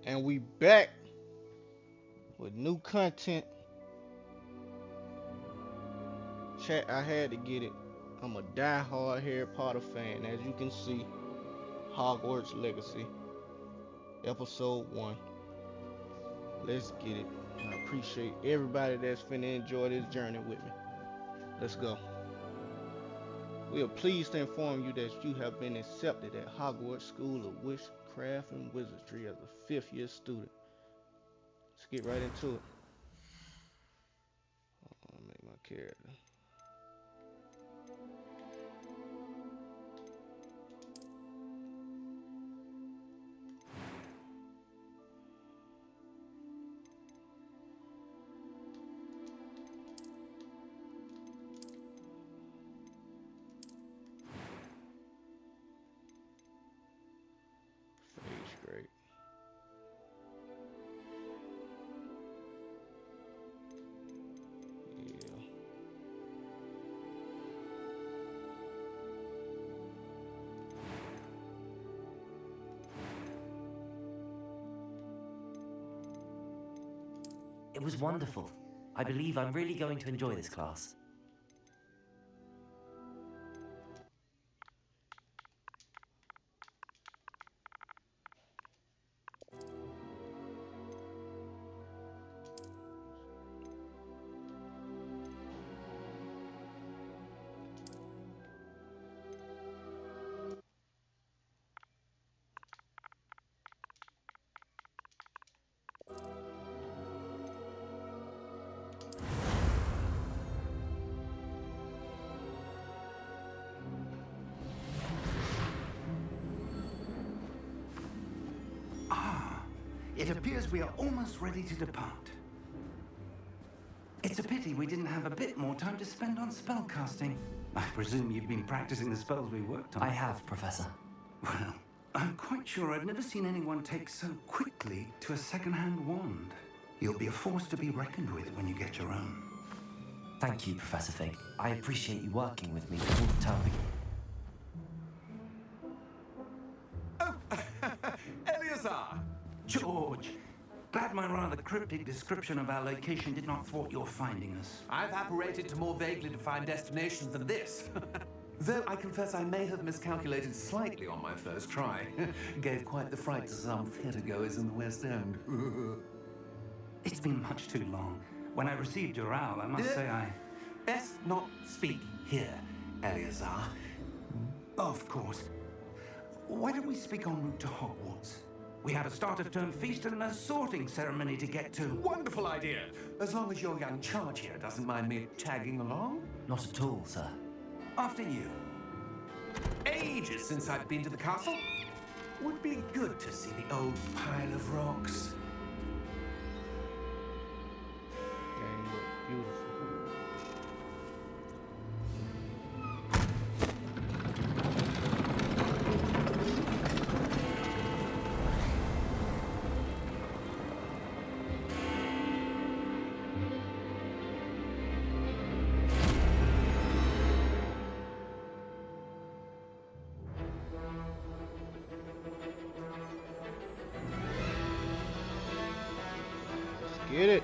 And we back with new content. Chat, I had to get it. I'm a die-hard Harry Potter fan, as you can see. Hogwarts Legacy, episode 1. Let's get it. I appreciate everybody that's finna enjoy this journey with me. Let's go. We are pleased to inform you that you have been accepted at Hogwarts School of Witchcraft and Wizardry as a fifth year student. Let's get right into it. I'll make my character. Phase great. Yeah. It was wonderful. I believe I'm really going to enjoy this class. It appears we are almost ready to depart. It's a pity we didn't have a bit more time to spend on spellcasting. I presume you've been practicing the spells we worked on. I have, Professor. Well, I'm quite sure I've never seen anyone take so quickly to a second-hand wand. You'll be a force to be reckoned with when you get your own. Thank you, Professor Fig. I appreciate you working with me before the term begins. Eleazar! George! Glad my rather cryptic description of our location did not thwart your finding us. I've apparated to more vaguely defined destinations than this. Though I confess I may have miscalculated slightly on my first try. Gave quite the fright to some theatregoers in the West End. It's been much too long. When I received your owl, I must say I... Best not speak here, Eleazar. Of course. Why don't we speak en route to Hogwarts? We have a start-of-term feast and a sorting ceremony to get to. Wonderful idea! As long as your young charge here doesn't mind me tagging along. Not at all, sir. After you. Ages since I've been to the castle. Would be good to see the old pile of rocks. Game look beautiful. Let's get it.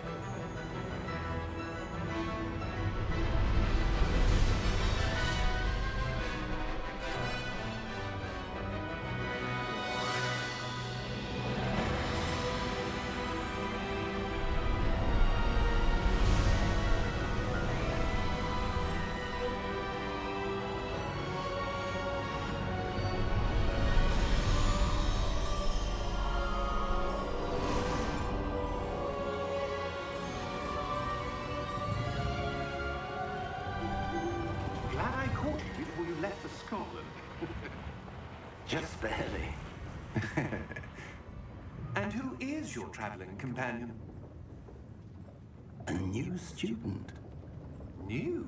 Glad I caught you before you left for Scotland. Just barely. And who is your traveling companion? A new student. New?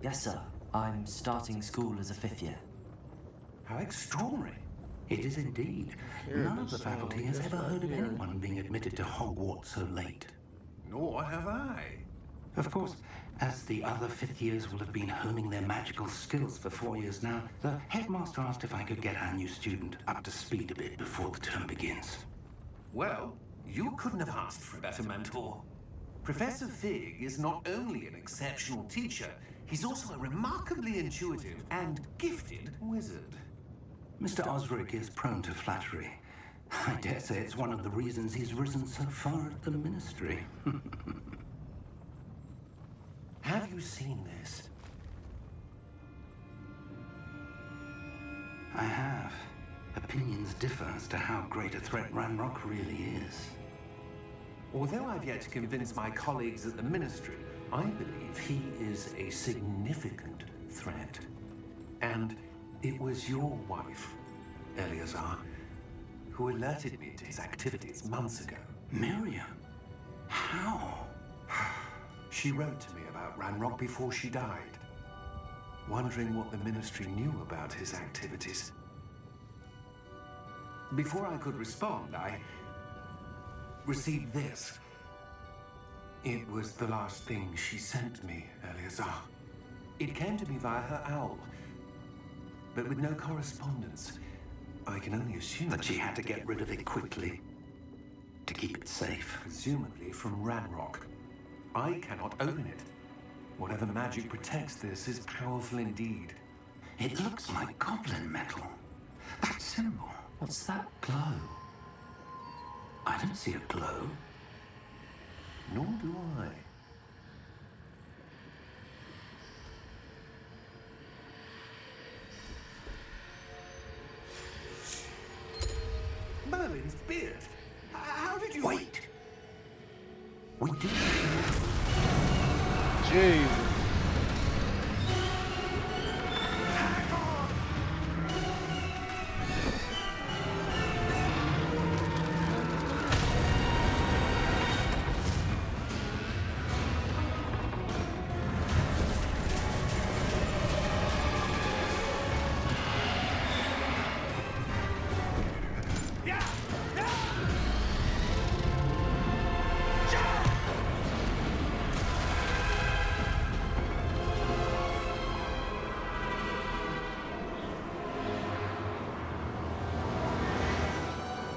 Yes, sir. I'm starting school as a fifth year. How extraordinary. It is indeed. None of the faculty has ever heard of anyone being admitted to Hogwarts so late. Nor have I. Of course, as the other fifth years will have been honing their magical skills for 4 years now, the headmaster asked if I could get our new student up to speed a bit before the term begins. Well, you couldn't have asked for a better mentor. Professor Fig is not only an exceptional teacher, he's also a remarkably intuitive and gifted wizard. Mr. Osric is prone to flattery. I dare say it's one of the reasons he's risen so far at the Ministry. Have you seen this? I have. Opinions differ as to how great a threat Ranrock really is. Although I've yet to convince my colleagues at the Ministry, I believe he is a significant threat. And it was your wife, Eleazar, who alerted me to his activities months ago. Miriam? How? She wrote to me about Ranrock before she died, wondering what the Ministry knew about his activities. Before I could respond, I received this. It was the last thing she sent me, Eleazar. It came to me via her owl, but with no correspondence. I can only assume That she had to get rid of it quickly, to keep it safe. presumably from Ranrock. I cannot open it. Whatever magic protects this is powerful indeed. It looks like goblin metal. That symbol. What's that glow? I don't see a glow. Nor do I. Merlin's beard. How did you... Wait! We do. Jesus.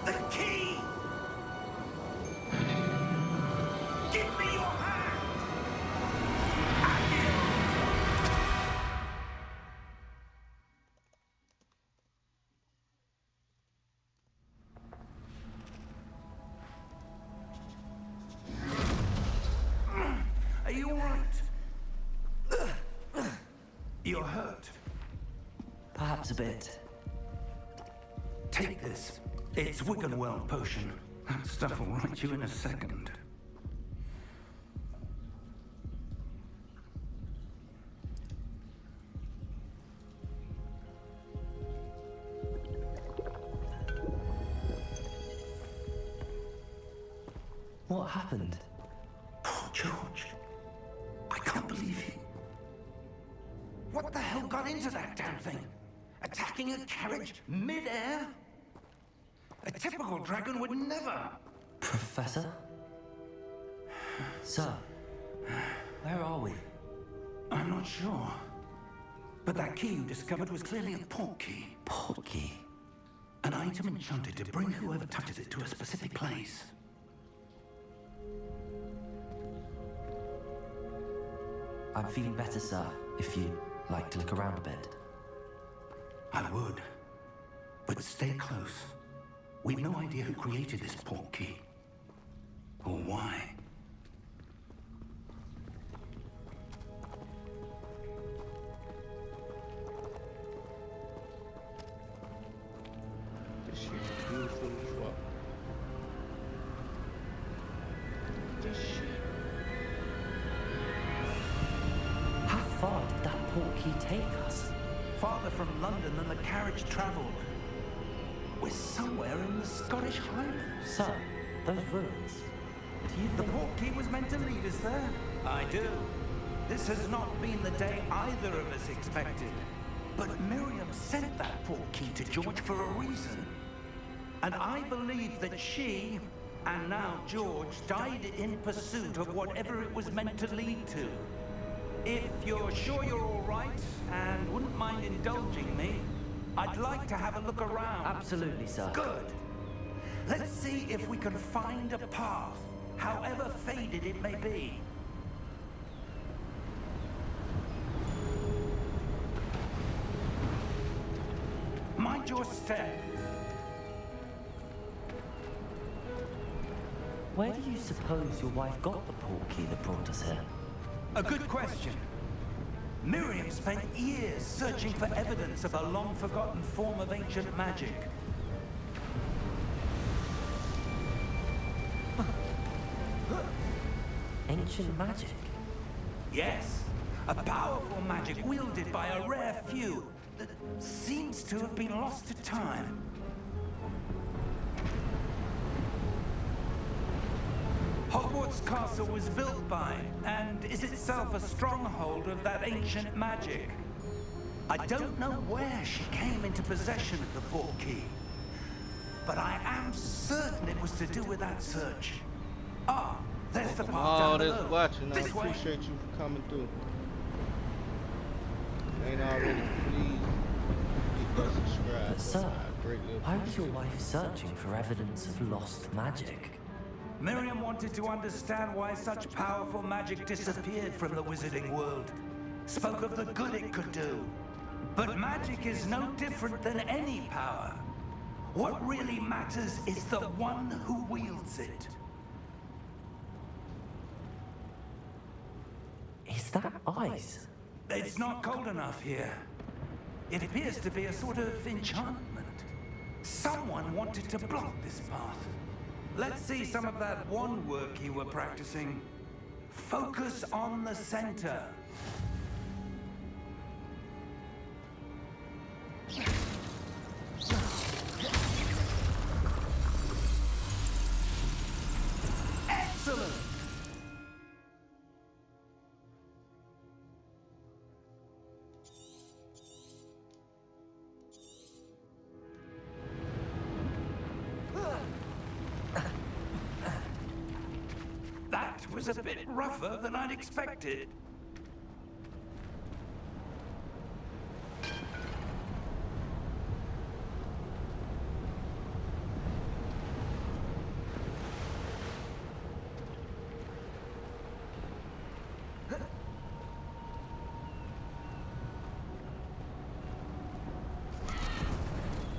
The key! Give me your hand! Are you all right? You're hurt. Perhaps a bit. Take this. It's Wiggenweld potion. That stuff will right you in a second. What happened? Poor George. I can't believe he... What the hell got into that damn thing? Attacking a carriage mid-air? A typical dragon would never. Professor? Sir, where are we? I'm not sure. But that key you discovered was clearly a portkey. Portkey. An item enchanted to bring whoever touches it to a specific place. I'm feeling better, sir, if you'd like to look around a bit. I would. But stay close. We've no idea who created this portkey. Or why. This shit beautiful as fuck. This shit. How far did that portkey take us? Farther from London than the carriage travelled. We're somewhere in the Scottish Highlands. Sir, those ruins. Do you The think... portkey was meant to lead us there. I do. This has not been the day either of us expected. But Miriam sent that portkey to George for a reason. And I believe that she, and now George, died in pursuit of whatever it was meant to lead to. If you're sure you're all right, and wouldn't mind indulging me, I'd like to have a look around. Absolutely, sir. Good. Let's see if we can find a path, however faded it may be. Mind your step. Where do you suppose your wife got the portkey that brought us here? A good question. Miriam spent years searching for evidence of a long-forgotten form of ancient magic. Ancient magic? Yes, a powerful magic wielded by a rare few that seems to have been lost to time. Hogwarts Castle was built by, and is itself a stronghold of that ancient magic. I don't know where she came into possession of the portkey, but I am certain it was to do with that search. Ah, there's the path All down this below. watching, I This way. appreciate you for coming through. Ain't already, please hit that subscribe. But sir, I greatly why was your appreciate it. wife searching for evidence of lost magic? Miriam wanted to understand why such powerful magic disappeared from the wizarding world. Spoke of the good it could do. But magic is no different than any power. What really matters is the one who wields it. Is that ice? It's not cold enough here. It appears to be a sort of enchantment. Someone wanted to block this path. Let's see some of that wand work you were practicing. Focus on the center. Excellent! That was a bit rougher than I'd expected.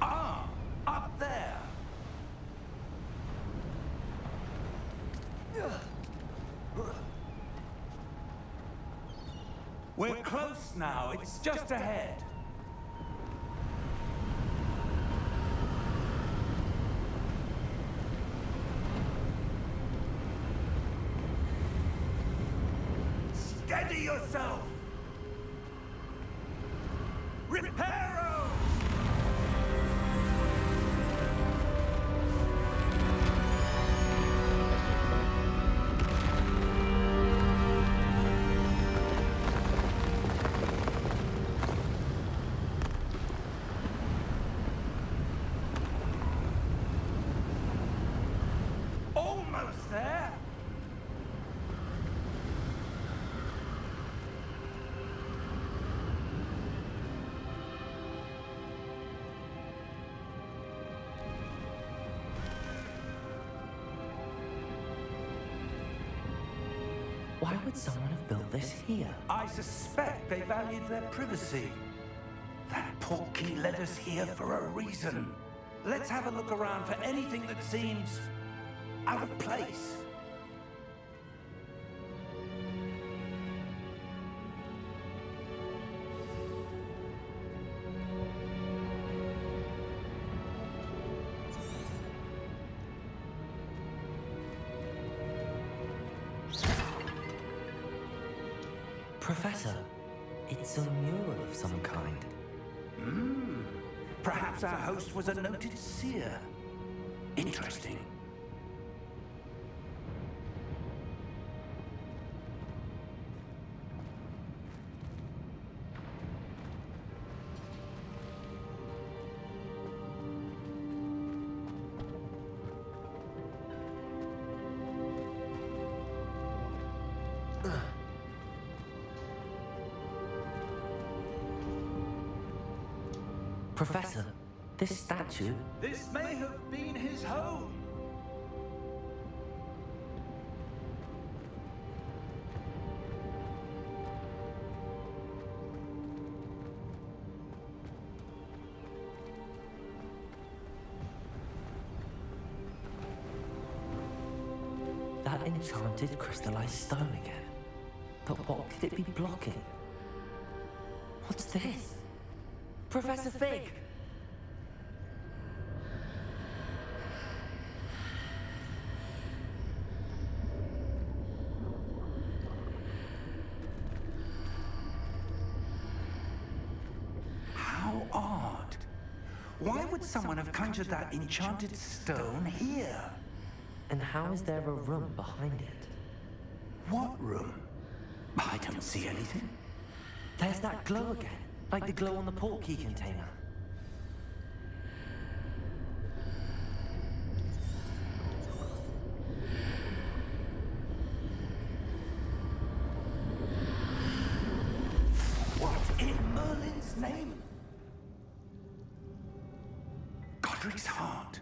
Ah, up there. We're close now. It's just ahead. Steady yourself. Reparo! Almost there. Why would someone have built this here? I suspect they valued their privacy. That portkey led us here for a reason. Let's have a look around for anything that seems out of place. Professor, it's a mural of some kind. Perhaps our host was a noted seer. Interesting. Professor, This statue? This may have been his home. That enchanted crystallized stone again. But what could it be blocking? What's this? Professor Fig! How odd. Why would someone have conjured that enchanted stone here? And how is there a room behind it? What room? I don't see anything. There's that glow again, like the glow on the portkey container. What in Merlin's name? Godric's heart.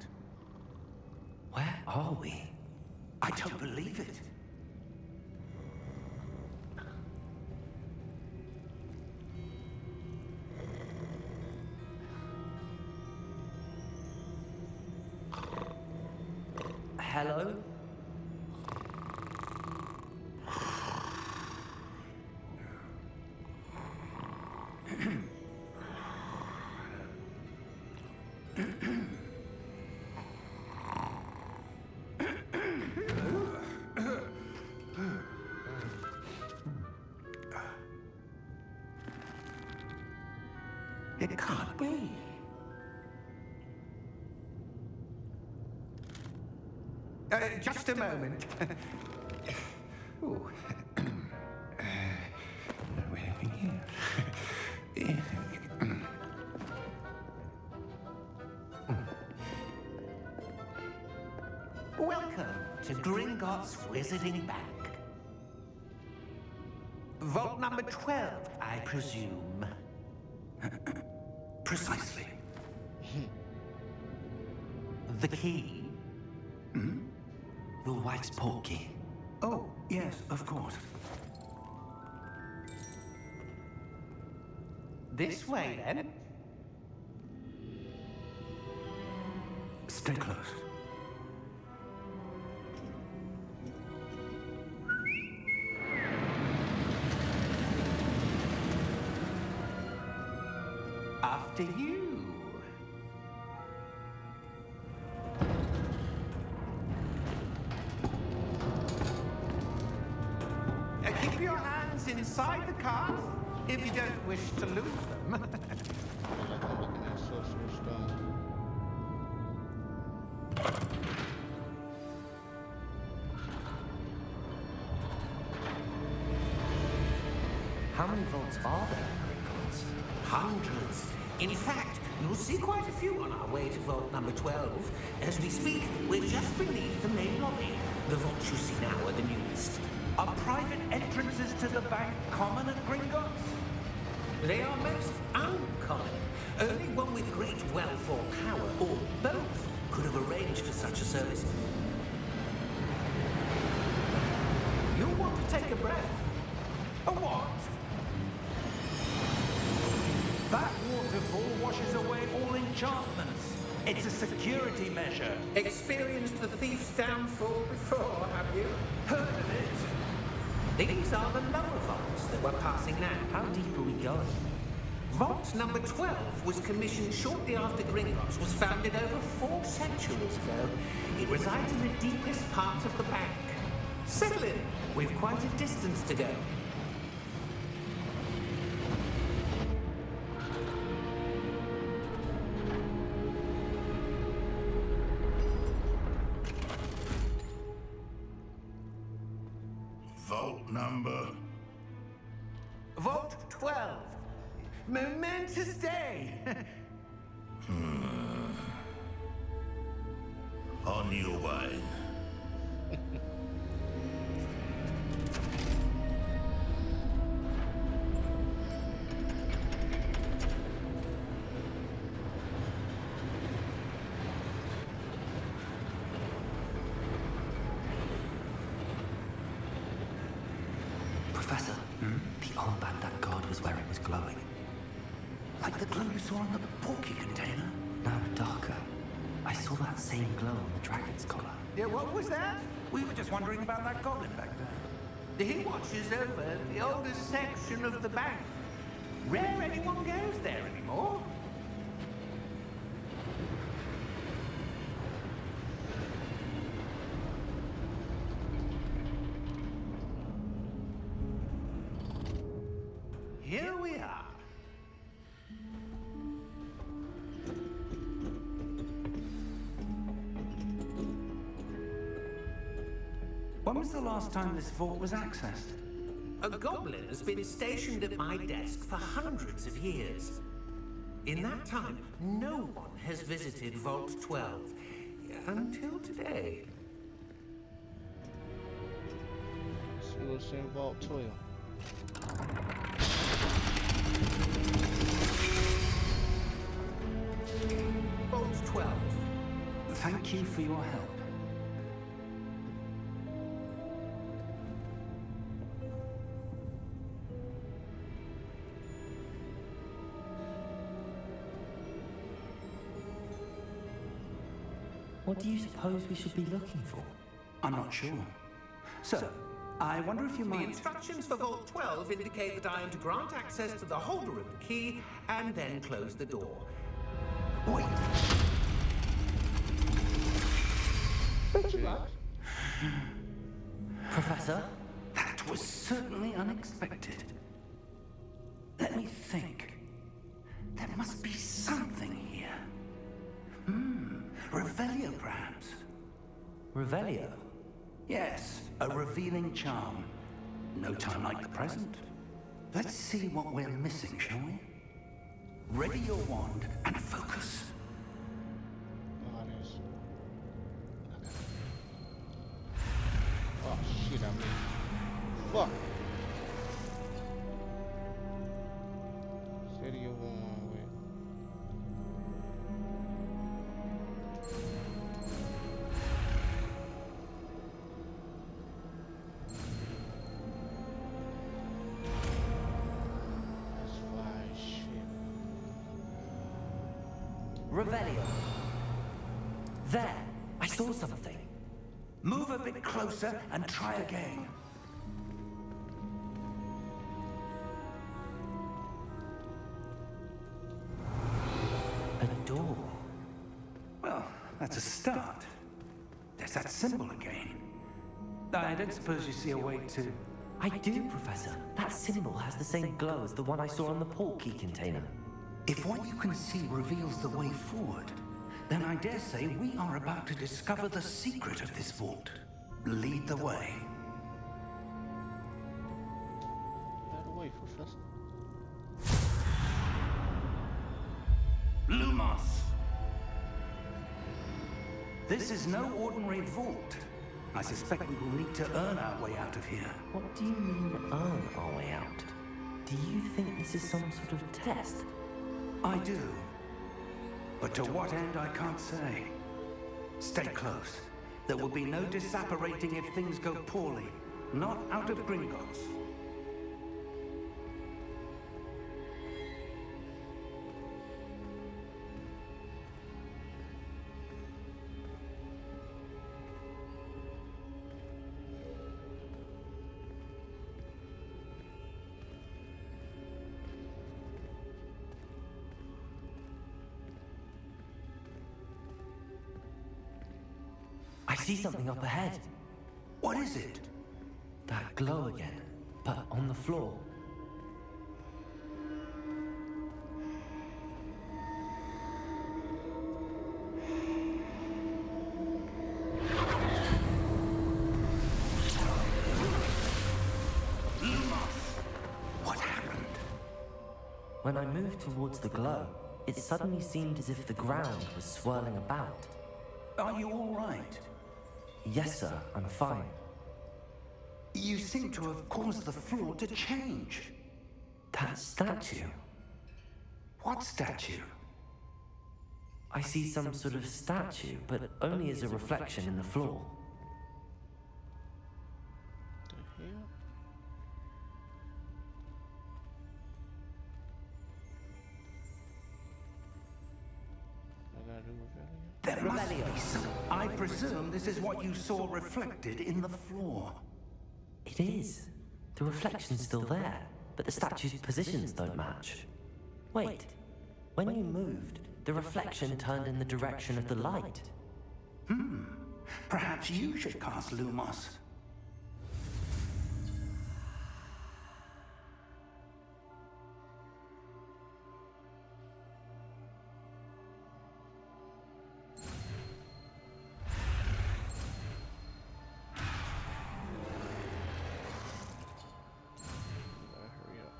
Where are we? I don't believe it. Hello? It can't be. Just a moment. Ooh. We're having here. Welcome to Gringotts Wizarding Bank. Vault number 12, I presume. Precisely. The key? Your wife's portkey. Oh, yes, of course. This way, then. Stay close. After you. Keep your hands inside the cart if you don't wish to lose them. Like I'm looking at Sorcerer's Stone. How many vaults are there at Gringotts? Hundreds. In fact, you'll see quite a few on our way to vault number 12. As we speak, we're just beneath the main lobby. The vaults you see now are the newest. Are private entrances to the bank common at Gringotts? They are most uncommon. Only one with great wealth or power, or both, could have arranged for such a service. You want to take a breath? A what? That waterfall washes away all enchantments. It's a security measure. Experienced the thief's downfall before, have you? Heard of it? These are the lower vaults that we're passing now. How deep are we going? Vault number 12 was commissioned shortly after Gringotts was founded over 4 centuries ago. It resides in the deepest part of the bank. Settle in. We've quite a distance to go. Vault number. Vault 12. Momentous day. On your way. Professor, the armband that guard was wearing was glowing. Like the glow you saw on the porky container? No, darker. I saw that same glow on the dragon's collar. Yeah, what was that? We were just wondering about that goblin back there. He watches over the oldest section of the bank. Rare anyone goes there anymore. Here we are. When was the last time this vault was accessed? A goblin has been stationed at my desk for hundreds of years. In that time, no one has visited Vault 12. Until today. See what's in Vault 12. Vault 12. Thank you for your help. What do you suppose we should be looking for? I'm not sure. So, I wonder if you The might... instructions for Vault 12 indicate that I am to grant access to the holder of the key and then close the door. Wait! Professor? That was certainly unexpected. Let me think. There must be something here. Revelio, perhaps? Revelio? Yes, a revealing charm. No time like the present. Let's see what we're missing, shall we? Ready your wand and focus. Honest. Oh shit, I mean. Fuck. Steady your one way. That's fire shit. Revelio. There! I saw something. Move a bit closer and try again. A door. Well, that's a start. There's that symbol again. I don't suppose you see a way to... I do, Professor. That symbol has the same glow as the one I saw on the port key container. If what you can see reveals the way forward, then I dare say we are about to discover the secret of this vault. Lead the way. Out of way, Professor. Lumos! This is no ordinary vault. I suspect we will need to earn our way out of here. What do you mean, earn our way out? Do you think this is some sort of test? I do. But to what end, I can't say. Stay close. There will be no disapparating if things go poorly. Not out of Gringotts. I see something up ahead. What is it? That glow again, but on the floor. What happened? When I moved towards the glow, it suddenly seemed as if the ground was swirling about. Are you all right? Yes, sir, I'm fine. You seem to have caused the floor to change. That statue. What statue? I see some sort of statue, but only as a reflection in the floor. The hell? space. I presume this is what you saw reflected in the floor. It is. The reflection's still there, but the statue's positions don't match. Wait, when you moved, the reflection turned in the direction of the light. Perhaps you should cast Lumos. Hurry up.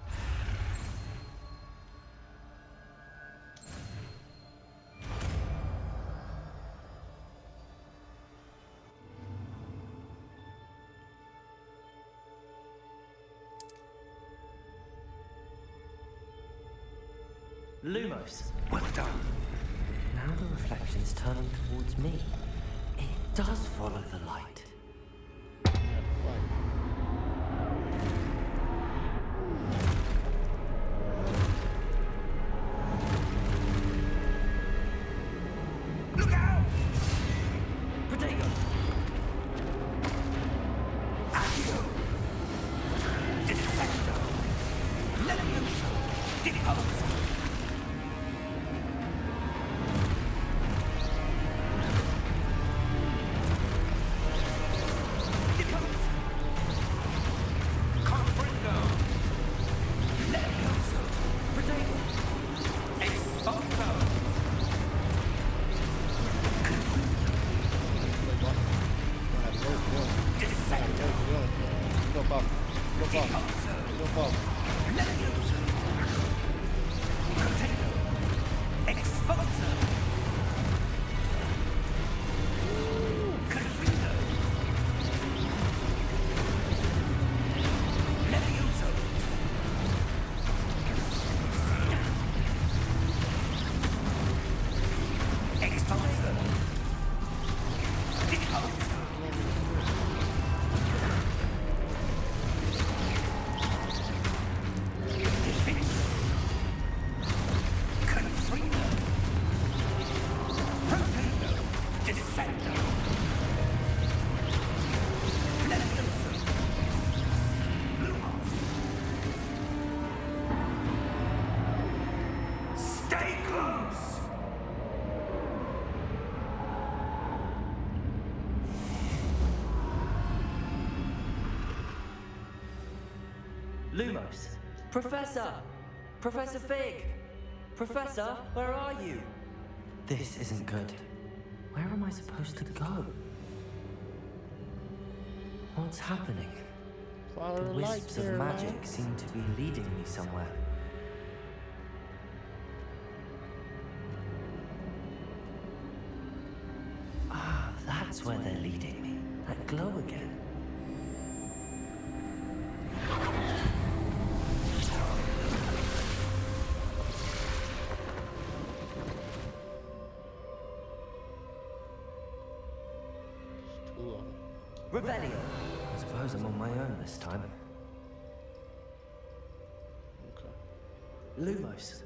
Lumos. Well done. Now the reflection's turning towards me. It does follow the light. You have to fight. Look out! Protego! Accio! Defendo! Levioso! Deposo! Deposo! Comprendo! Levioso! Protego! Exposo! Descendo! Jump off. Jump off. Deposo! Jump off. Levioso! Protego! Exposo! Confrido! Levioso! Exposo! Deposo! Defendo! Confrido! Protego! Descendo! Levioso! Lumos! Stay close! Lumos! Professor! Professor Fig! Professor, where are you? This isn't good. Where am I supposed to go? What's happening? Follow The the light wisps of there, magic man. seem to be leading me somewhere. Ah, that's where they're leading me. That glow again. Two of them. Revelio! I suppose I'm on my own this time. Okay. Lumos.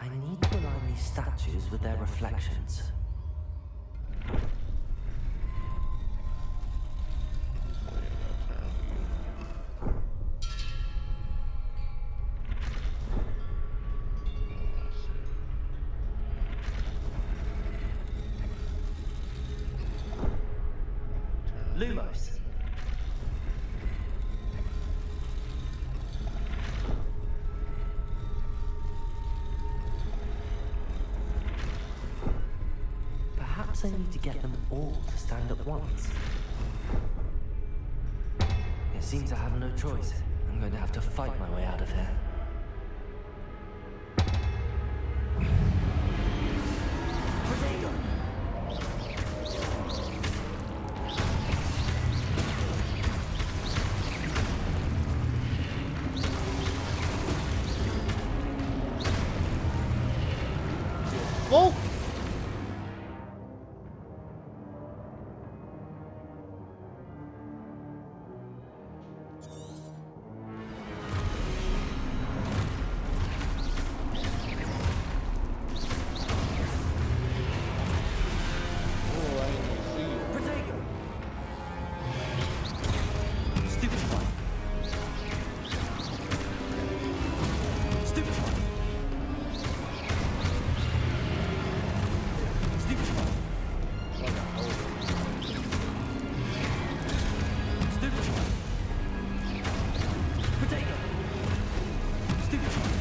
I need to align these statues with their reflections. Lumos. Perhaps I need to get them all to stand at once. It seems I have no choice. I'm going to have to fight my way out of here. Protego! folk. Oh, I ain't gonna see you. Protego! Stupid one. Stupid one. Stupid one. Stupid one. Protego! Stupid one.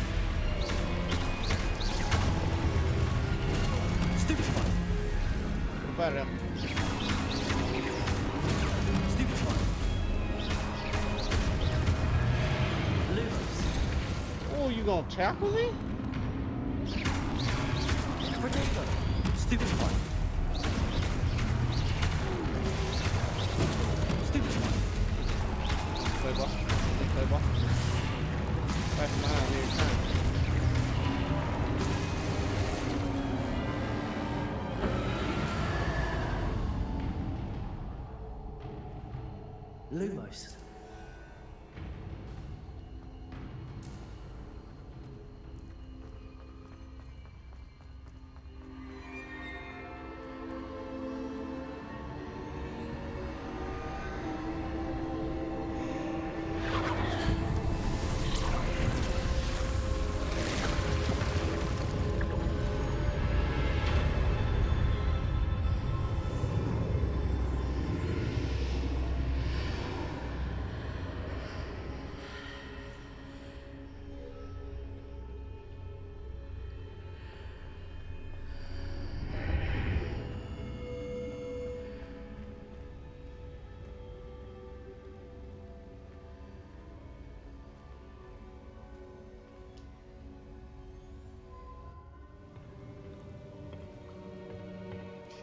Stupid one. What about him? Stupid one. Lumos. Oh, you gonna tackle me? Protego. Stupid one. Stupid one. Play ball. Play ball. Back behind every time. Lumos.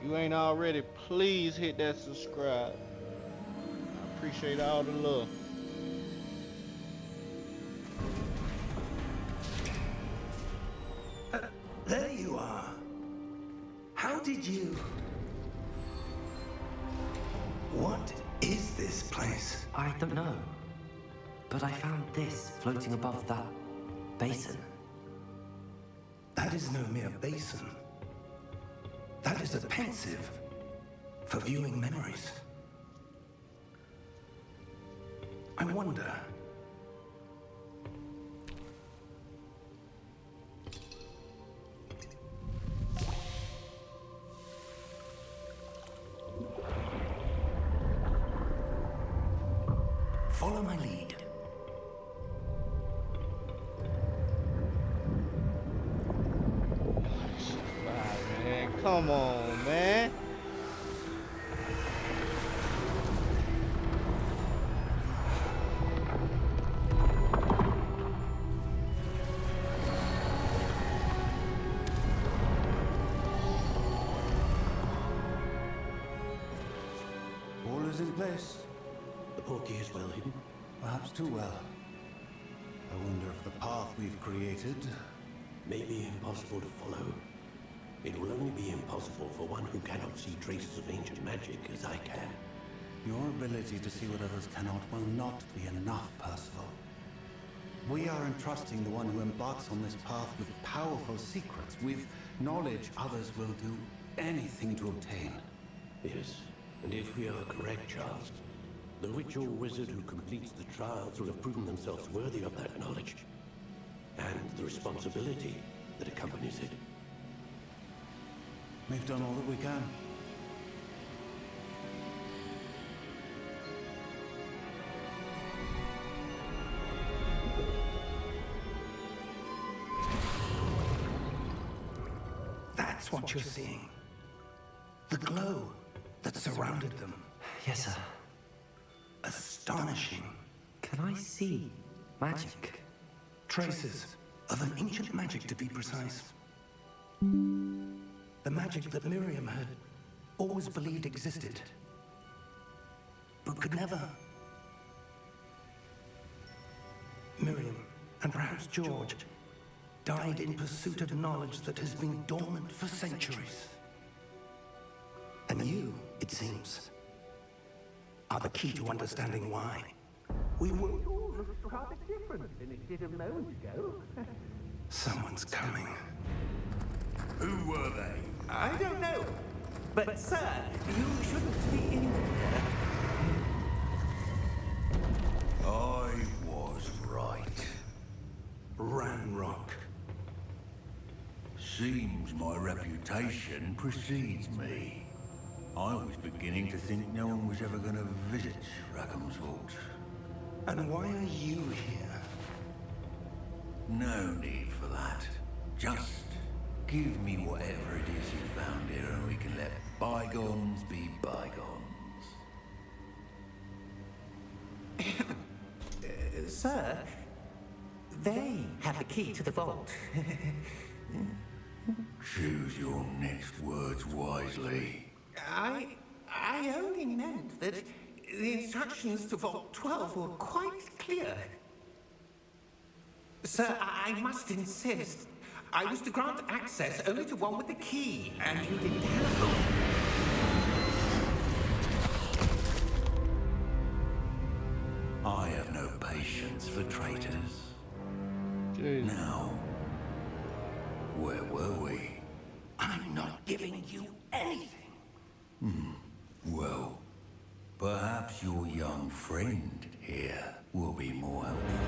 If you ain't already, please hit that subscribe. I appreciate all the love. There you are. How did you... What is this place? I don't know. But I found this floating above that basin. That is no mere basin. That is a pensive for viewing memories. I wonder... Follow my lead. Man, come on, man. All is in place. The portkey is well hidden. Perhaps too well. I wonder if the path we've created... May be impossible to follow. It will only be impossible for one who cannot see traces of ancient magic as I can. Your ability to see what others cannot will not be enough, Percival. We are entrusting the one who embarks on this path with powerful secrets, with knowledge others will do anything to obtain. Yes, and if we are correct, Charles, the ritual wizard who completes the trials will have proven themselves worthy of that knowledge, and the responsibility that accompanies it. We've done all that we can. That's what you're seeing. The glow that surrounded them. Yes, sir. Astonishing. Can I see magic? Traces of an ancient magic, to be precise. The magic that Miriam had always believed existed, but could never. Miriam, and perhaps George, died in pursuit of knowledge that has been dormant for centuries. And you, it seems, are the key to understanding why. We were... It all looks rather different than it did a moment ago. Someone's coming. Who were they? I don't know. But, sir, you shouldn't be in here. I was right. Ranrock. Seems my reputation precedes me. I was beginning to think no one was ever going to visit Rackham's vault. And why are you here? No need for that. Just give me whatever it is you found here and we can let bygones be bygones. Sir, they have the key to the vault. Choose your next words wisely. I only meant that the instructions to Vault 12 were quite clear. Sir, I must insist. I was to grant access only to one with the key, and you didn't have one. I have no patience for traitors. Jeez. Now, where were we? I'm not giving you anything. Well, perhaps your young friend here will be more helpful.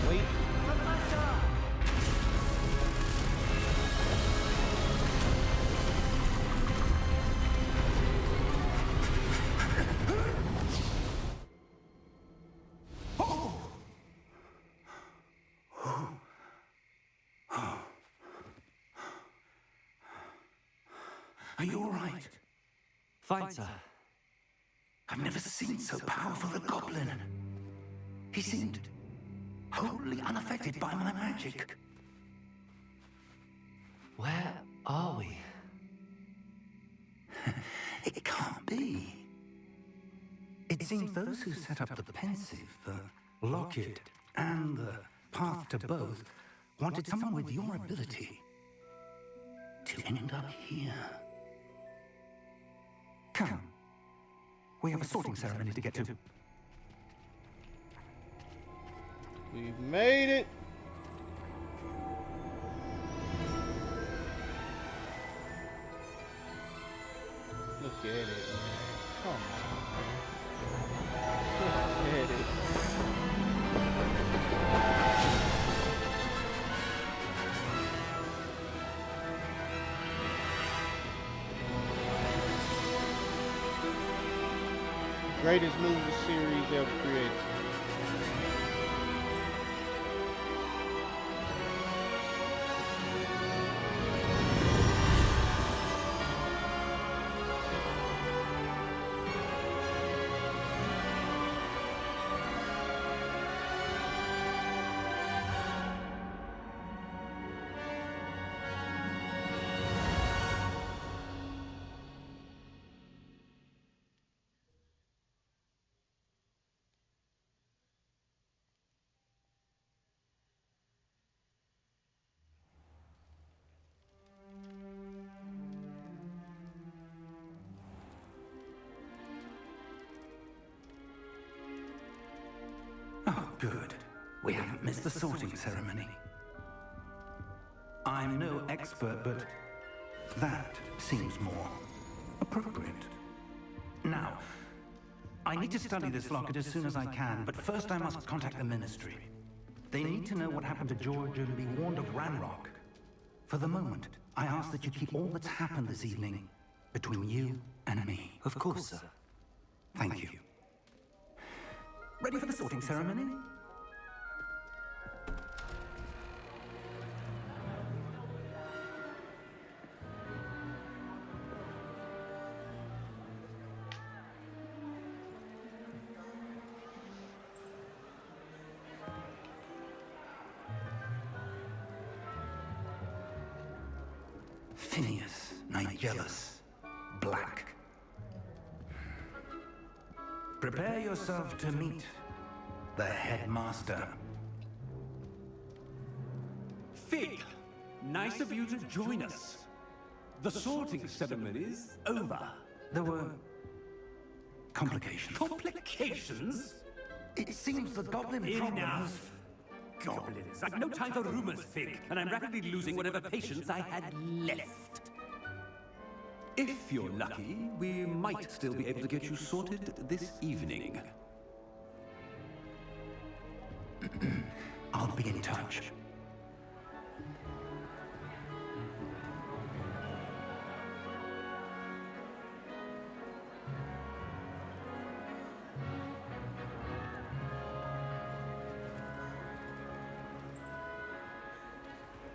Wait. Are you all right? Fine, sir. I've never seen so powerful a goblin. He seemed wholly unaffected by my magic. Where are we? It can't be. It seems those who set up the pensive, the locket, and the path to both wanted someone with your ability to end up here. Come. We have a sorting ceremony to get to. We've made it. Look at it, man. Come on, man. Look at it. Greatest movie series ever created. Oh, good. We haven't missed the sorting ceremony. I'm no expert, but that seems more appropriate. Now, I need to study this locket as soon as I can, but first I must contact the Ministry. They need to know what happened to George and be warned of Ranrock. For the moment, I ask that you keep all that's happened this evening between you and me. Of course, sir. Thank you. Ready for the sorting ceremony? Phineas, Nigellus, Black. Prepare yourself to meet the headmaster. Fig, nice of you to join us. The sorting ceremony's over. There were complications. Complications? It seems the goblin problem has... Enough. Goblins. I've no time for rumors, Fig, and I'm rapidly losing whatever patience I had left. If you're lucky, we might still be able to get you sorted this evening. I'll be in touch.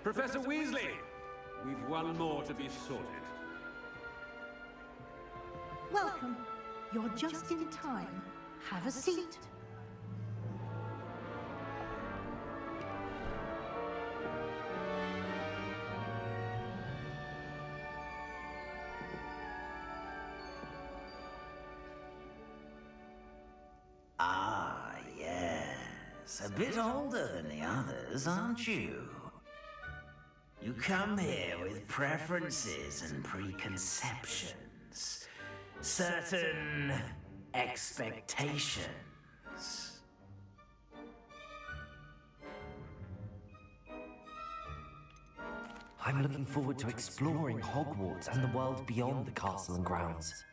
Professor Weasley, we've one more to be sorted. Welcome. You're just in time. Have a seat. Ah, yes. A bit older than the others, aren't you? You come here with preferences and preconceptions. Certain expectations. I'm looking forward to exploring Hogwarts and the world beyond the castle and grounds.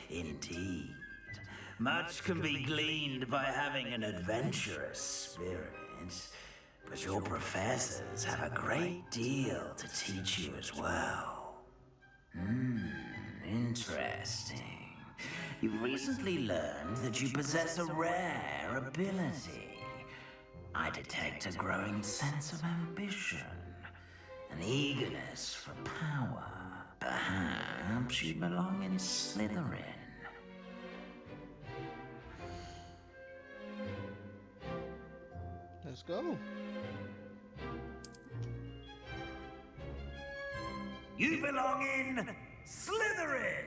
Indeed. Much can be gleaned by having an adventurous spirit, but your professors have a great deal to teach you as well. Interesting. You've recently learned that you possess a rare ability. I detect a growing sense of ambition, an eagerness for power. Perhaps you belong in Slytherin. Let's go. You belong in Slytherin!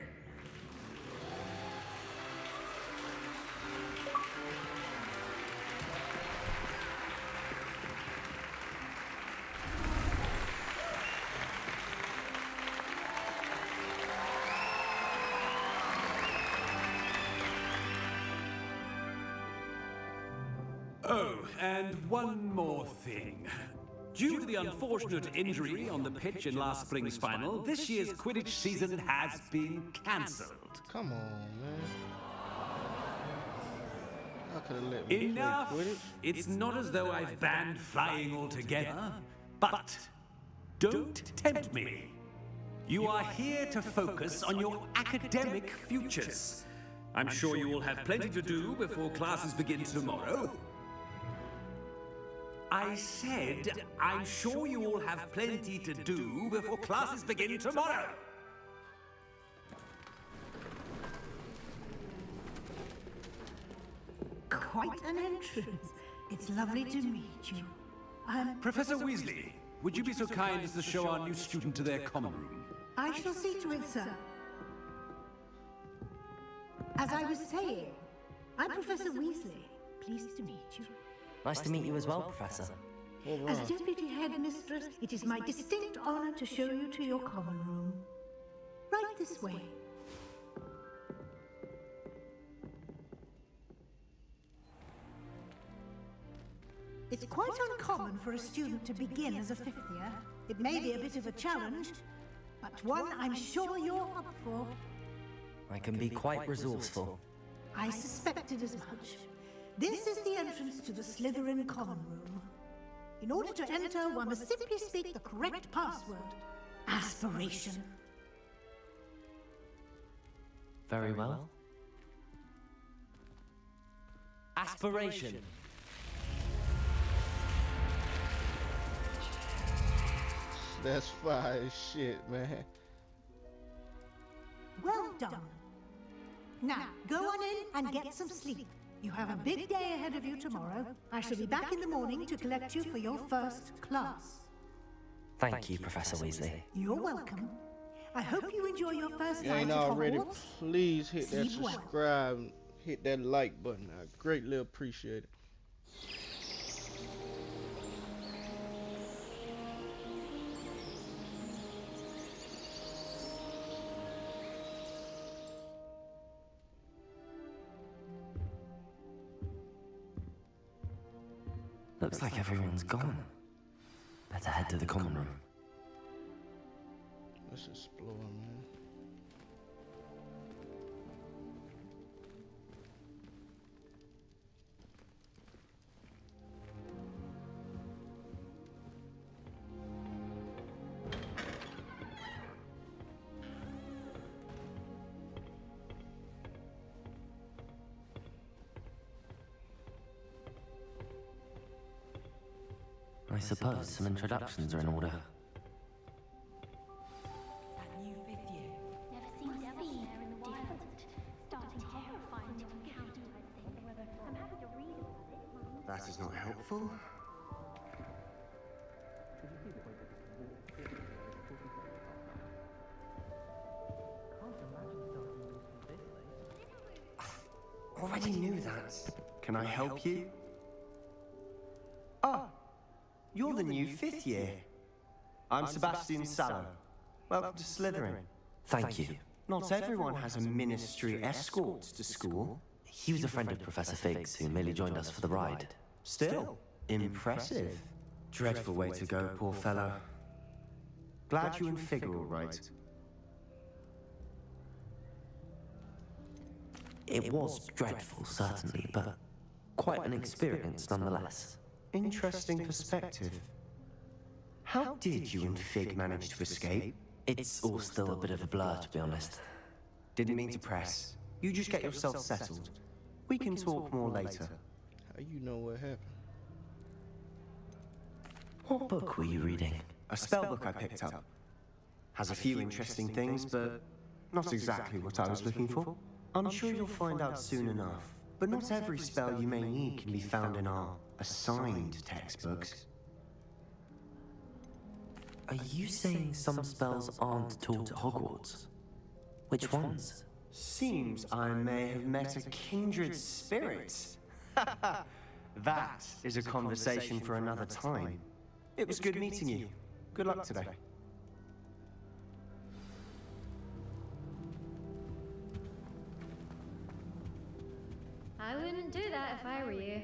Oh, and one more thing. Due to the unfortunate injury on the pitch in last spring's final, this year's Quidditch season has been cancelled. Come on, man. I could have let me Enough! play Quidditch. It's not as though I've banned flying altogether, but don't tempt me. You are here to focus on your academic futures. I'm sure you will have plenty to do before classes begin tomorrow. I said, I'm sure you all have plenty to do before classes begin tomorrow. Quite an entrance. It's lovely to meet you. Professor Weasley, would you be so kind as to show our new student to their common room? I shall see to it, sir. As I was saying, I'm Professor Weasley. Pleased to meet you. Nice to meet you as well, Professor. As Deputy Headmistress, it is my distinct honor to show you to your common room. Right this way. It's quite uncommon for a student to begin as a fifth year. It may be a bit of a challenge, but one I'm sure you're up for. I can be quite resourceful. I suspected as much. This is the entrance to the Slytherin Common Room. In order to enter, one must simply speak the correct password. Aspiration. Very well. Aspiration. That's fire as shit, man. Well done. Now, go on in and get some sleep. You have a big day ahead of you tomorrow. I shall be back in the morning to collect you for your first class. Thank you, Professor Weasley. You're welcome. I hope you enjoy your first If you night ain't at already, Hogwarts. please hit that Sleep well. subscribe and hit that like button. I greatly appreciate it. Looks like everyone's gone. Better head to the common room. Let's explore, man. I suppose some introductions are in order. That is not helpful. Already knew that. Can I help you? Oh, you're the new 5th year. I'm Sebastian Sallow. Welcome to Slytherin. Thank you. Not everyone has a ministry escort to school. He was a friend of Professor Fig's who merely joined us for the ride. Still, impressive. Dreadful way to go, poor fellow. Glad you and Fig are all right. It was dreadful, certainly, but quite an experience nonetheless. Interesting perspective. How did you and Fig manage to escape? It's all still a bit of a blur, to be honest. Didn't mean to press. You just get yourself settled. We can talk more later. How you know what happened? What book were you reading? A spell book I picked up. Has a few interesting things, but not exactly what I was looking for. I'm sure you'll find out soon enough. But not every spell you may need can be found in our assigned textbooks. Are you saying some spells aren't taught at Hogwarts? Which ones? Seems I may have met a kindred spirit. That is a conversation for another time. It was good meeting you. Good luck today. I wouldn't do that if I were you.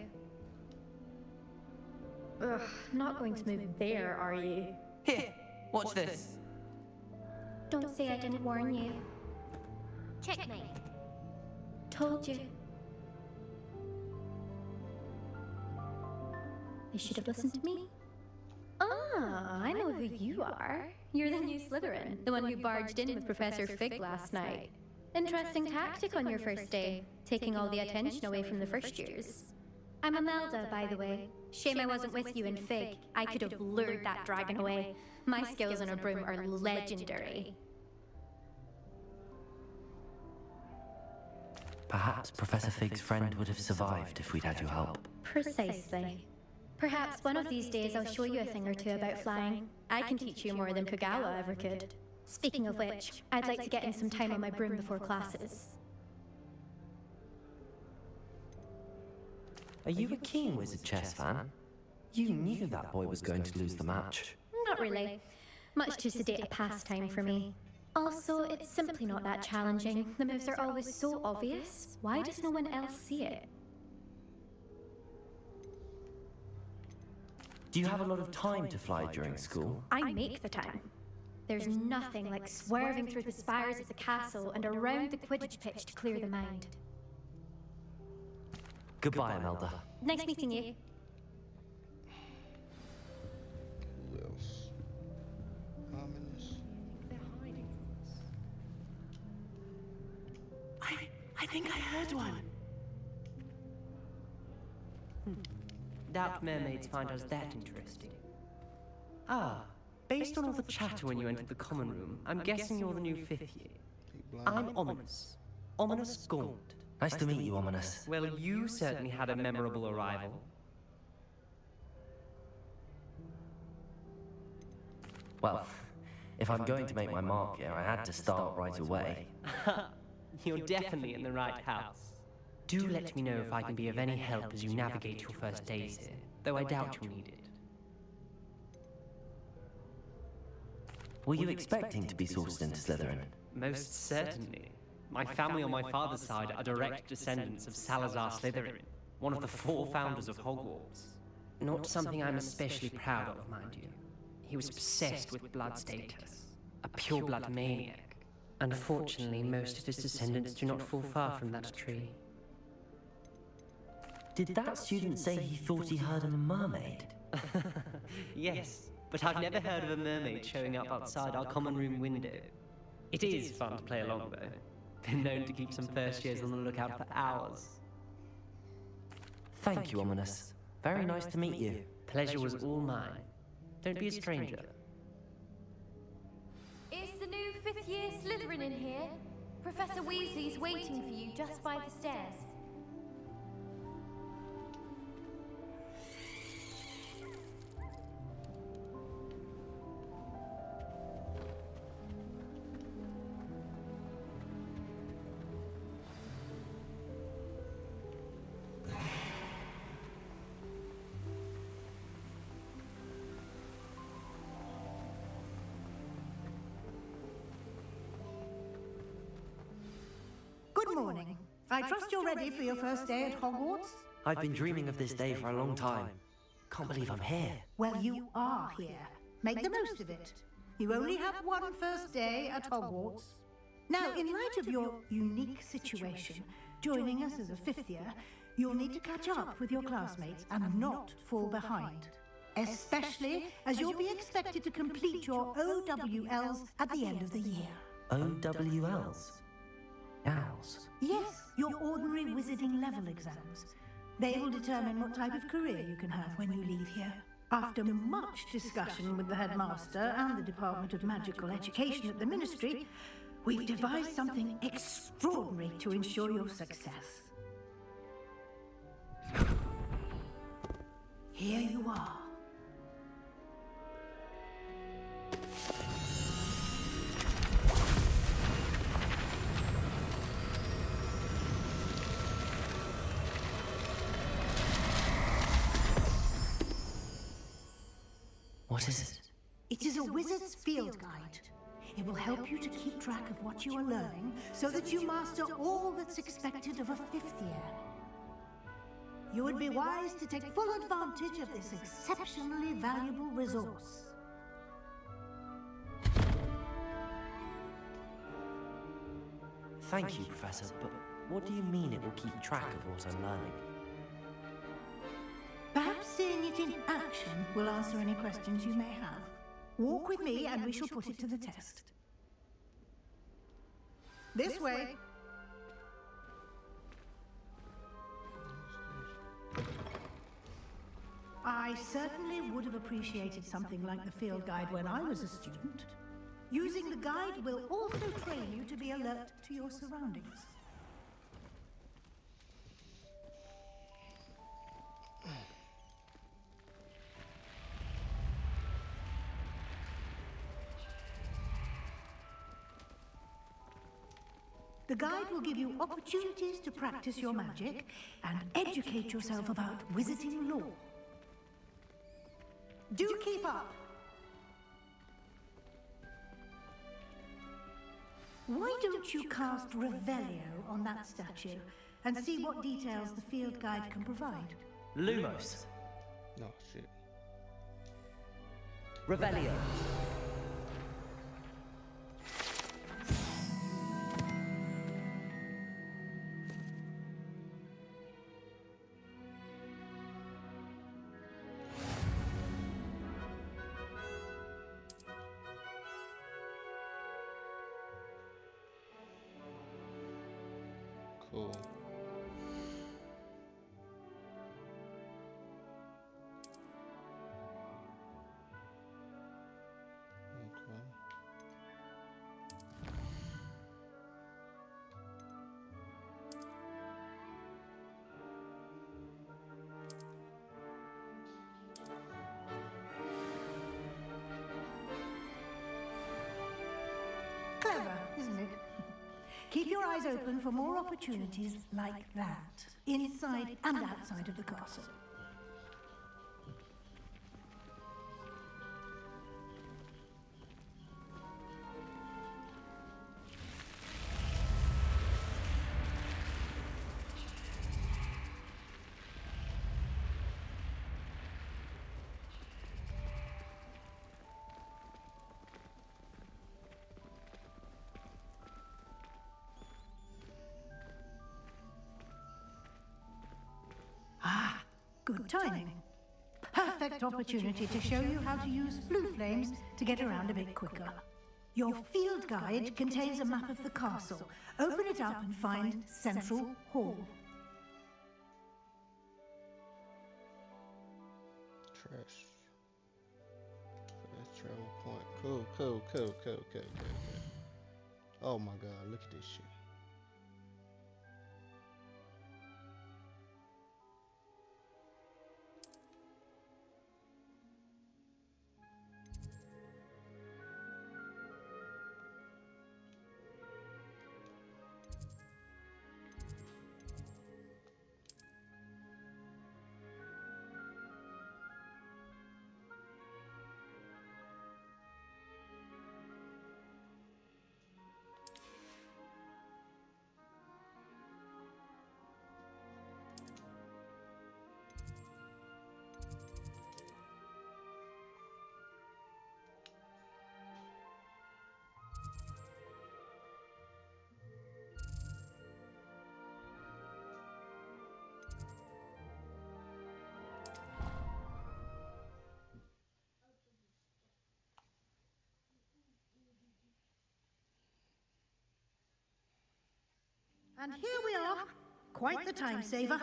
Ugh, not going to move there, are you? Here, watch this. Don't say I didn't warn you. Checkmate. Told you. They should have listened to me. Ah, I know who you are. You're the new Slytherin, the one who barged in with Professor Fig last night. Interesting tactic on your first day, taking all the attention away from the first years. I'm Imelda, by the way. Shame I wasn't with you in Fig. I could have lured that dragon away. My skills on a broom are legendary. Perhaps Professor Fig's friend would have survived if we'd had your help. Precisely. Perhaps one of these days I'll show you a thing or two about flying. I can teach you more than Kogawa ever could. Speaking of which, I'd like to get in some time on my broom before classes. Are you a keen Wizard chess fan? You knew that boy was going to lose the match. Not really. Much too sedate a pastime for me. Also, it's simply not that challenging. The moves are always so obvious. Why does no one else see it? Do you have a lot of time to fly during school? I make the time. There's nothing like swerving through the spires of the castle and around the Quidditch pitch to clear the mind. Goodbye, Imelda. Nice meeting you. Who else? Ominous. I think I heard one. Doubt mermaids find us that interesting. Ah, based on all the chatter when you entered the common room, I'm guessing you're the new 5th year. I'm Ominous. Ominous Gaunt. Nice to meet you, Ominous. Well, you certainly had a memorable arrival. Well, if I'm going to make my mark here, I had to start right away. You're definitely in the right house. Do let me know if I can be of any help as you navigate your first days here, though I doubt you'll need it. Were you expecting to be sourced into Slytherin? Most certainly. My family on my father's side are direct descendants of Salazar Slytherin, one of the 4 founders of Hogwarts. Not something I'm especially proud of, mind you. He was obsessed with blood status, a pure-blood maniac. Unfortunately, most of his descendants do not fall far from that tree. Did that student say he thought he heard a mermaid? Yes, but I've never heard of a mermaid showing up outside our common room window. It is fun to play along, though. Been known to keep some first years on the lookout for hours. Thank you, Ominous. Very nice to meet you. Pleasure was all mine. Don't be a stranger. Is the new 5th year Slytherin in here? Professor Weasley's waiting for you just by the stairs. Good morning. I trust you're ready for your first day at Hogwarts? I've been dreaming of this day for a long time. Can't believe I'm here. Well, you are here. Make the most of it. You only have one first day at Hogwarts. Now, in light of your unique situation, joining us as a 5th year, you'll need to catch up with your classmates and not fall behind. Especially as you'll be expected to complete your OWLs at the end of the year. OWLs? Owls? Yes, your ordinary wizarding level exams. They will determine what type of career you can have when you leave here. After much discussion with the headmaster and the Department of Magical Education at the Ministry, we've devised something extraordinary to ensure your success. Here you are. What is it? It is a wizard's field guide. It will help you to keep track of what you are learning so that you master all that's expected of a 5th year. You would be wise to take full advantage of this exceptionally valuable resource. Thank you, Professor, but what do you mean it will keep track of what I'm learning? Perhaps seeing it in action will answer any questions you may have. Walk with me and we shall put it to the test. This way. I certainly would have appreciated something like the field guide when I was a student. Using the guide will also train you to be alert to your surroundings. The guide will give you opportunities to practice your magic and educate yourself about wizarding lore. Do keep up! Why don't you cast Revelio on that statue and see what details the field guide can provide? Lumos. No, shit. Revelio. Cool. Okay. Clever, isn't it? Keep your eyes open for more opportunities like that, inside and outside of the castle. Ah, good timing. Perfect opportunity to show you how to use blue flames to get around a bit quicker. Your field guide contains a map of the castle. Open it up and find Central Hall. Trash. Fast travel point. Cool. Oh my god, look at this shit. And here we are. Quite the time saver.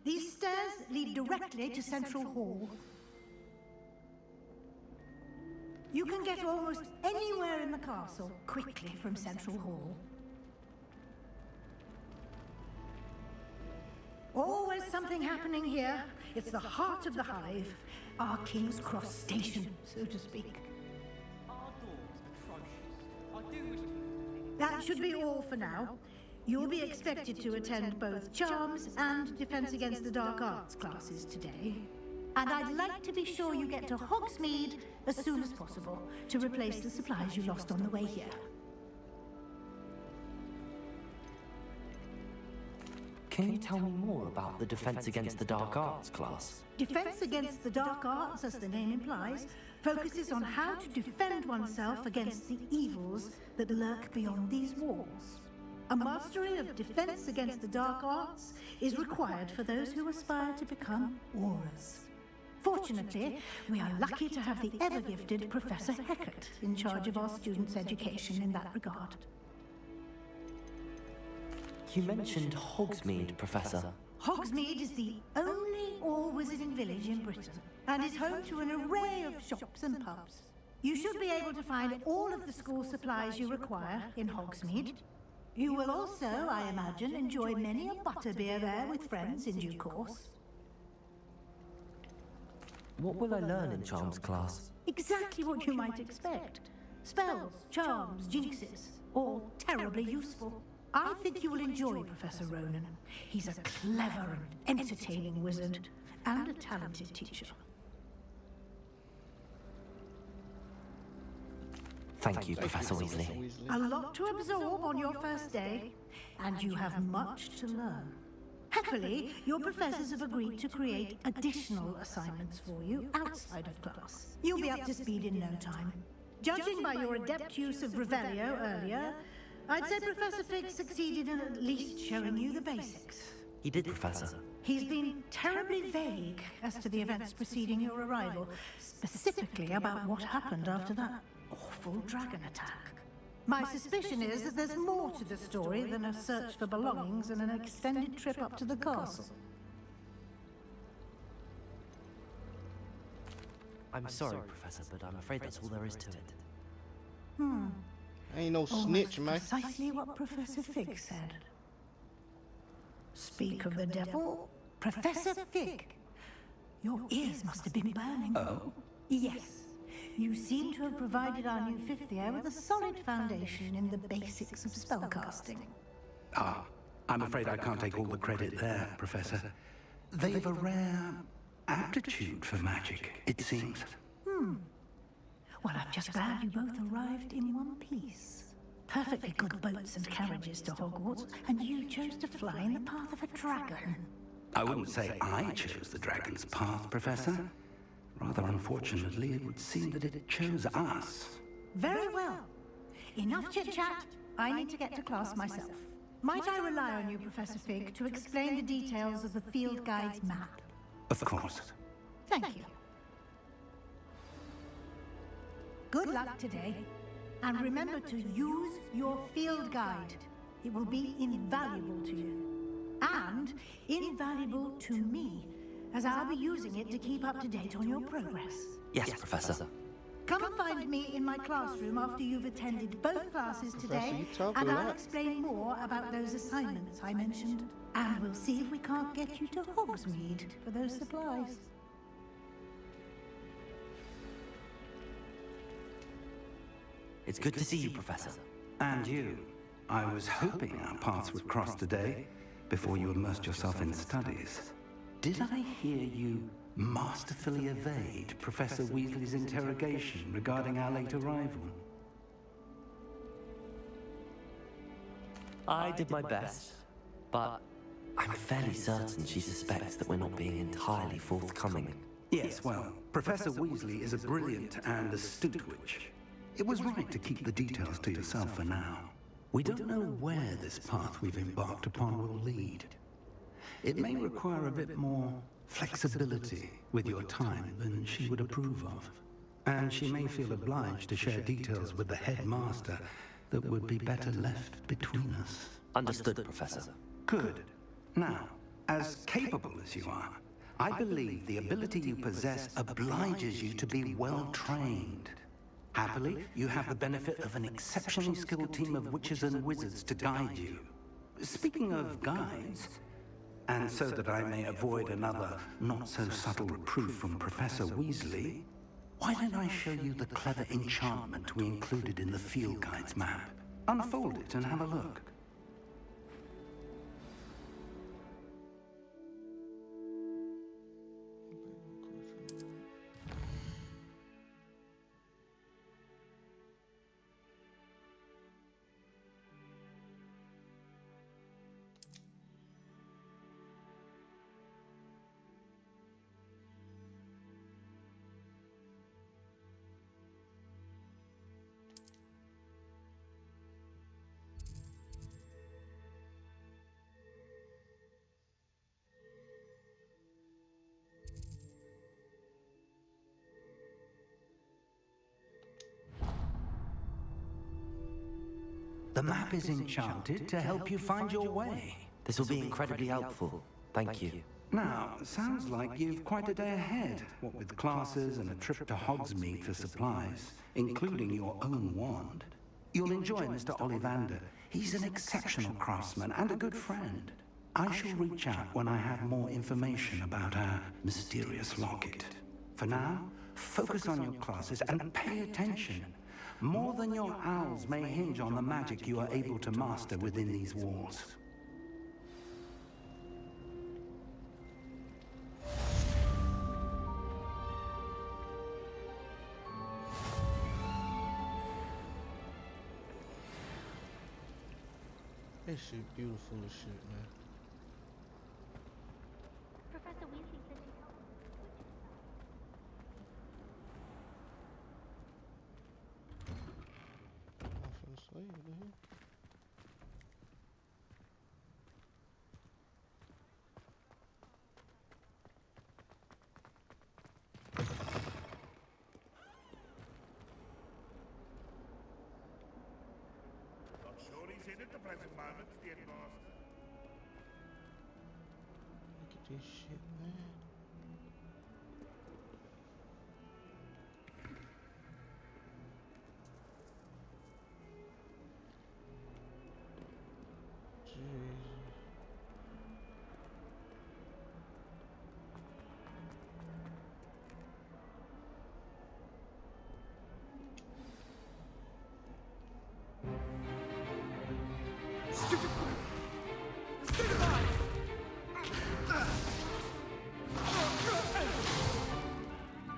These stairs lead directly to Central Hall. You can get almost anywhere in the castle quickly from Central Hall. Always something happening here. It's the heart of the hive. Our King's Cross station, so to speak. That should be all for now. You'll be expected to attend both Charms and Defense Against the Dark Arts classes today. And I'd like to be sure you get to Hogsmeade as soon as possible to replace the supplies you lost on the way here. Can you tell me more about the Defense Against the Dark Arts class? Defense Against the Dark Arts, as the name implies, focuses on how to defend oneself against the evils that lurk beyond these walls. A mastery of Defense Against the Dark Arts is required for those who aspire to become Aurors. Fortunately, we are lucky to have the ever-gifted Professor Heckert in charge of our students' education in that regard. You mentioned Hogsmeade, Professor. Hogsmeade is the only all-wizarding village in Britain and is home to an array of shops and pubs. You should be able to find all of the school supplies you require in Hogsmeade. You will also, I imagine, enjoy many a butterbeer there with friends in due course. What will I learn in Charms class? Exactly what you might expect. Spells, charms, jinxes, all terribly useful. I think you will enjoy Professor Ronan. He's a clever and entertaining wizard, and a talented teacher. Thank you, Professor Weasley. A lot to absorb on your first day, and you have much to learn. Happily, your professors have agreed to create additional assignments for you outside of class. You'll be up to speed in no time. Judging by your adept use of Revelio earlier, I'd say Professor Fig succeeded in at least showing you the basics. He did, Professor. He's been terribly vague as to the events preceding your arrival, specifically about what happened after that awful dragon attack. My suspicion is that there's more to the story than a search for belongings and an extended trip up to the castle. I'm sorry, Professor, but I'm afraid that's all there is to it. Ain't no snitch, man. Precisely what Professor Fig said. Speak of the devil, Professor Fig. Your ears must have been burning. Oh? Yes. You seem to have provided our new fifth year with a solid foundation in the basics of spellcasting. Ah, I'm afraid I can't take all the credit there, Professor. They've a rare aptitude for magic, it seems. Well, I'm just glad you both arrived in one piece. Perfectly good boats and carriages to Hogwarts, and you chose to fly in the path of a dragon. I wouldn't say I chose the dragon's path, Professor. Rather unfortunately, it would seem that it chose us. Very well. Enough chit-chat. I need to get to class myself. Might I rely on you, Professor Fig, to explain the details of the field guide's map? Of course. Thank you. Good luck today. And remember to use your field guide. It will be invaluable to you. And invaluable to me, as I'll be using it to keep up to date on your progress. Yes, Professor. Come and find me in my classroom after you've attended both classes today, you talk a and I'll lot. explain more about those assignments I mentioned. And we'll see if we can't get you to Hogsmeade for those supplies. It's good to see you, Professor. And you. I was hoping our paths would cross today, before you immersed yourself in studies. Did I hear you masterfully evade Professor Weasley's interrogation regarding our late arrival? I did my best, but I'm fairly certain she suspects that we're not being entirely forthcoming. Yes, well, Professor Weasley is a brilliant and astute witch. It was right to keep the details to yourself for now. We don't know where this path we've embarked upon will lead. It may require a bit more flexibility with your time than she would approve of. And she may feel obliged to share details with the headmaster that would be better left between us. Understood, Professor. Good. Now, as capable as you are, I believe the ability you possess obliges you to be well trained. Happily, you have the benefit of an exceptionally skilled team of witches and wizards to guide you. Speaking of guides, and so that I may avoid another not-so-subtle reproof from Professor Weasley, why don't I show you the clever enchantment we included in the field guide's map? Unfold it and have a look. The map is enchanted to help you find your way. This will be incredibly helpful. Thank you. Now, sounds like you've quite a day ahead, what with classes and a trip to Hogsmeade for supplies, including your own wand. You'll enjoy Mr. Ollivander. He's an exceptional craftsman and a good friend. I shall reach out when I have more information about our mysterious locket. For now, focus on your classes and pay attention. More than your owls may hinge on the magic you are able to master within these walls. This shit beautiful as shit, man. Professor Weasley said she helped. I'm finna say, what the hell? unpleasant moments, dear master. Look at this shit, man.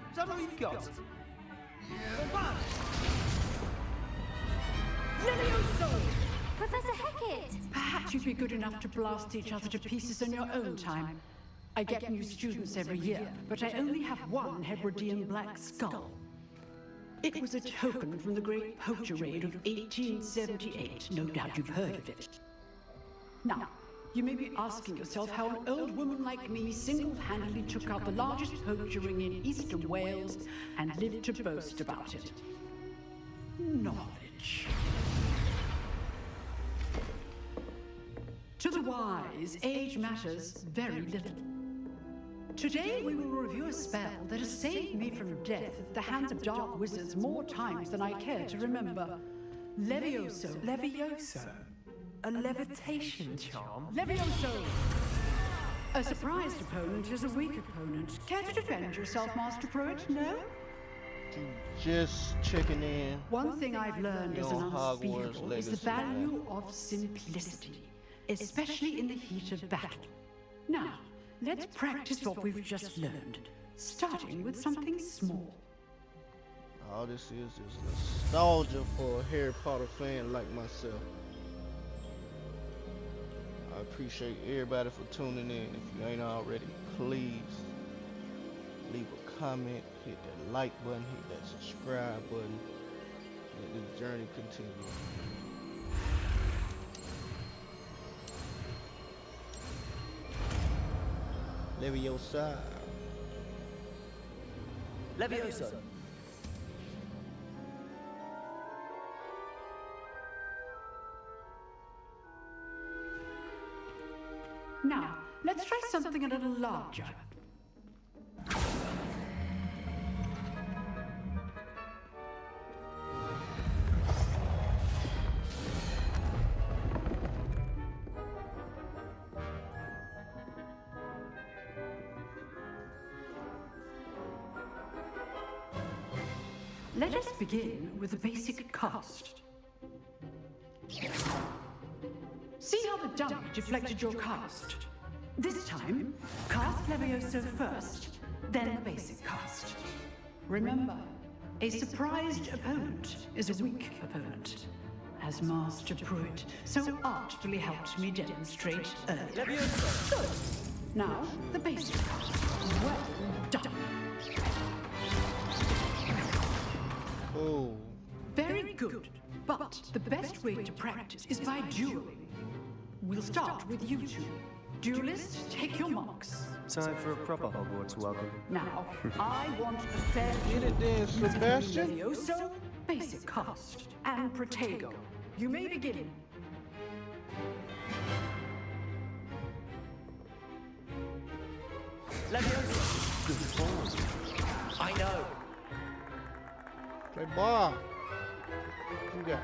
Is that all you've got? Levioso! Professor Hackett! Perhaps you'd be good enough to blast each other to pieces in your own time. I get new students every year, but I only have one Hebridean black skull. It was a token from the Great Poacher Raid of 1878. No doubt you've heard of it. Now, you may be asking yourself how an old woman like me single-handedly took out the largest poacher ring in eastern Wales and lived to boast about it. Knowledge. To the wise, age matters very little. Today we will review a spell that has saved me from death at the hands of dark wizards more times than I care to remember. Levioso. Levioso? A levitation charm? Levioso! A surprised opponent is a weak opponent. Care to defend yourself, Master Pruitt? No? Just checking in. One thing I've learned as an Hogwarts unspeakable is the Legacy, value of simplicity, especially in the heat of battle. Now, let's practice what we've just learned, starting with something small. All this is nostalgia for a Harry Potter fan like myself. I appreciate everybody for tuning in. If you ain't already, please leave a comment, hit that like button, hit that subscribe button. Let this journey continue. Leviosa. Levioso. Now, let's try something a little larger. Let us begin with the basic cast. See how the dummy deflected your cast? This time, cast Levioso first, then the basic cast. Remember, a surprised opponent is a weak opponent, as Master Pruitt so artfully helped me demonstrate earlier. Levioso! Good. Now, the basic cast. Well done. Oh. Very good. But the best way to practice is by dueling. We'll start with you two. Duelists, take your marks. Time for a proper Hogwarts welcome. Now, I want a fair Get it then, Sebastian. Levioso, basic cast, and Protego. You may begin. Levioso! Good form. I know. Play ball. What you got?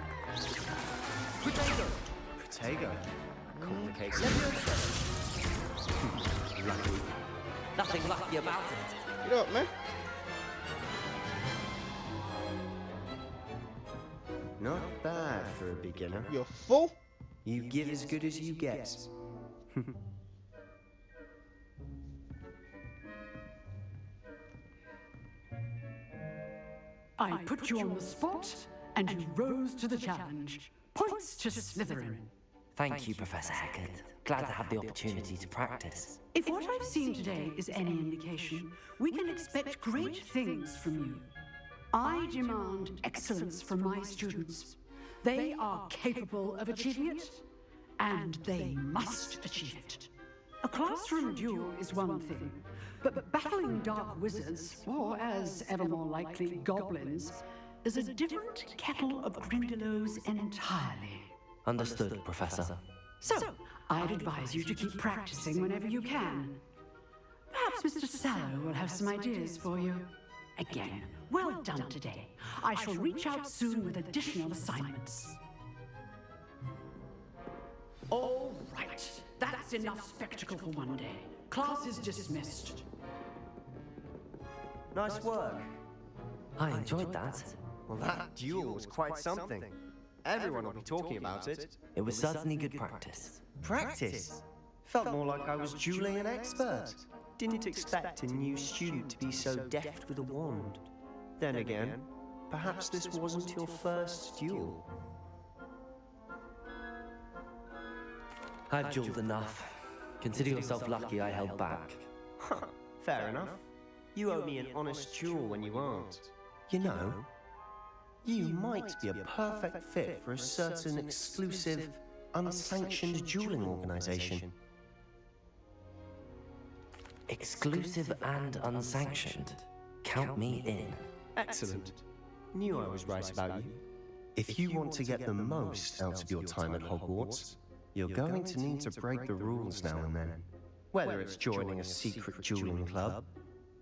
Protego! Protego. Complicated. Levioso! Lucky. Nothing lucky about it. Get up, man. Not bad for a beginner. You a fool? You give as good as you get. I put you on the spot, and you rose to the challenge. Points to Slytherin. Thank you, Professor Hackett. Glad to have the opportunity to practice. If what I've seen today is any indication, we can expect great things from you. I demand excellence from my students. They are capable of achieving it, and they must achieve it. A classroom duel is one thing, but battling dark wizards, or as ever more likely, goblins, is a different kettle of Grindylows entirely. Understood, Professor. So, I'd advise you to keep practicing whenever you can. Perhaps Mr. Sallow will have some ideas for you. Again, well done today. I shall reach out soon with additional assignments. All right, that's enough spectacle for one day. Class is dismissed. Nice work. I enjoyed that. Well, that duel was quite something. Everyone will be talking about it. It was certainly good practice. Practice? Felt more like I was dueling an expert. Didn't expect a new student to be so deft with a wand. Then again, perhaps this wasn't your first duel. I've dueled enough. Consider yourself lucky I held back. Fair enough. You owe me an honest duel when you aren't. You know, you might be a perfect fit for a certain exclusive, unsanctioned dueling organization. Exclusive and unsanctioned. Count me in. Excellent. Knew I was right about you. If you want to get the most out of your time at Hogwarts, you're going to need to break the rules now and then. Whether it's joining a secret dueling club,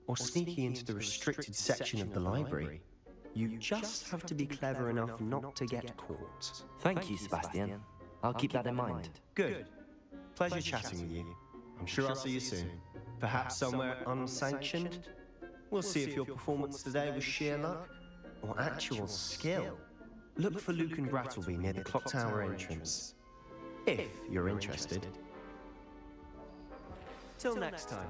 or sneaking into the restricted section of the library, you just have to be clever enough not to get caught. Thank you, Sebastian. I'll keep that in mind. Good. Pleasure chatting with you. I'm sure I'll see you soon. Perhaps somewhere unsanctioned? We'll see if your performance today was sheer luck or actual skill. Look for Luke and Brattleby near the clock tower entrance, if you're interested. Till next time.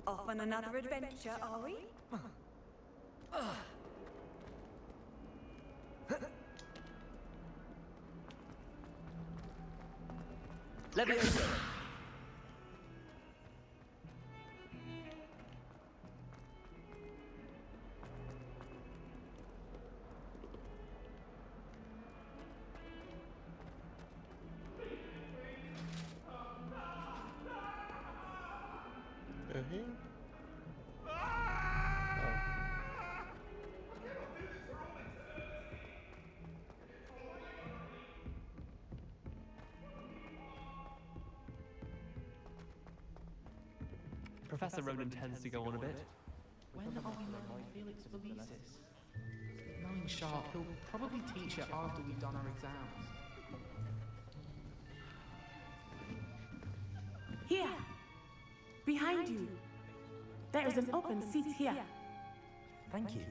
Off on another adventure, are we? Leviosa! Professor Ronan tends to go on a bit. When are we learning Felix Felicis? 9 sharp, he'll probably teach it after we've done our exams. Here! Behind you! There is an open seat here. Thank you.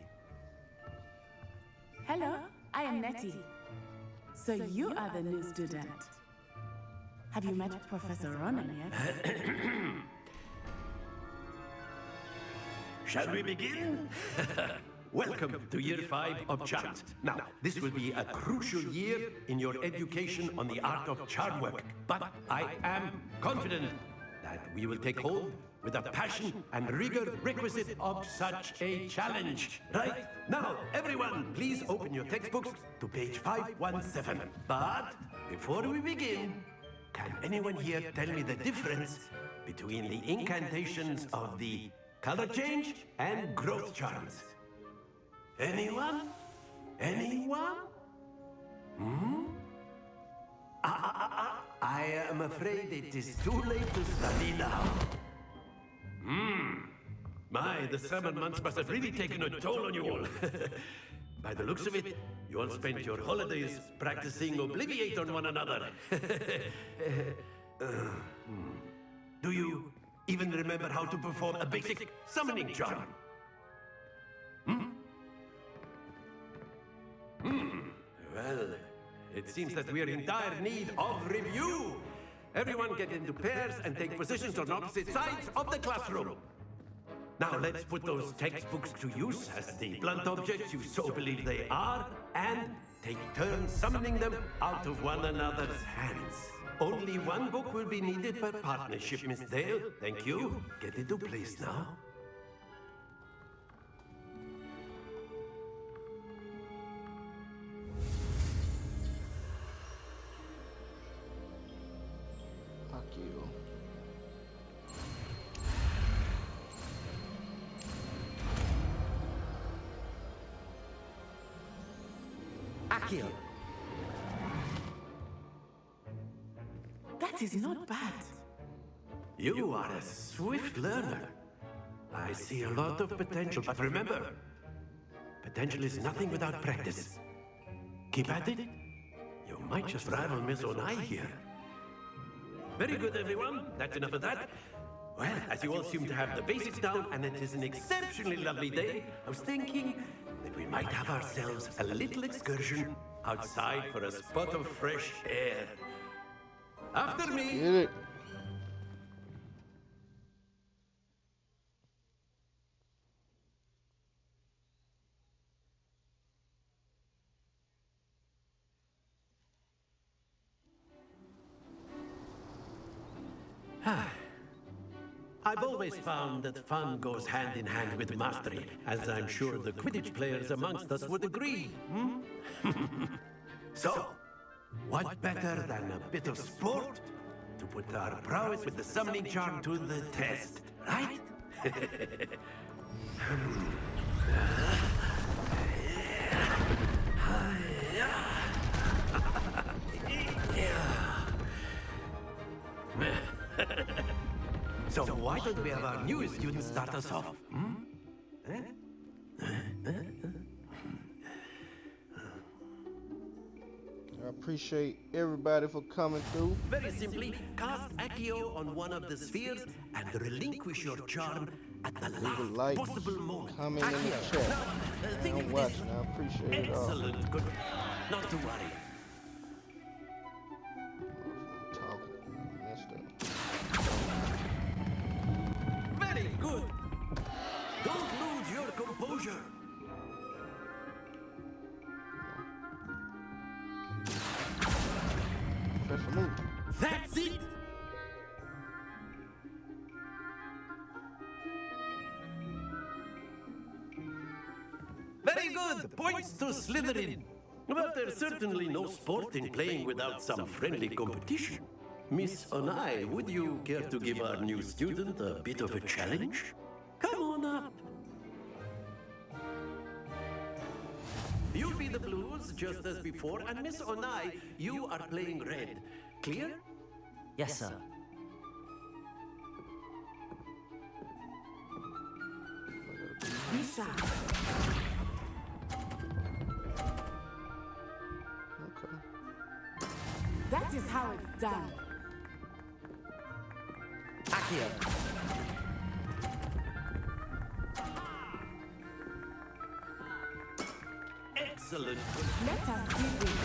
Hello, I am Nettie. So you are the new student. Have you met Professor Ronan yet? Shall we begin? Welcome to Year 5 of Charms. Now, this will be a crucial year in your education on the art of charm work. But I am confident that we will take hold with the passion and rigor requisite of such a challenge. Right? Now, everyone, please open your textbooks to page 517. But before we begin, can anyone here tell me the difference between the incantations of the color change and growth charms? Anyone? Anyone? I am afraid it is too late to study now. My, the summer months must have really taken a toll on you all. By the looks of it, you all spent your holidays practicing Obliviate on one another. Do you even remember how to perform a basic summoning charm? Well, it seems that we are in dire need of review. Everyone get into pairs and take positions on opposite sides of the classroom. Now let's put those textbooks to use as the blunt objects you so believe they are, and take turns summoning them out of one another's hands. Only one book will be needed per partnership, Miss Dale. Thank you. Get into place now. Akio. That is not bad. You are a swift learner. I see a lot of potential, but remember, potential is nothing without practice. Keep at it. You might just rival Miss Onai here. Very good, everyone. That's enough of that. Well, as you all seem to have the basics down, and it is an exceptionally lovely day, I was thinking that we might have ourselves a little excursion outside for a spot of fresh air. After me. Get it. I've always found that fun goes hand in hand with mastery, as I'm sure the Quidditch players amongst us would agree. So, what better than a bit of sport to put our prowess with the summoning charm to the test, right? So why don't we have our new student start us off? I appreciate everybody for coming through. Very simply, cast Accio on one of the spheres and relinquish your charm at the last possible moment. Comment in the chat. I'm watching. I appreciate it all. Excellent. Good. Not to worry. Very good. Don't lose your composure. That's it. Very good. Points to Slytherin. But there's certainly no sport in playing without some friendly competition. Miss Onai, would you care to give our new student a bit of a challenge? Come on up. You'll be the blues just as before, and Miss Onai, you are playing red. Clear? Yes, sir. Lisa. Okay. That is how it's done. Accio. Excellent. Let us do this.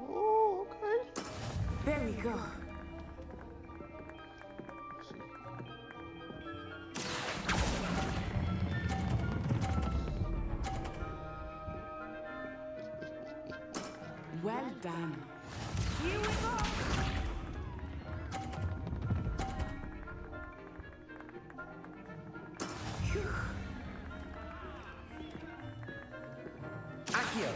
Oh, okay. There we go. Well done. Here we go. Accio.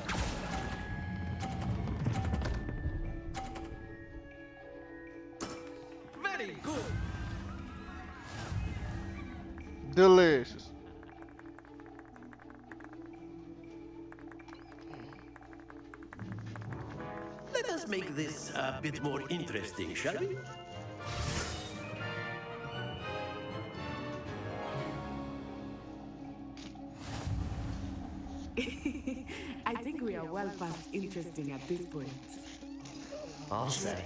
Very good. Delicious. Let us make this a bit more interesting, shall we? I think we are well past interesting at this point. I'll say.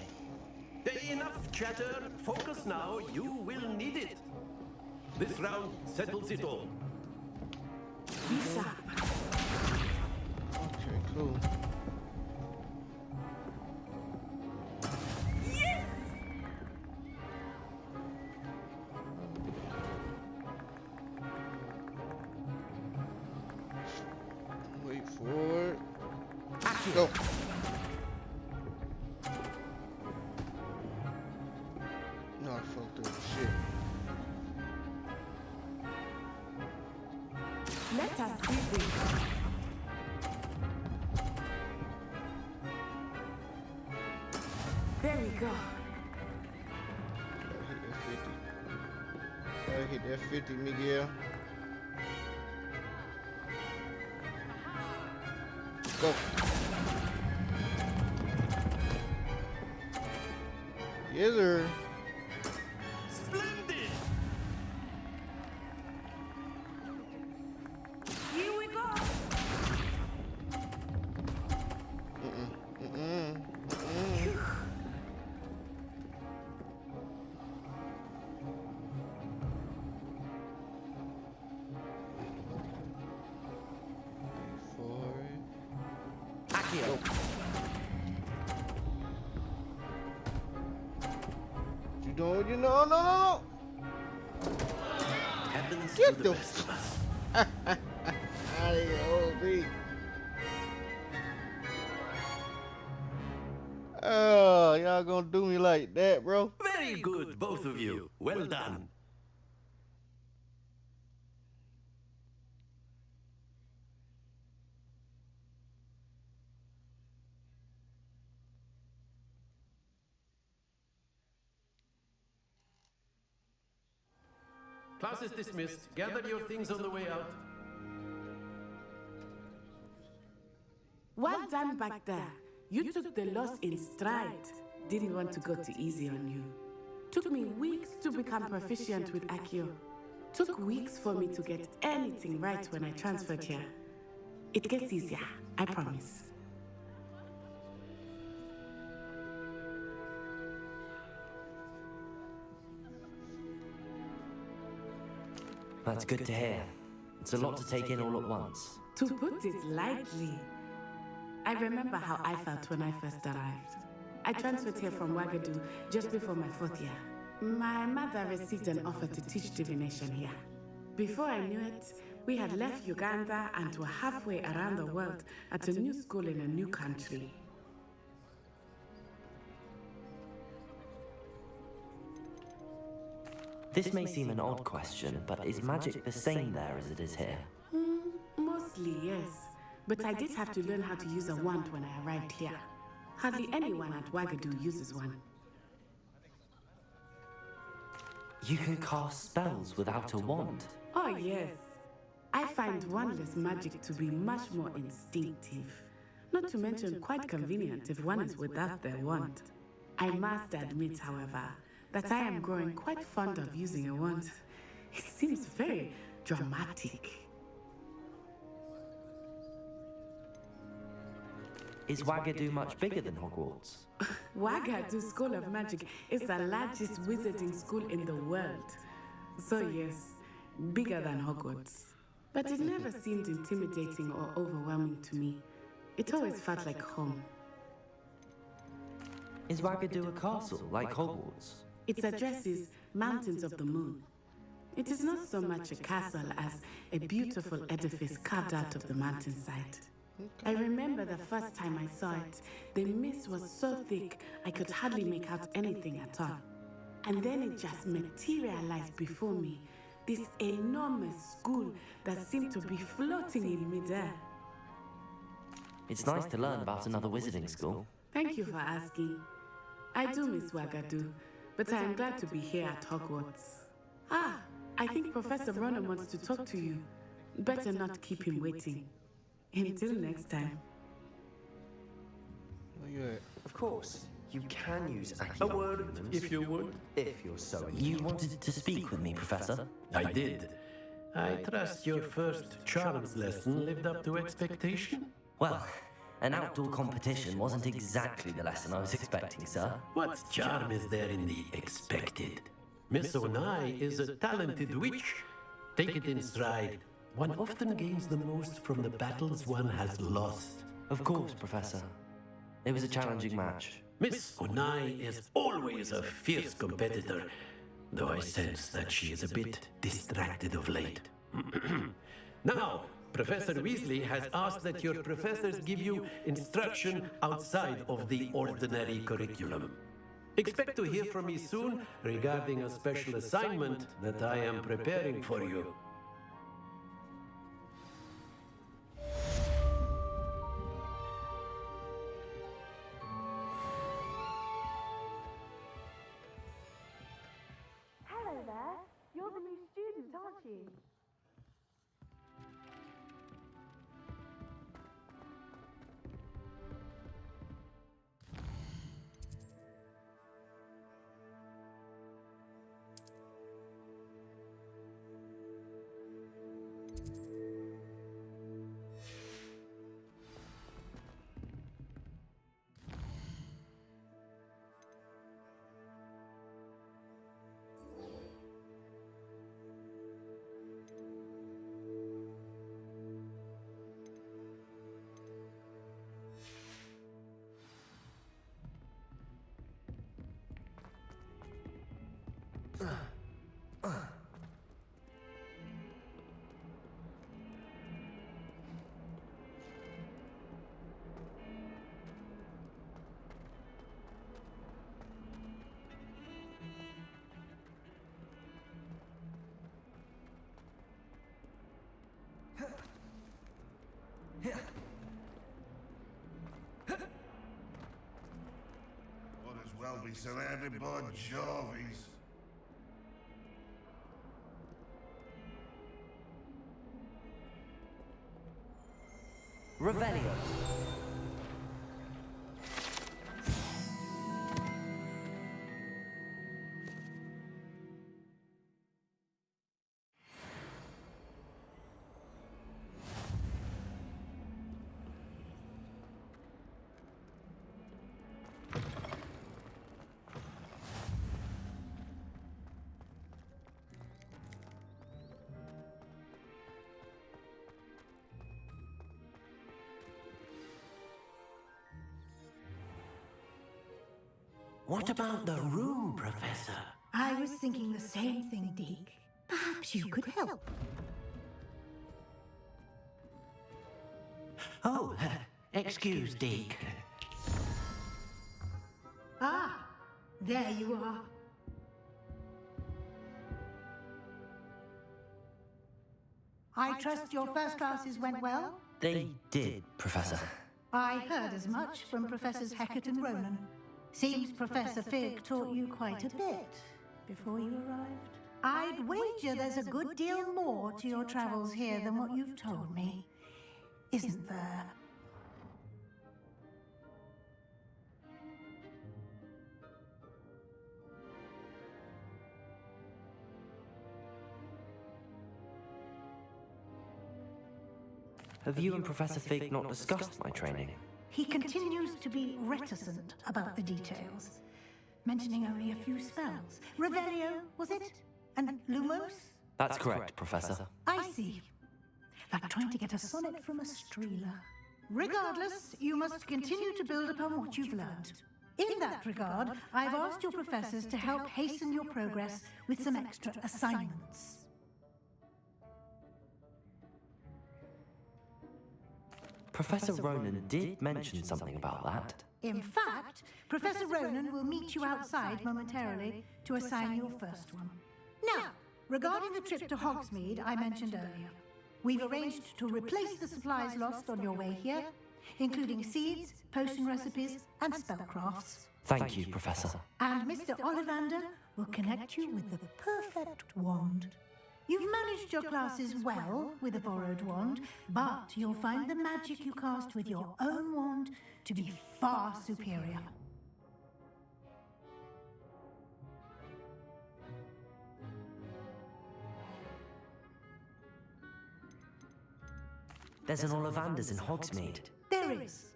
Enough chatter. Focus now. You will need it. This round settles it all. Lisa. Okay, cool. Wait for it. Go. No, I fucked up. Shit. Let us do this. There we go. Gotta hit that 50, Miguel. Go. Yes, sir. Splendid! Here we go. Accio. You don't, you know, no. Happens Get to the the best of us. out of here, OB. Oh, y'all gonna do me like that, bro? Very good, both of you. Well done. Class is dismissed. Gather your things on the way out. Well done back there. You took the loss in stride. Didn't want to go too easy on you. Took me weeks to become proficient with Accio. Took weeks for me to get anything right when I transferred here. It gets easier, I promise. That's good to hear. It's a lot to take in all at once. To put it lightly, I remember how I felt when I first arrived. I transferred here from Wagadu just before my 4th year. My mother received an offer to teach divination here. Before I knew it, we had left Uganda and were halfway around the world at a new school in a new country. This may seem an odd question, but is magic the same there as it is here? Mostly, yes. But I did have to learn how to use a wand when I arrived here. Hardly anyone at Wagadu uses one. You can cast spells without a wand? Oh, yes. I find wandless magic to be much more instinctive. Not to mention quite convenient if one is without their wand. I must admit, however, that I am growing quite fond of using a wand. It seems very dramatic. Is Wagadu much bigger than Hogwarts? Wagadu School of Magic is the largest wizarding school in the world. So yes, bigger than Hogwarts. But it never seemed intimidating or overwhelming to me. It always felt like home. Is Wagadu a castle, like Hogwarts? Its address is Mountains of the Moon. It is not so much a castle as a beautiful edifice carved out of the mountainside. I remember the first time I saw it, the mist was so thick I could hardly make out anything at all. And then it just materialized before me, this enormous school that seemed to be floating in midair. It's nice to learn about another wizarding school. Thank you for asking. I do miss Wagadu, but I am glad to be here at Hogwarts. Ah, I think Professor Ronan wants to talk to you. Better not keep him waiting. Until next time. Where you at? Of course, you can use A word, if you would. If you're so inclined. You wanted to speak with me, Professor? I did. I trust your first charms lesson lived up to expectation? Well, an outdoor competition wasn't exactly the lesson I was expecting, sir. What charm is there in the expected? Miss Onai is a talented witch. Take it in stride. One often gains the most from the battles one has lost. Of course, Professor. It was a challenging match. Miss Onai is always a fierce competitor, though I sense that she is a bit distracted of late. Now, Professor Weasley has asked that your professors give you instruction outside of the ordinary curriculum. Expect to hear from me soon regarding a special assignment that I am preparing for you. Hello there. You're the new student, aren't you? Might as well be surrounded by Jarvies. Revelio. What about the room, Professor? I was thinking the same thing, Deke. Perhaps you could help. Oh, excuse, Deke. Ah, there you are. I trust your first classes went well? They did, Professor. I heard as much from Professors Hecat and Ronan. Seems Professor Fig taught you quite a bit before you arrived. I'd wager there's a good deal more to your travels here than what you've told me. Isn't there? Have you and Professor Fig not discussed my training? He continues to be reticent about the details, mentioning only a few spells. Revelio, was it? And Lumos? That's correct, Professor. I see. Like trying to get a sonnet from a streeler. Regardless, you must continue to build upon what you've learned. In that regard, I've asked your professors to help hasten your progress with some extra assignments. Professor Ronan did mention something about that. In fact, Professor Ronan will meet you outside momentarily to assign your first one. Now, regarding the trip to Hogsmeade I mentioned earlier, we've arranged to replace the supplies lost on your way here, including seeds, potion recipes, and spellcrafts. Thank you, Professor. And Mr. Ollivander will connect you with the perfect wand. You've managed your classes well with a borrowed wand, but you'll find the magic you cast with your own wand to be far superior. There's an Ollivander's in Hogsmeade. There is.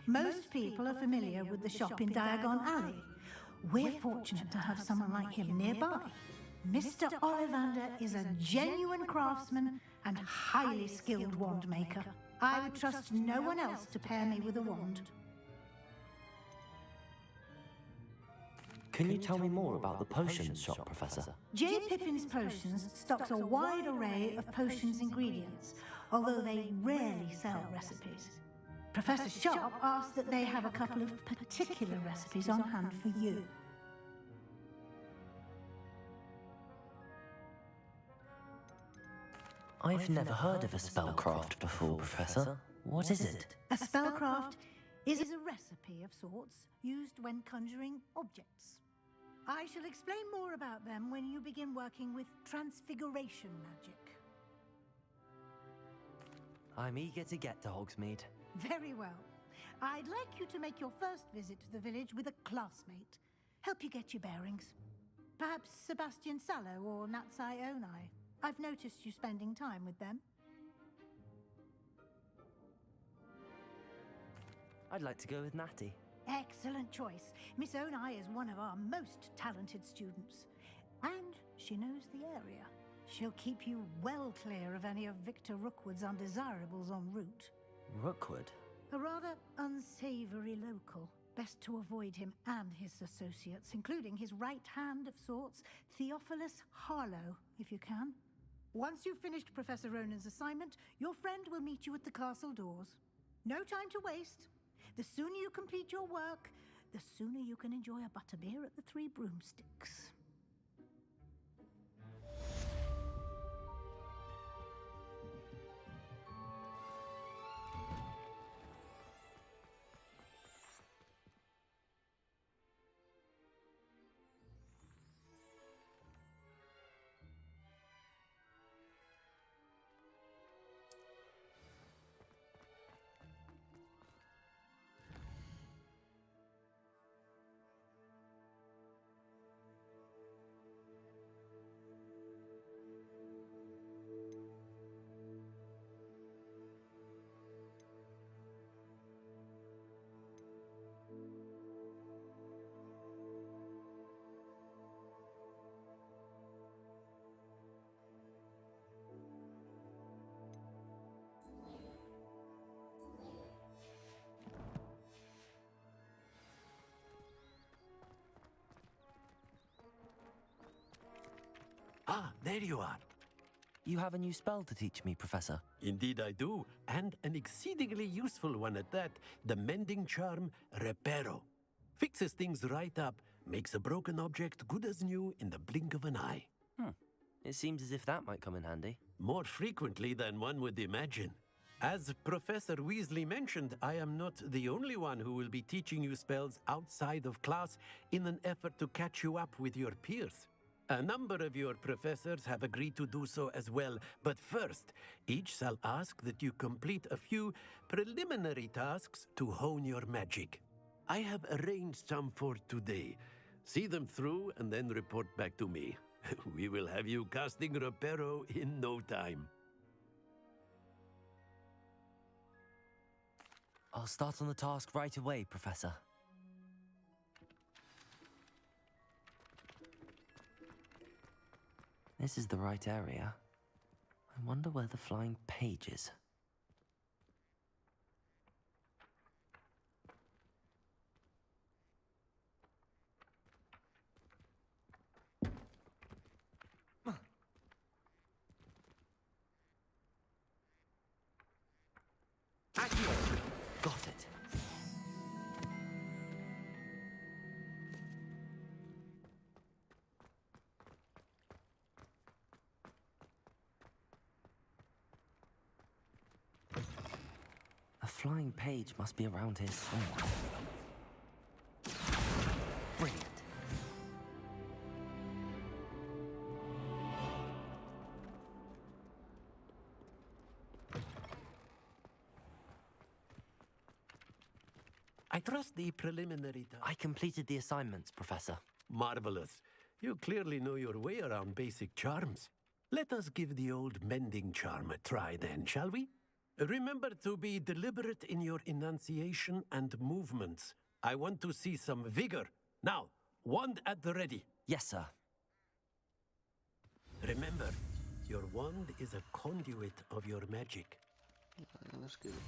Most people are familiar with the shop in Diagon Alley. We're fortunate to have someone like him nearby. Mr. Ollivander is a genuine craftsman and highly skilled wand maker. I would trust no one else to pair me with a wand. Can you tell me more about the potions shop, Professor? J. Pippin's Potions stocks a wide array of potions ingredients, although they rarely sell recipes. Professor Sharp asked that they have a couple of particular recipes on hand for you. I've never heard of a spellcraft before, Professor. What is it? A spellcraft is a recipe of sorts used when conjuring objects. I shall explain more about them when you begin working with transfiguration magic. I'm eager to get to Hogsmeade. Very well. I'd like you to make your first visit to the village with a classmate. Help you get your bearings. Perhaps Sebastian Sallow or Natsai Onai. I've noticed you spending time with them. I'd like to go with Natty. Excellent choice. Miss Onai is one of our most talented students. And she knows the area. She'll keep you well clear of any of Victor Rookwood's undesirables en route. Rookwood? A rather unsavory local. Best to avoid him and his associates, including his right hand of sorts, Theophilus Harlow, if you can. Once you've finished Professor Ronan's assignment, your friend will meet you at the castle doors. No time to waste. The sooner you complete your work, the sooner you can enjoy a butterbeer at the Three Broomsticks. Ah, there you are. You have a new spell to teach me, Professor. Indeed I do, and an exceedingly useful one at that. The mending charm, Reparo. Fixes things right up, makes a broken object good as new in the blink of an eye. It seems as if that might come in handy. More frequently than one would imagine. As Professor Weasley mentioned, I am not the only one who will be teaching you spells outside of class in an effort to catch you up with your peers. A number of your professors have agreed to do so as well, but first, each shall ask that you complete a few preliminary tasks to hone your magic. I have arranged some for today. See them through and then report back to me. We will have you casting Reparo in no time. I'll start on the task right away, Professor. This is the right area. I wonder where the flying page is. Got it. A flying page must be around here somewhere. Brilliant. I trust the preliminary I completed the assignments, Professor. Marvelous. You clearly know your way around basic charms. Let us give the old mending charm a try then, shall we? Remember to be deliberate in your enunciation and movements. I want to see some vigor. Now, wand at the ready. Yes, sir. Remember, your wand is a conduit of your magic. Let's get it.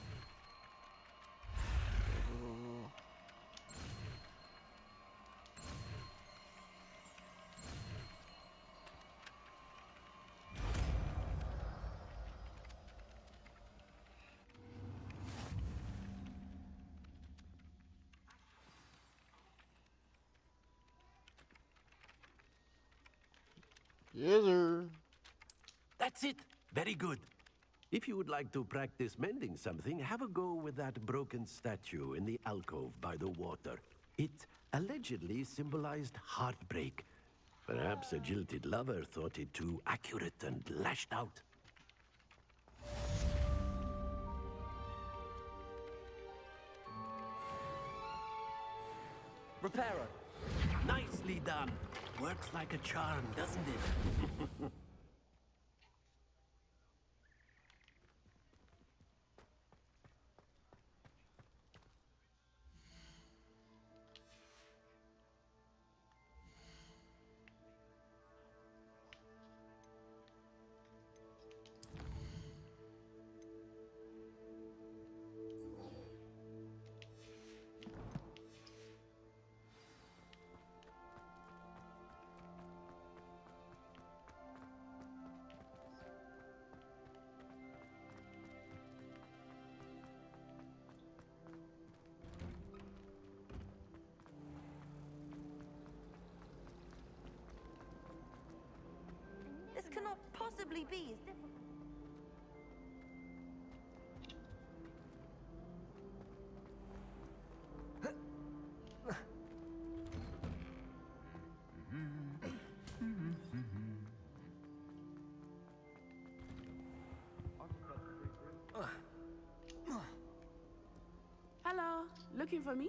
Yes, sir. That's it. Very good. If you would like to practice mending something, have a go with that broken statue in the alcove by the water. It allegedly symbolized heartbreak. Perhaps a jilted lover thought it too accurate and lashed out. Reparo. Nicely done. Works like a charm, doesn't it? possibly be is difficult. Hello, looking for me?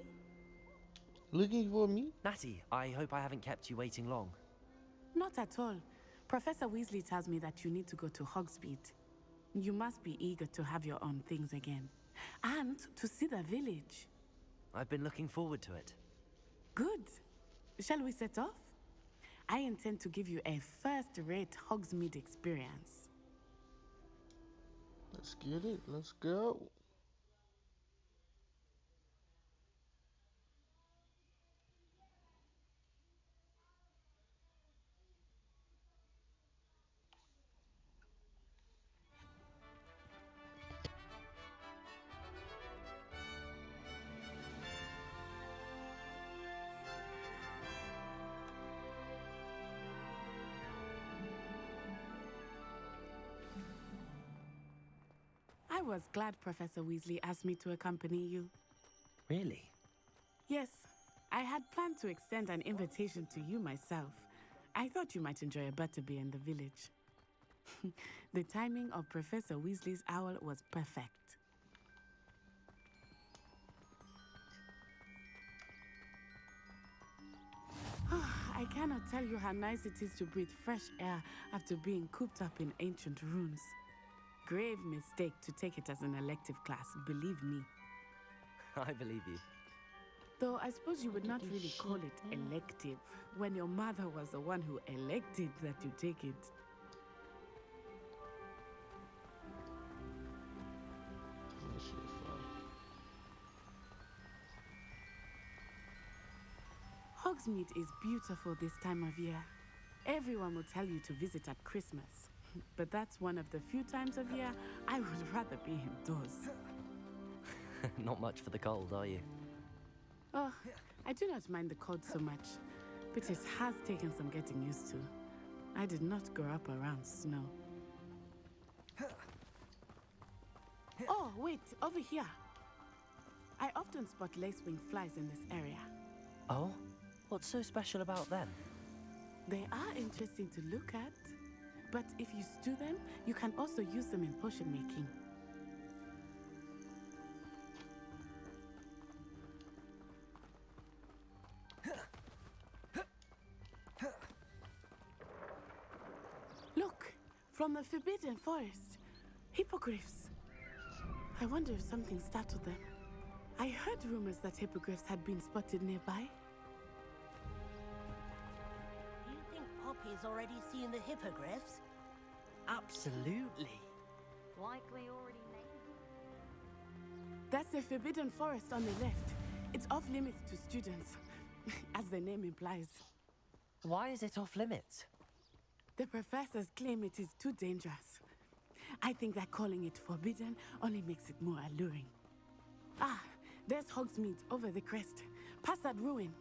Looking for me? Natty, I hope I haven't kept you waiting long. Not at all. Professor Weasley tells me that you need to go to Hogsmeade. You must be eager to have your own things again. And to see the village. I've been looking forward to it. Good. Shall we set off? I intend to give you a first-rate Hogsmeade experience. Let's get it. Let's go. I was glad Professor Weasley asked me to accompany you. Really? Yes, I had planned to extend an invitation to you myself. I thought you might enjoy a butterbeer in the village. The timing of Professor Weasley's owl was perfect. I cannot tell you how nice it is to breathe fresh air after being cooped up in ancient ruins. Grave mistake to take it as an elective class, believe me. I believe you. Though I suppose you would not really call it elective when your mother was the one who elected that you take it. Hogsmeade is beautiful this time of year. Everyone will tell you to visit at Christmas. But that's one of the few times of year I would rather be indoors. Not much for the cold, are you? Oh, I do not mind the cold so much, but it has taken some getting used to. I did not grow up around snow. Oh, wait, over here. I often spot lacewing flies in this area. Oh? What's so special about them? They are interesting to look at, but if you stew them, you can also use them in potion making. Look, from the Forbidden Forest, hippogriffs. I wonder if something startled them. I heard rumors that hippogriffs had been spotted nearby. Do you think Poppy's already seen the hippogriffs? Absolutely. Likely already named them. That's the Forbidden Forest on the left. It's off limits to students, as the name implies. Why is it off limits? The professors claim it is too dangerous. I think that calling it forbidden only makes it more alluring. Ah, there's Hogsmeade over the crest. Past that ruin.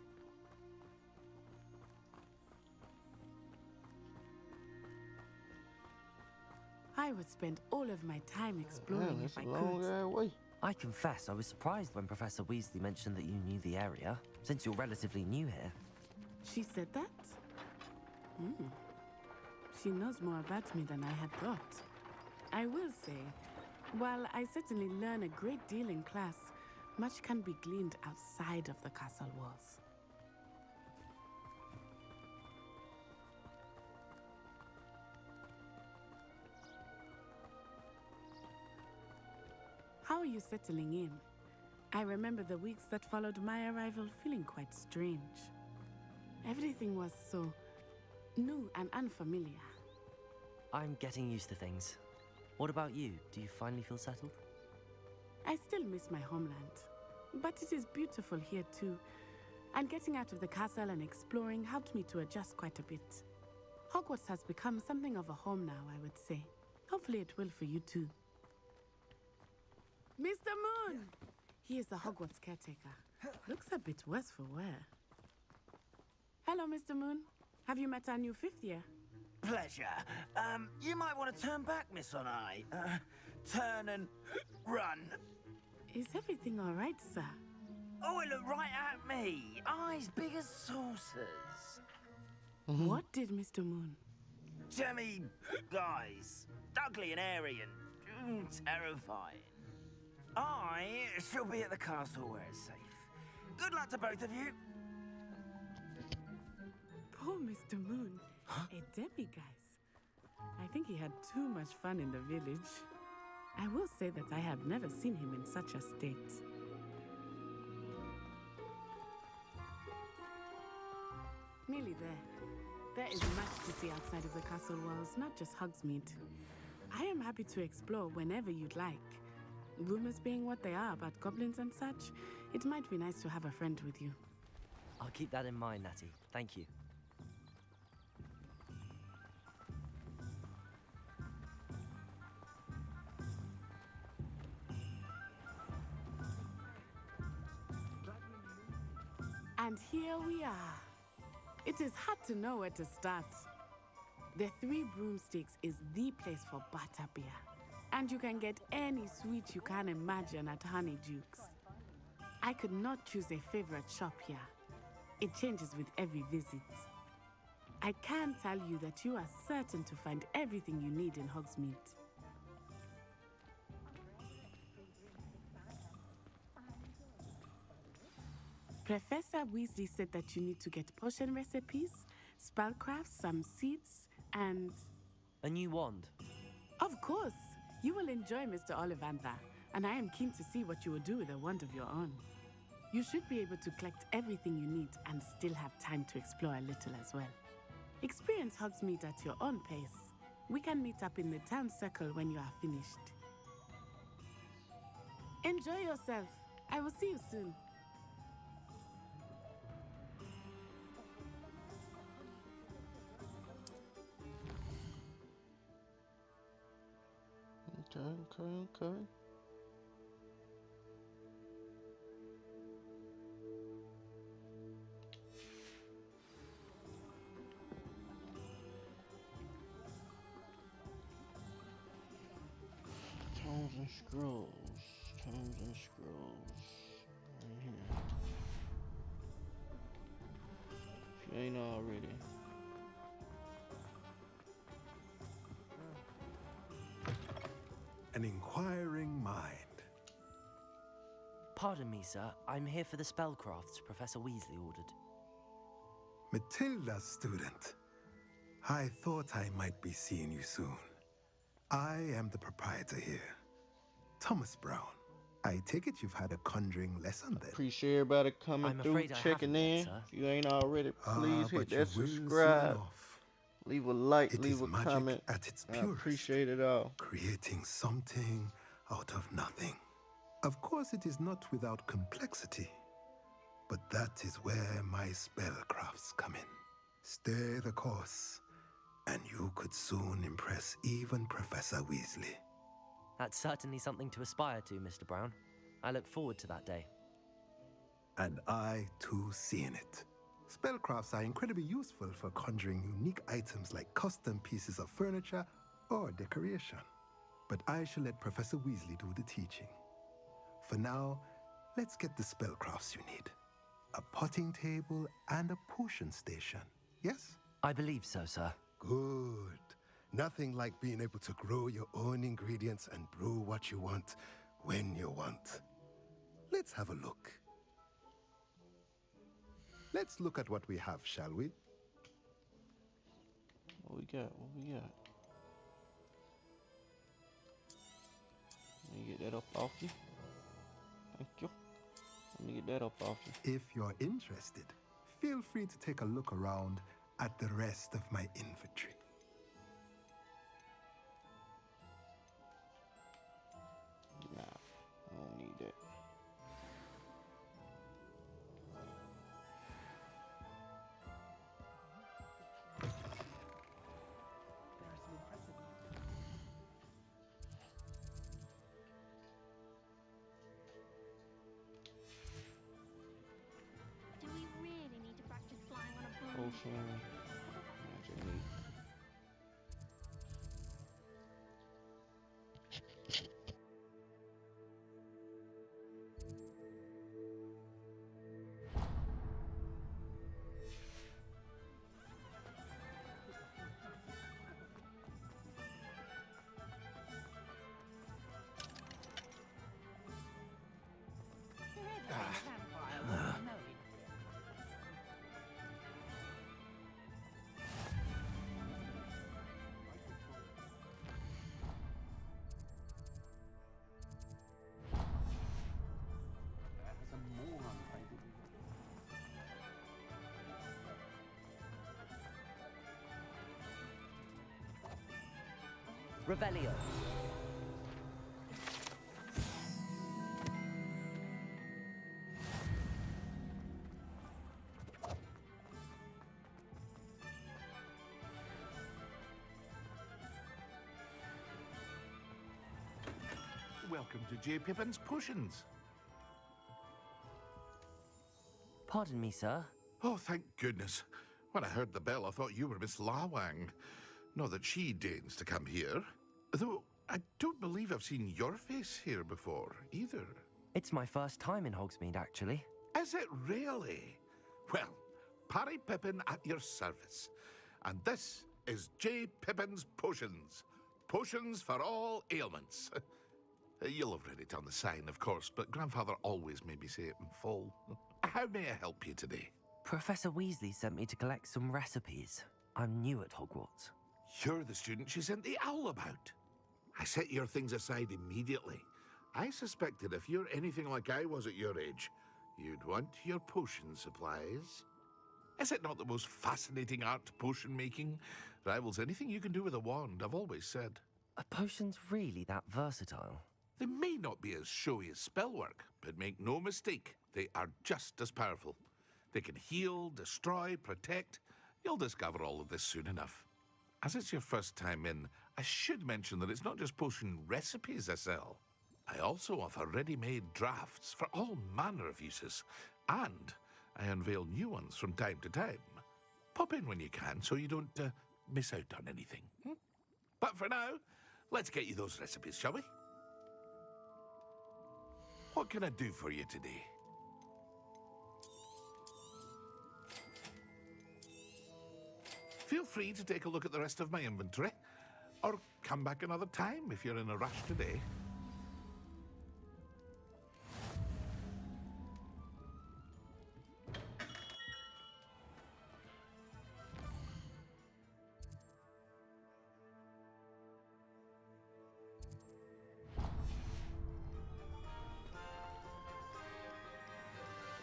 I would spend all of my time exploring if I could. I confess, I was surprised when Professor Weasley mentioned that you knew the area, since you're relatively new here. She said that? She knows more about me than I had thought. I will say, while I certainly learn a great deal in class, much can be gleaned outside of the castle walls. How are you settling in? I remember the weeks that followed my arrival feeling quite strange. Everything was so new and unfamiliar. I'm getting used to things. What about you? Do you finally feel settled? I still miss my homeland, but it is beautiful here too. And getting out of the castle and exploring helped me to adjust quite a bit. Hogwarts has become something of a home now, I would say. Hopefully it will for you too. Mr. Moon! He is the Hogwarts caretaker. Looks a bit worse for wear. Hello, Mr. Moon. Have you met our new fifth year? Pleasure. You might want to turn back, Miss Onai. Turn and run. Is everything all right, sir? Oh, it looked right at me. Eyes big as saucers. What did Mr. Moon? Jemmy guys. Ugly and airy and terrifying. I shall be at the castle where it's safe. Good luck to both of you. Poor Mr. Moon. A demiguise. I think he had too much fun in the village. I will say that I have never seen him in such a state. Nearly there. There is much to see outside of the castle walls, not just Hogsmeade. I am happy to explore whenever you'd like. Rumors being what they are about goblins and such, it might be nice to have a friend with you. I'll keep that in mind, Natty. Thank you. And here we are. It is hard to know where to start. The Three Broomsticks is the place for butterbeer. And you can get any sweet you can imagine at Honeyduke's. I could not choose a favorite shop here. It changes with every visit. I can tell you that you are certain to find everything you need in Hogsmeade. Professor Weasley said that you need to get potion recipes, spellcrafts, some seeds, and... A new wand? Of course! You will enjoy Mr. Ollivander, and I am keen to see what you will do with a wand of your own. You should be able to collect everything you need and still have time to explore a little as well. Experience Hogsmeade at your own pace. We can meet up in the town circle when you are finished. Enjoy yourself. I will see you soon. Okay. Tomes and scrolls. Right here. If you ain't already. An inquiring mind. Pardon me, sir. I'm here for the spellcrafts Professor Weasley ordered. Matilda's student. I thought I might be seeing you soon. I am the proprietor here, Thomas Brown. I take it you've had a conjuring lesson then? Appreciate everybody coming through, checking in. If you ain't already, please hit that subscribe. Leave a like, leave a comment. At its I purest, appreciate it all. creating something out of nothing. Of course, it is not without complexity, but that is where my spellcrafts come in. Stay the course, and you could soon impress even Professor Weasley. That's certainly something to aspire to, Mr. Brown. I look forward to that day. And I, too, see in it. Spellcrafts are incredibly useful for conjuring unique items like custom pieces of furniture or decoration. But I shall let Professor Weasley do the teaching. For now, let's get the spellcrafts you need. A potting table and a potion station, yes? I believe so, sir. Good. Nothing like being able to grow your own ingredients and brew what you want when you want. Let's have a look. Let's look at what we have, shall we? What we got? Let me get that up off you. Thank you. Let me get that up off you. If you're interested, feel free to take a look around at the rest of my inventory. Nah, I don't need that. Do we really need to practice flying on a broom? Potion. Magic. Revelio. Welcome to J. Pippin's Potions. Pardon me, sir. Oh, thank goodness. When I heard the bell, I thought you were Miss Lawang. Not that she deigns to come here. Though, I don't believe I've seen your face here before, either. It's my first time in Hogsmeade, actually. Is it really? Well, Parry Pippin at your service. And this is J. Pippin's Potions. Potions for all ailments. You'll have read it on the sign, of course, but Grandfather always made me say it in full. How may I help you today? Professor Weasley sent me to collect some recipes. I'm new at Hogwarts. You're the student she sent the owl about. I set your things aside immediately. I suspected if you're anything like I was at your age, you'd want your potion supplies. Is it not the most fascinating art, potion making? Rivals anything you can do with a wand, I've always said. Are potions really that versatile? They may not be as showy as spellwork, but make no mistake, they are just as powerful. They can heal, destroy, protect. You'll discover all of this soon enough. As it's your first time in, I should mention that it's not just potion recipes I sell. I also offer ready-made drafts for all manner of uses, and I unveil new ones from time to time. Pop in when you can so you don't miss out on anything. But for now, let's get you those recipes, shall we? What can I do for you today? Feel free to take a look at the rest of my inventory, or come back another time if you're in a rush today.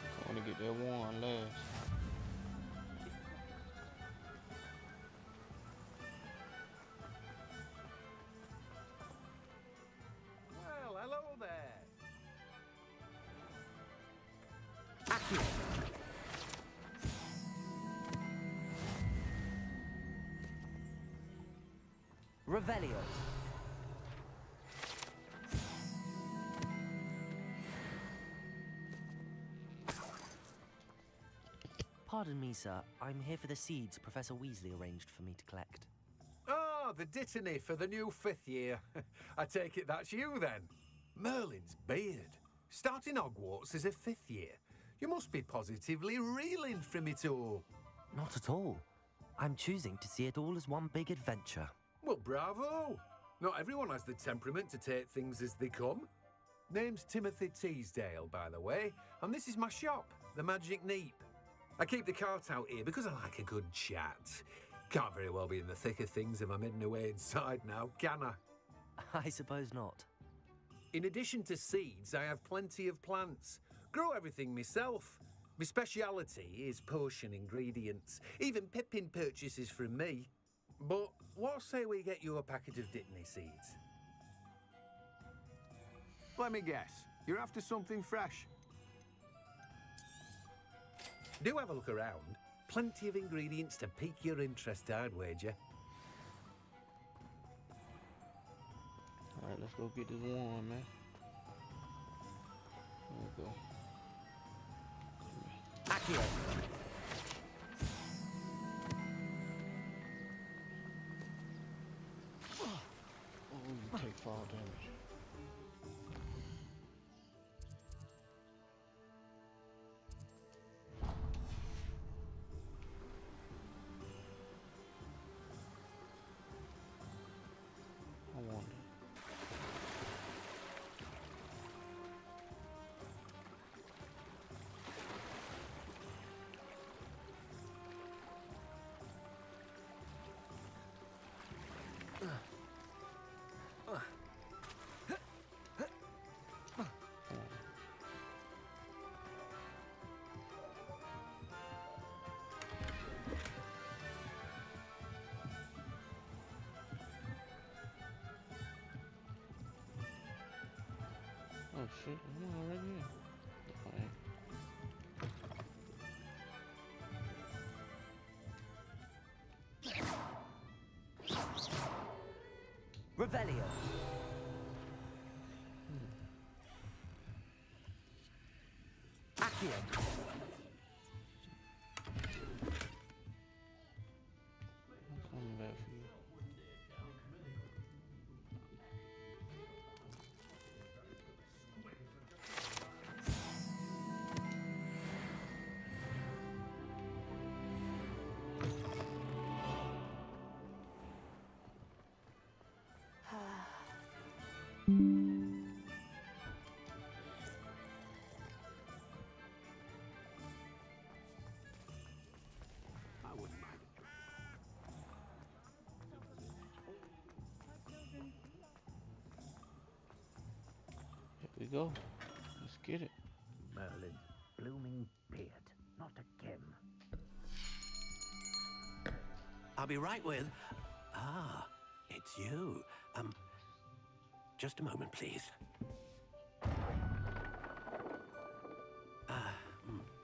I want to get that one last. Well, hello there. Revelio. Pardon me, sir. I'm here for the seeds Professor Weasley arranged for me to collect. Ah, the dittany for the new 5th year. I take it that's you, then. Merlin's beard. Starting Hogwarts as a 5th year. You must be positively reeling from it all. Not at all. I'm choosing to see it all as one big adventure. Well, bravo. Not everyone has the temperament to take things as they come. Name's Timothy Teasdale, by the way, and this is my shop, the Magic Neep. I keep the cart out here because I like a good chat. Can't very well be in the thick of things if I'm hidden away inside now, can I? I suppose not. In addition to seeds, I have plenty of plants. Grow everything myself. My speciality is potion ingredients. Even Pippin purchases from me. But what say we get you a packet of dittany seeds? Let me guess. You're after something fresh. Do have a look around. Plenty of ingredients to pique your interest, I'd wager. Alright, let's go get this one, man. There we go. Accio. Oh, you take fall damage. I wonder. Oh shit, I'm already in. Okay. Revelio. Accio. I'm coming back for you. I wouldn't mind it. Here we go. Let's get it. Merlin's blooming beard, not a gem. I'll be right with... Ah, it's you. Just a moment, please.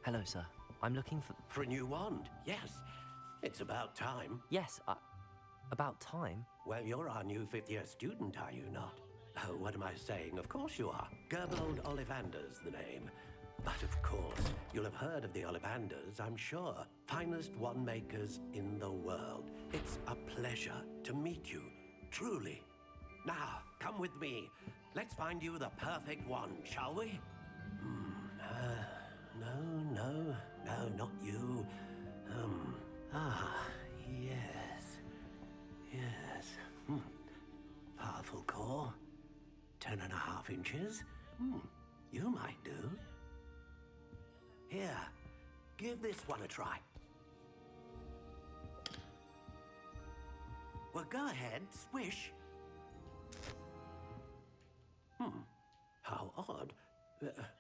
Hello, sir. I'm looking for... For a new wand, yes. It's about time. Yes, about time? Well, you're our new fifth-year student, are you not? Oh, what am I saying? Of course you are. Gerbold Ollivander's the name. But of course, you'll have heard of the Ollivanders, I'm sure. Finest wand makers in the world. It's a pleasure to meet you, truly. Now, come with me. Let's find you the perfect wand, shall we? No, not you. Yes. Powerful core. 10.5 inches. You might do. Here, give this one a try. Well, go ahead, swish. How odd.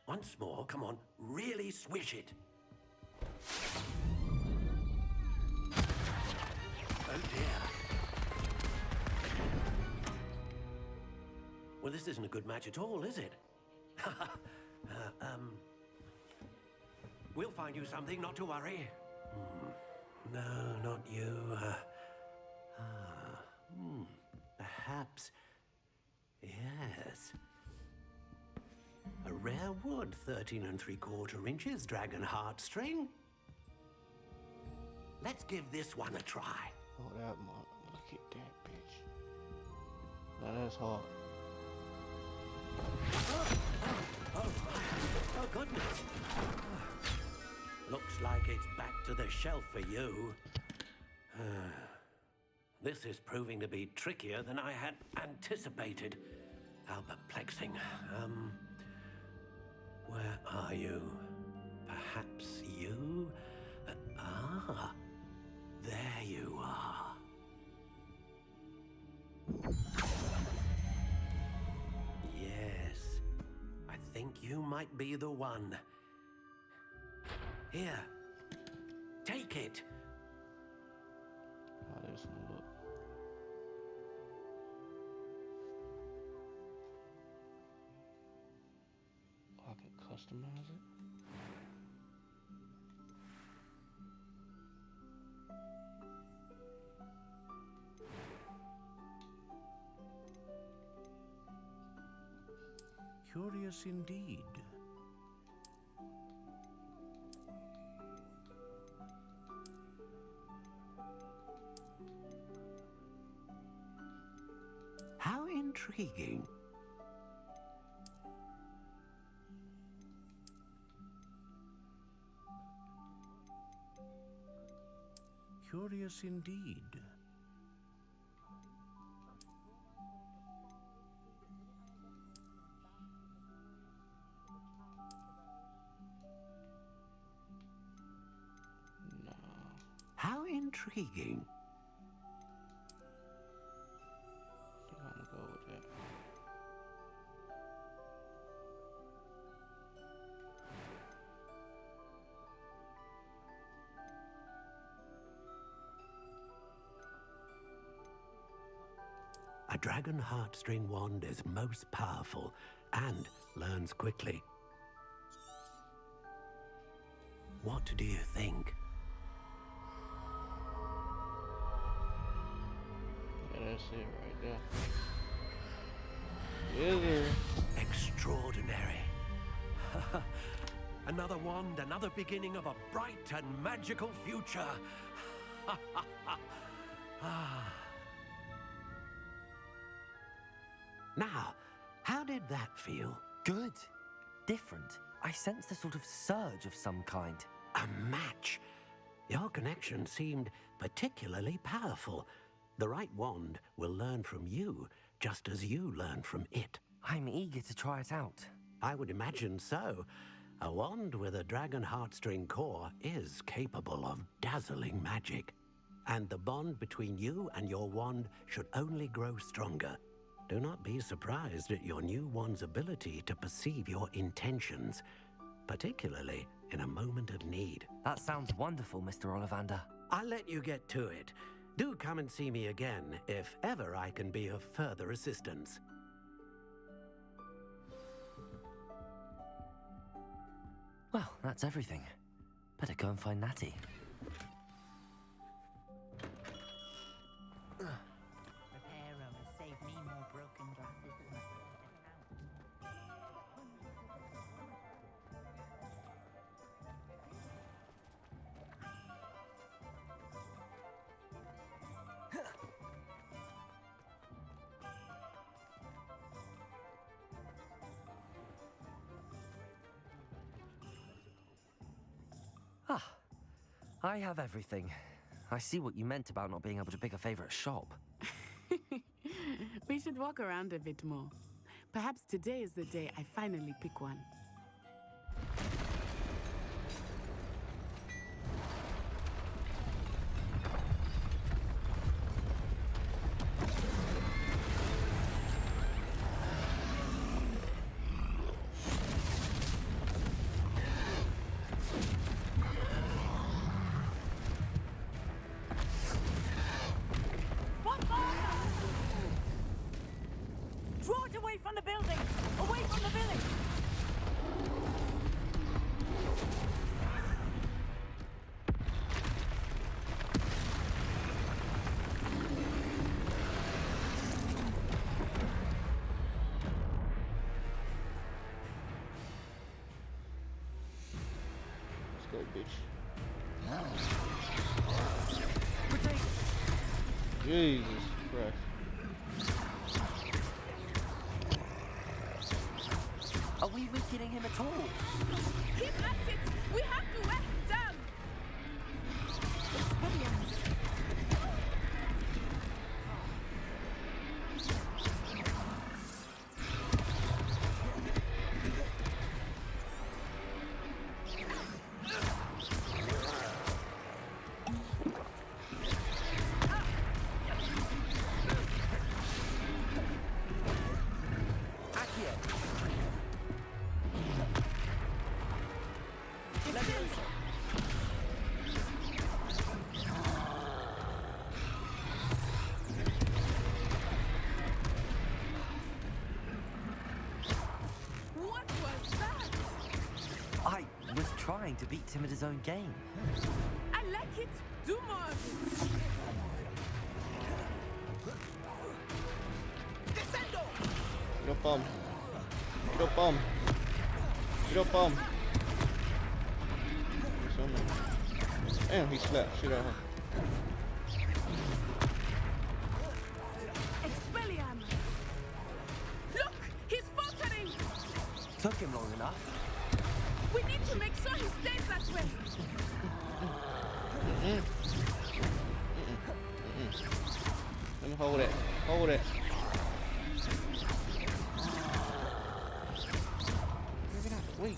Once more, come on, really swish it. Oh dear. Well, this isn't a good match at all, is it? We'll find you something, not to worry. No, not you. Perhaps. Yes. A rare wood, 13 3/4 inches, dragon heartstring. Let's give this one a try. Oh, that mark. Look at that bitch. Now that's hard. Oh, goodness. Looks like it's back to the shelf for you. This is proving to be trickier than I had anticipated. How perplexing. Where are you? Perhaps you? There you are. Yes, I think you might be the one. Here, take it. How this one look? I can customize it. Curious indeed. How intriguing. Curious indeed. How intriguing. I'm gonna go with that. A dragon heartstring wand is most powerful and learns quickly. What do you think? Yeah, that's it right there. Yes, sir. Extraordinary. Another wand, another beginning of a bright and magical future. Now, how did that feel? Good. Different. I sensed a sort of surge of some kind. A match. Your connection seemed particularly powerful. The right wand will learn from you, just as you learn from it. I'm eager to try it out. I would imagine so. A wand with a dragon heartstring core is capable of dazzling magic. And the bond between you and your wand should only grow stronger. Do not be surprised at your new wand's ability to perceive your intentions, particularly in a moment of need. That sounds wonderful, Mr. Ollivander. I'll let you get to it. Do come and see me again if ever I can be of further assistance. Well, that's everything. Better go and find Natty. Repair owners save me more broken glasses than Ah, I have everything. I see what you meant about not being able to pick a favorite shop. We should walk around a bit more. Perhaps today is the day I finally pick one. Draw it away from the building! Away from the village! Let's go, bitch. Jesus Christ. Are we weakening him at all? Keep at it! We have to wear him down! Experience. What was that? I was trying to beat him at his own game. I like it. Do more of it. Descendo! Get up on him. Get up on him. Get up on him. Damn, he slapped shit out of her. Expelliarmus! Look! He's faltering! Took him long enough. We need to make sure he stays that way! Let me hold it. Hold it. Maybe not. Wait.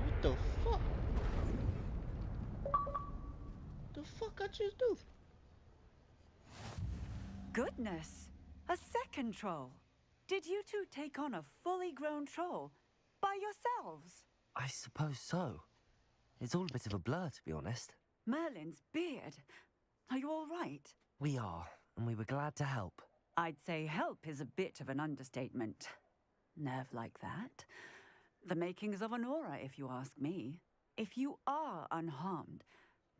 What the fuck? The fuck I just do? Goodness! A second troll! Did you two take on a fully grown troll by yourselves? I suppose so. It's all a bit of a blur, to be honest. Merlin's beard. Are you all right? We are, and we were glad to help. I'd say help is a bit of an understatement. Nerve like that. The makings of an aura, if you ask me. If you are unharmed,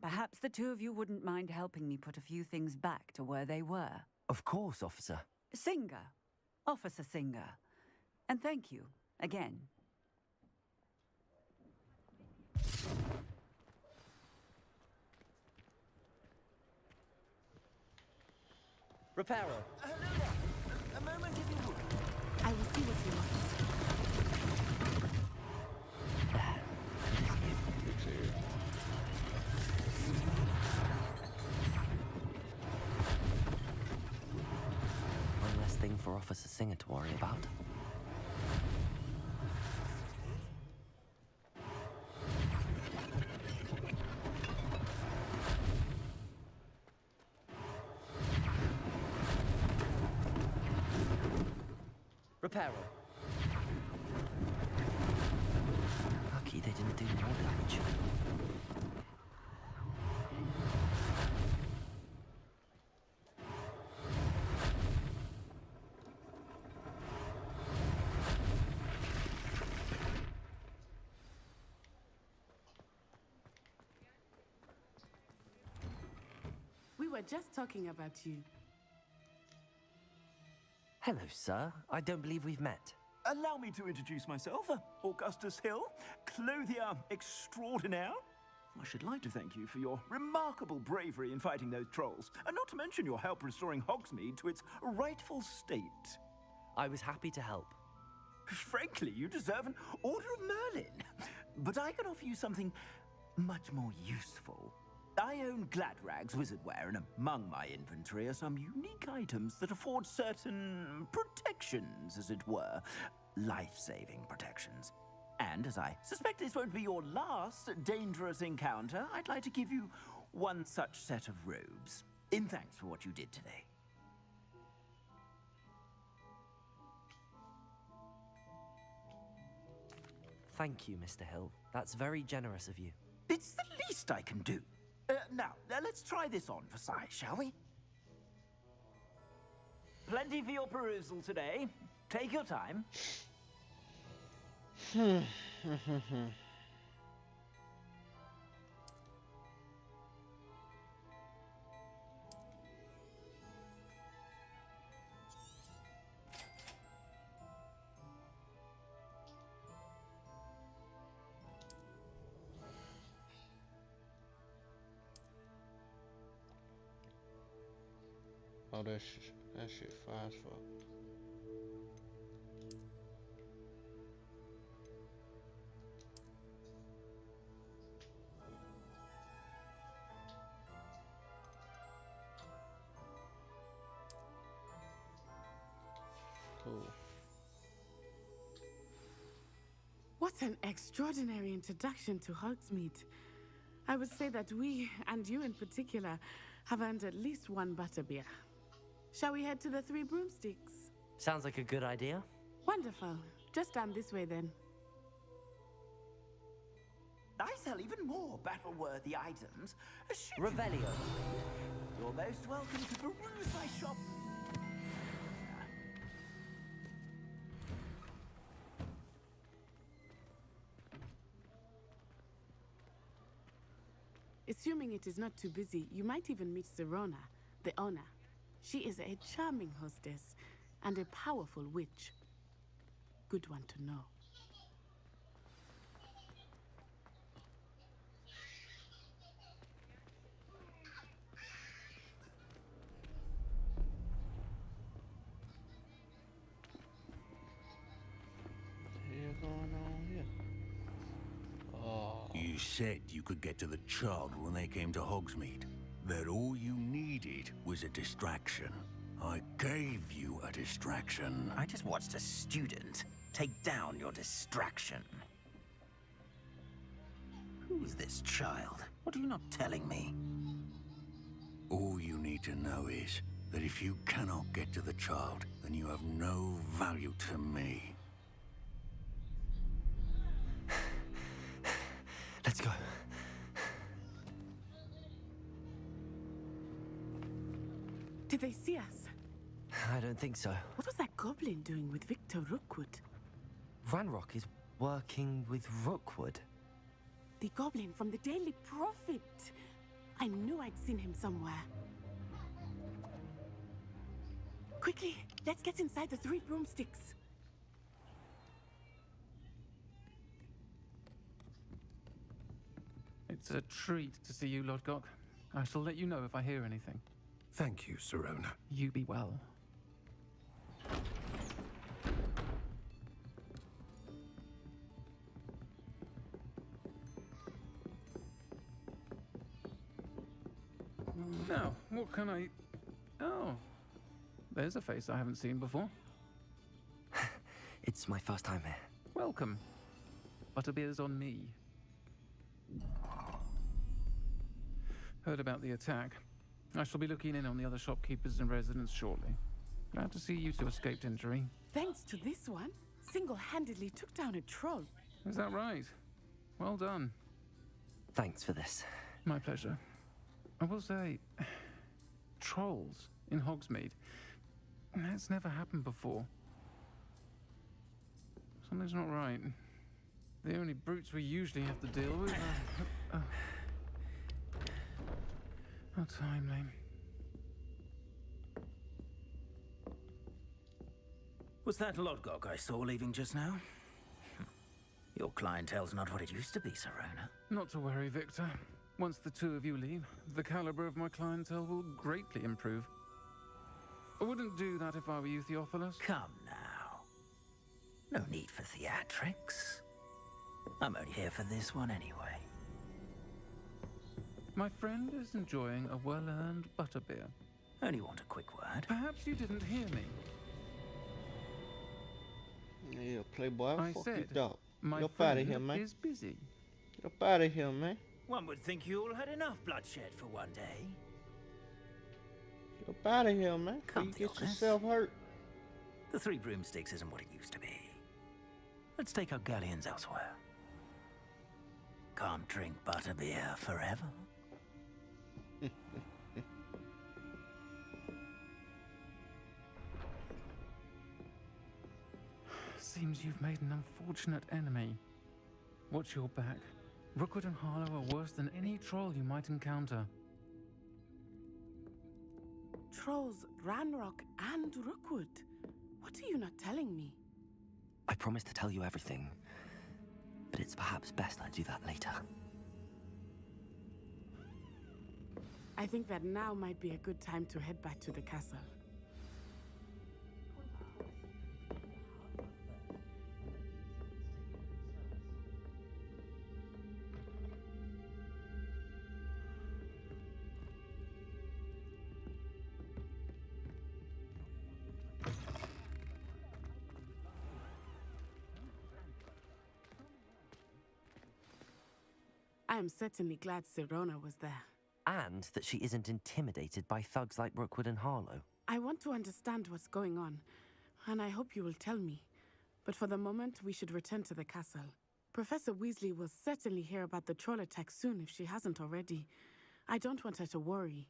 perhaps the two of you wouldn't mind helping me put a few things back to where they were. Of course, officer. Singer. Officer Singer. And thank you, again. Reparo. A moment, if you would. I will see what he wants. One less thing for Officer Singer to worry about. Reparo. Lucky they didn't do more damage. We were just talking about you. Hello, sir. I don't believe we've met. Allow me to introduce myself, Augustus Hill, clothier extraordinaire. I should like to thank you for your remarkable bravery in fighting those trolls, and not to mention your help restoring Hogsmeade to its rightful state. I was happy to help. Frankly, you deserve an Order of Merlin. But I can offer you something much more useful. I own Gladrag's wizardware, and among my inventory are some unique items that afford certain protections, as it were. Life-saving protections. And as I suspect this won't be your last dangerous encounter, I'd like to give you one such set of robes, in thanks for what you did today. Thank you, Mr. Hill. That's very generous of you. It's the least I can do. Now, let's try this on for size, shall we? Plenty for your perusal today. Take your time. Oh, that shit fire as fuck. Cool. What an extraordinary introduction to Hogsmeade. I would say that we, and you in particular, have earned at least one butterbeer. Shall we head to the Three Broomsticks? Sounds like a good idea. Wonderful. Just down this way then. I sell even more battle-worthy items. Revelio. You're most welcome to peruse my shop. Assuming it is not too busy, you might even meet Serona, the owner. She is a charming hostess and a powerful witch. Good one to know. What's going on here? Oh. You said you could get to the child when they came to Hogsmeade. That all you needed was a distraction. I gave you a distraction. I just watched a student take down your distraction. Who is this child? What are you not telling me? All you need to know is that if you cannot get to the child, then you have no value to me. Let's go. Did they see us? I don't think so. What was that goblin doing with Victor Rookwood? Ranrock is working with Rookwood. The goblin from the Daily Prophet. I knew I'd seen him somewhere. Quickly, let's get inside the 3 broomsticks. It's a treat to see you, Lodgok. I shall let you know if I hear anything. Thank you, Sirona. You be well. Now, what can I... Oh, there's a face I haven't seen before. It's my first time here. Welcome. Butterbeer's on me. Heard about the attack. I shall be looking in on the other shopkeepers and residents shortly. Glad to see you two escaped injury. Thanks to this one, single-handedly took down a troll. Is that right? Well done. Thanks for this. My pleasure. I will say, trolls in Hogsmeade. That's never happened before. Something's not right. The only brutes we usually have to deal with are... How timely. Was that Lodgok I saw leaving just now? Your clientele's not what it used to be, Sirona. Not to worry, Victor. Once the two of you leave, the caliber of my clientele will greatly improve. I wouldn't do that if I were you, Theophilus. Come now. No need for theatrics. I'm only here for this one anyway. My friend is enjoying a well-earned butterbeer. Only want a quick word. Perhaps you didn't hear me. Yeah, playboy, I fuck said, you, dog. my Get up out of friend here, man. is busy. Get up out of here, man. One would think you all had enough bloodshed for one day. Get up out of here, man. Before Come, you get Theophilus. yourself hurt. The 3 broomsticks isn't what it used to be. Let's take our galleons elsewhere. Can't drink butterbeer forever. Seems you've made an unfortunate enemy. Watch your back. Rookwood and Harlow are worse than any troll you might encounter. Trolls, Ranrock, and Rookwood. What are you not telling me? I promise to tell you everything, but it's perhaps best I do that later. I think that now might be a good time to head back to the castle. I am certainly glad Sirona was there. And that she isn't intimidated by thugs like Rookwood and Harlow. I want to understand what's going on, and I hope you will tell me. But for the moment, we should return to the castle. Professor Weasley will certainly hear about the troll attack soon if she hasn't already. I don't want her to worry.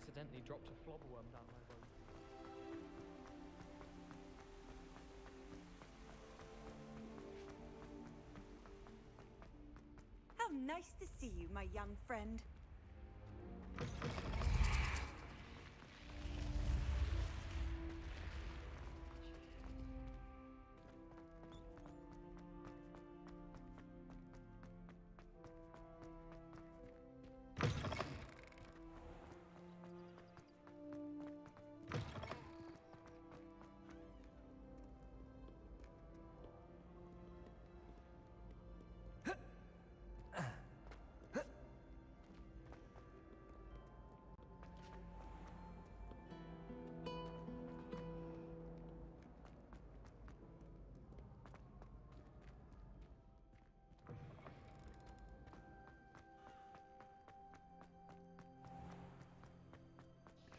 accidentally dropped a flobberworm down my road. How nice to see you, my young friend.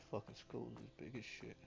Fucking school is big as shit.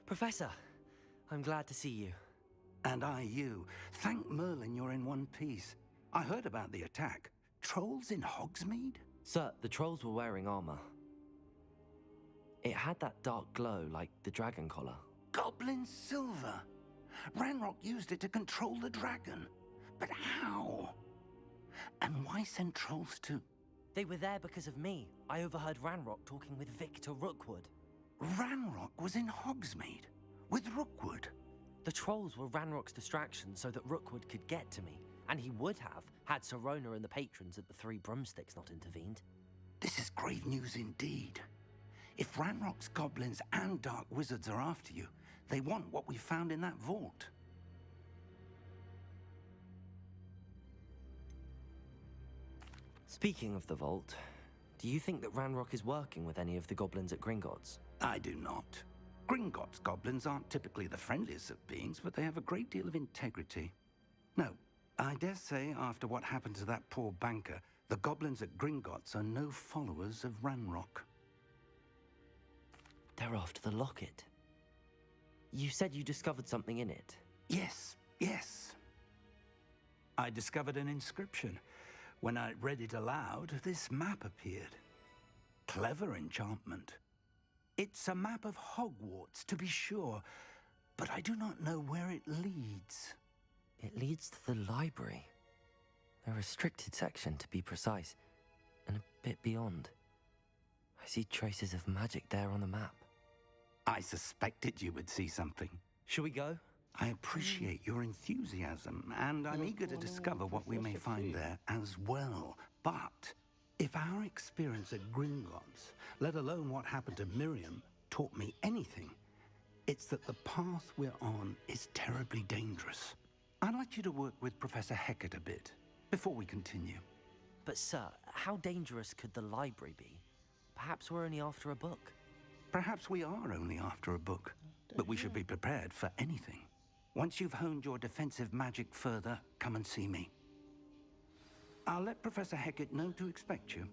Professor, I'm glad to see you. And I you. Thank Merlin you're in one piece. I heard about the attack. Trolls in Hogsmeade? Sir, the trolls were wearing armor. It had that dark glow like the dragon collar. Goblin silver! Ranrock used it to control the dragon. But how? And why send trolls to... They were there because of me. I overheard Ranrock talking with Victor Rookwood. Ranrock was in Hogsmeade? With Rookwood? The trolls were Ranrock's distraction so that Rookwood could get to me. And he would have, had Sirona and the patrons at the Three Broomsticks not intervened. This is grave news indeed. If Ranrock's goblins and dark wizards are after you, they want what we found in that vault. Speaking of the vault, do you think that Ranrock is working with any of the goblins at Gringotts? I do not. Gringotts goblins aren't typically the friendliest of beings, but they have a great deal of integrity. No, I dare say after what happened to that poor banker, the goblins at Gringotts are no followers of Ranrock. They're after the locket. You said you discovered something in it. Yes, yes. I discovered an inscription. When I read it aloud, this map appeared. Clever enchantment. It's a map of Hogwarts, to be sure, but I do not know where it leads. It leads to the library. A restricted section, to be precise, and a bit beyond. I see traces of magic there on the map. I suspected you would see something. Shall we go? I appreciate your enthusiasm, and I'm eager to discover what we may find there as well. But if our experience at Gringotts, let alone what happened to Miriam, taught me anything, it's that the path we're on is terribly dangerous. I'd like you to work with Professor Hecat a bit before we continue. But sir, how dangerous could the library be? Perhaps we're only after a book. Perhaps we are only after a book, but we should be prepared for anything. Once you've honed your defensive magic further, come and see me. I'll let Professor Hecat know to expect you.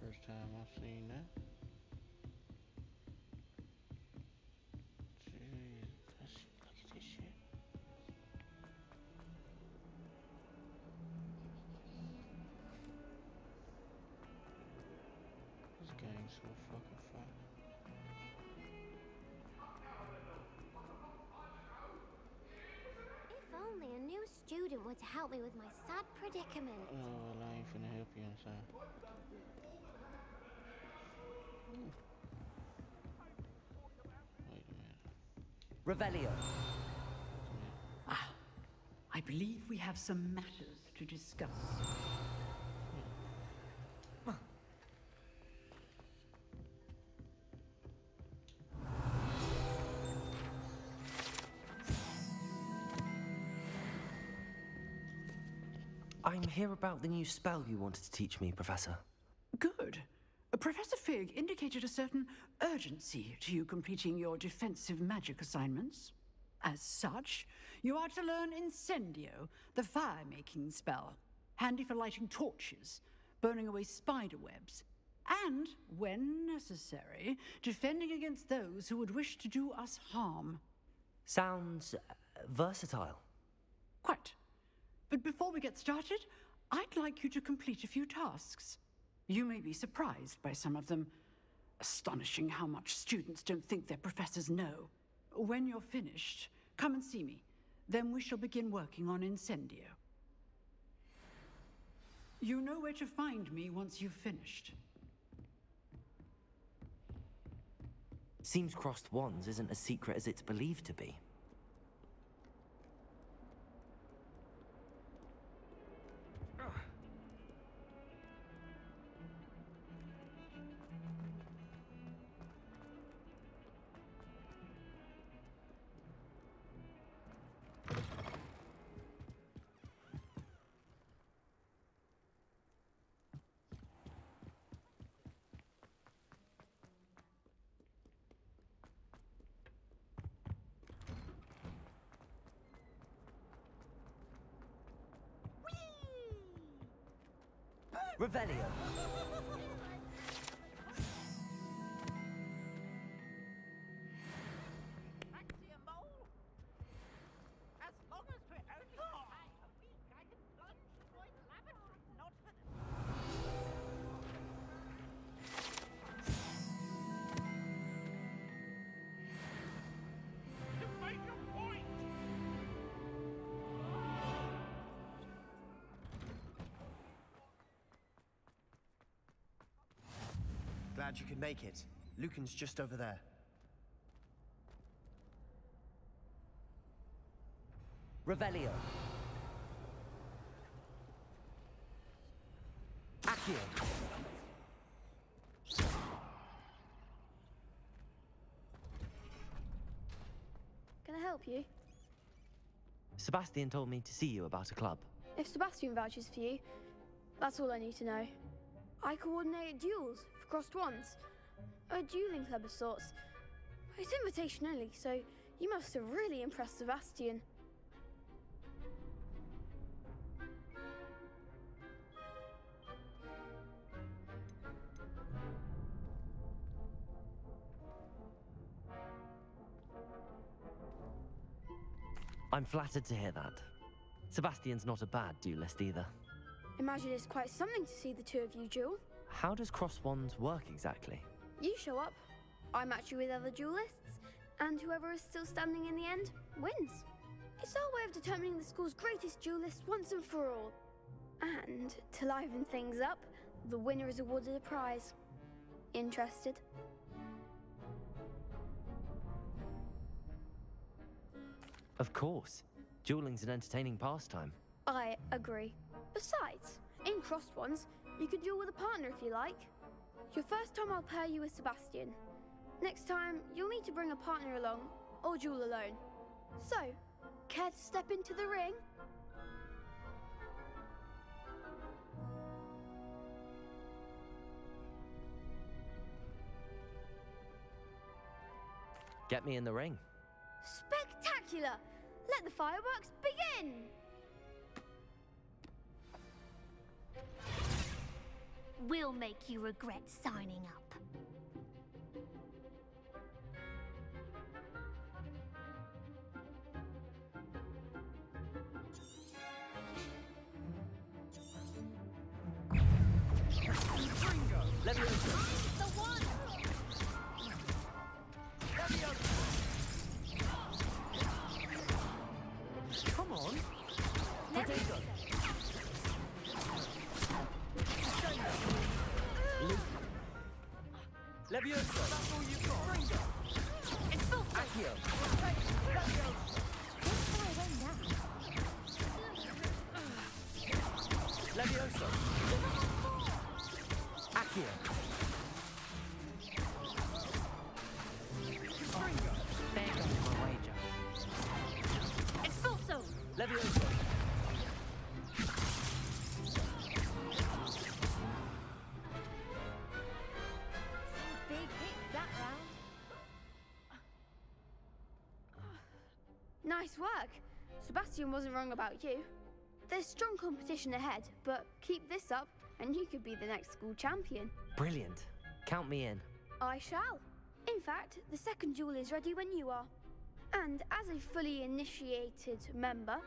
First time I've seen that. Jeez, look at this shit. This game's so fucking fun. If only a new student would wanted to help me with my sad predicament. Oh, well, I ain't finna help you inside. Wait a minute. Revelio. Ah, I believe we have some matters to discuss. I'm here about the new spell you wanted to teach me, Professor. Good. Professor Fig indicated a certain urgency to you completing your defensive magic assignments. As such, you are to learn Incendio, the fire-making spell, handy for lighting torches, burning away spider webs, and, when necessary, defending against those who would wish to do us harm. Sounds versatile. Quite. But before we get started, I'd like you to complete a few tasks. You may be surprised by some of them. Astonishing how much students don't think their professors know. When you're finished, come and see me. Then we shall begin working on Incendio. You know where to find me once you've finished. Seems crossed wands isn't as secret as it's believed to be. Revelio. Glad you could make it. Lucan's just over there. Revelio. Accio. Can I help you? Sebastian told me to see you about a club. If Sebastian vouches for you, that's all I need to know. I coordinate duels for crossed wands. A dueling club of sorts. It's invitation only, so you must have really impressed Sebastian. I'm flattered to hear that. Sebastian's not a bad duelist either. Imagine it's quite something to see the two of you duel. How does cross wands work exactly? You show up, I match you with other duelists, and whoever is still standing in the end wins. It's our way of determining the school's greatest duelist once and for all. And to liven things up, the winner is awarded a prize. Interested? Of course. Dueling's an entertaining pastime. I agree. Besides, in crossed ones, you can duel with a partner if you like. Your first time I'll pair you with Sebastian. Next time, you'll need to bring a partner along, or duel alone. So, care to step into the ring? Get me in the ring. Spectacular! Let the fireworks begin! We'll make you regret signing up. Let me open. The one! Let me open. Come on. Potato! Nice work. Sebastian wasn't wrong about you. There's strong competition ahead, but keep this up and you could be the next school champion. Brilliant. Count me in. I shall. In fact, the second duel is ready when you are. And as a fully initiated member,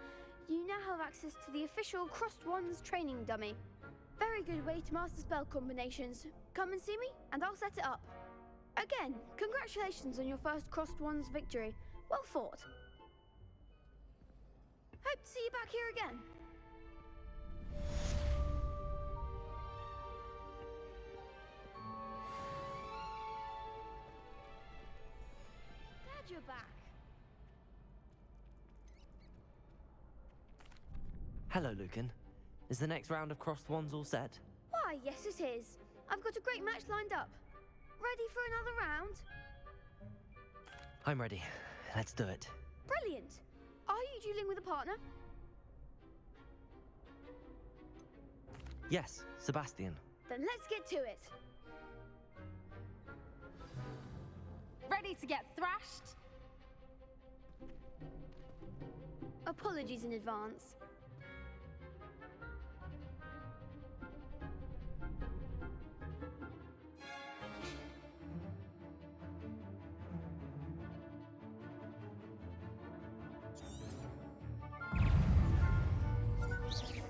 you now have access to the official Crossed Wands training dummy. Very good way to master spell combinations. Come and see me, and I'll set it up. Again, congratulations on your first Crossed Wands victory. Well fought. Hope to see you back here again. Glad you're back. Hello, Lucan. Is the next round of Crossed Wands all set? Why, yes it is. I've got a great match lined up. Ready for another round? I'm ready. Let's do it. Brilliant. Are you dueling with a partner? Yes, Sebastian. Then let's get to it. Ready to get thrashed? Apologies in advance.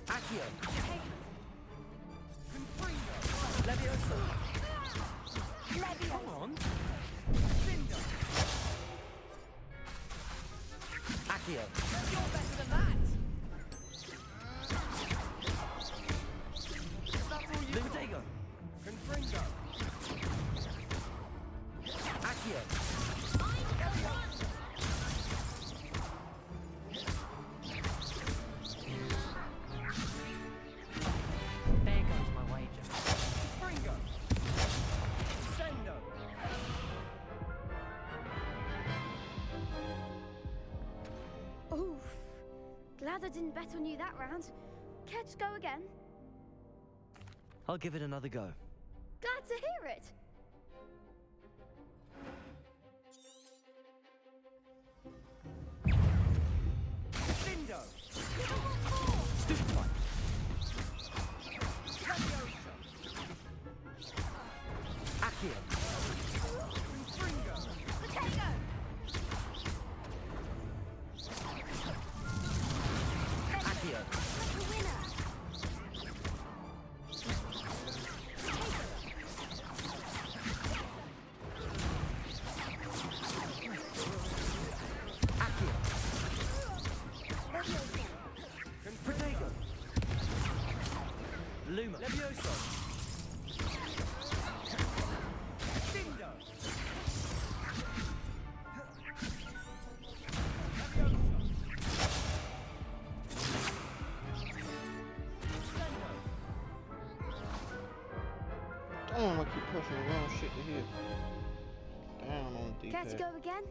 Accio! Levioso! Levioso! Come on! Accio! You're better than that! Lumotego! Confringo! Accio! There goes my wager. Fringo! Sendo! Oof. Glad I didn't bet on you that round. Care to go again? I'll give it another go. Glad to hear it. Lindo! Stupefy! Levioso! Accio! Fringo! Potato! Accio! The winner. Accio! Protego! Luma! Levioso! Lindo! Damn, I keep pushing the wrong shit to hit. Down on the Care to D-pad. go again?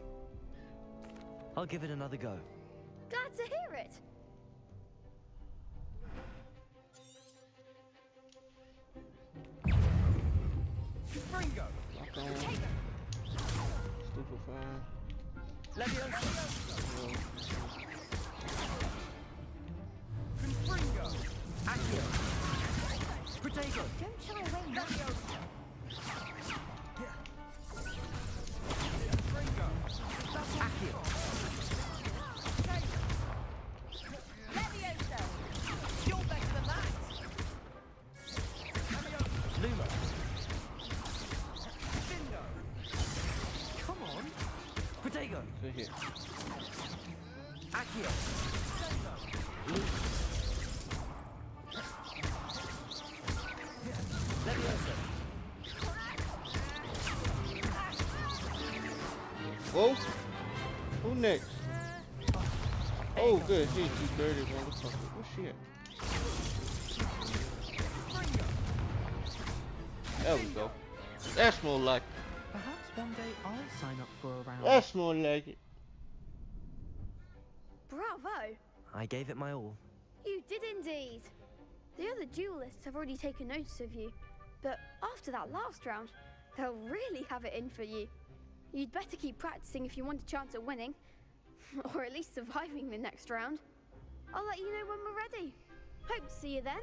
I'll give it another go. Glad to hear it. Fringo! Lock on. Stupefy. Levioso! Yeah. Fringo! Accio! Protego! Don't shy away now. Fringo! Accio! Levioso! You're better than that! Luma! Lindo! Come on! Protego! Good hit. Accio! Sendo! Levioso! Whoa! Who next? Oh, good hit, you dirty motherfucker. Where's she at? There we go. That's more like it. Perhaps one day I'll sign up for a round. That's more like it. Bravo. I gave it my all. You did indeed. The other duelists have already taken notice of you, but after that last round, they'll really have it in for you. You'd better keep practicing if you want a chance at winning. Or at least surviving the next round. I'll let you know when we're ready. Hope to see you then.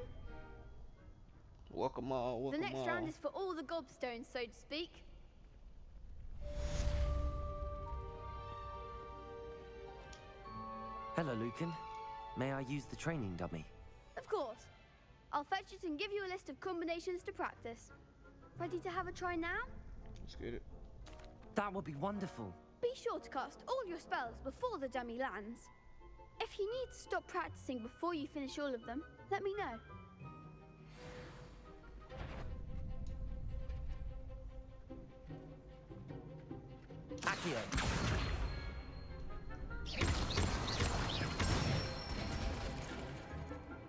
Welcome all, welcome The next all. round is for all the gobstones, so to speak. Hello, Lucan. May I use the training dummy? Of course. I'll fetch it and give you a list of combinations to practice. Ready to have a try now? Let's get it. That would be wonderful. Be sure to cast all your spells before the dummy lands. If you need to stop practicing before you finish all of them, let me know. Accio.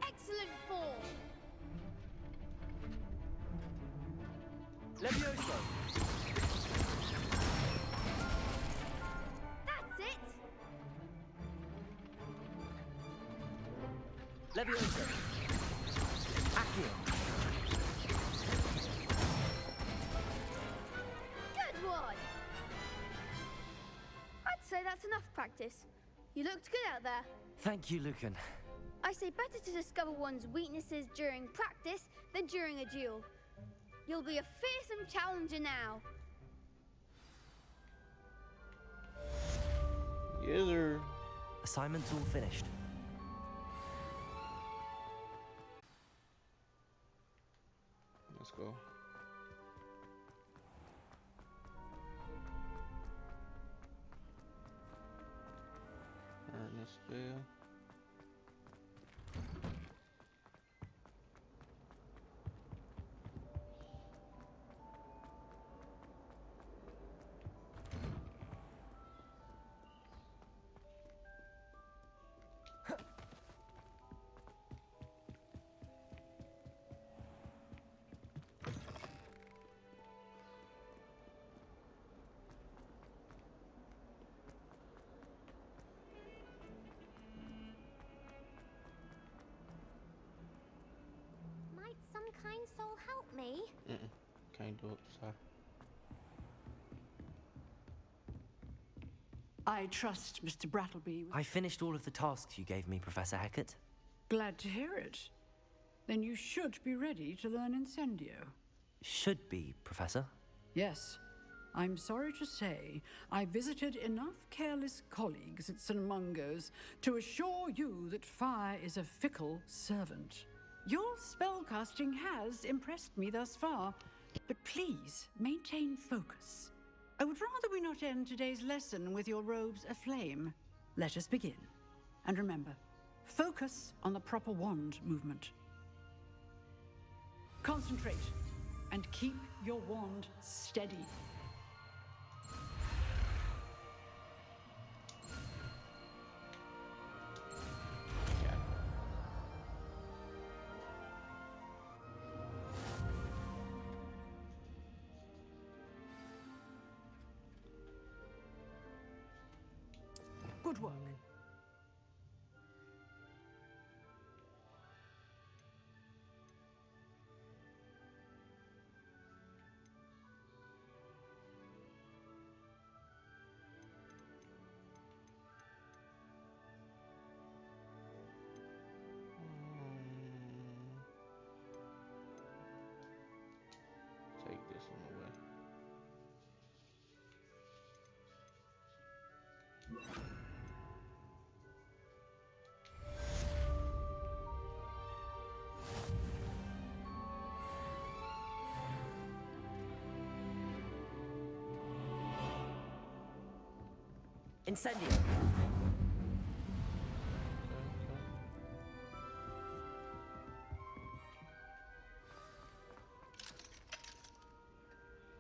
Excellent form. Levioso. That's it. Levioso. Accio. Good one. I'd say that's enough practice. You looked good out there. Thank you, Lucan. I say better to discover one's weaknesses during practice than during a duel. You'll be a fearsome challenger now. Yes, sir. Assignment's all finished. Let's go. Earn this spell. Might some kind soul help me? Can't do it, sorry. I trust Mr. Brattleby. I finished all of the tasks you gave me, Professor Hecat. Glad to hear it. Then you should be ready to learn Incendio. Should be, Professor. Yes. I'm sorry to say, I visited enough careless colleagues at St. Mungo's to assure you that fire is a fickle servant. Your spellcasting has impressed me thus far, but please maintain focus. I would rather we not end today's lesson with your robes aflame. Let us begin. And remember, focus on the proper wand movement. Concentrate and keep your wand steady. Good work. Take this one away. Incendio.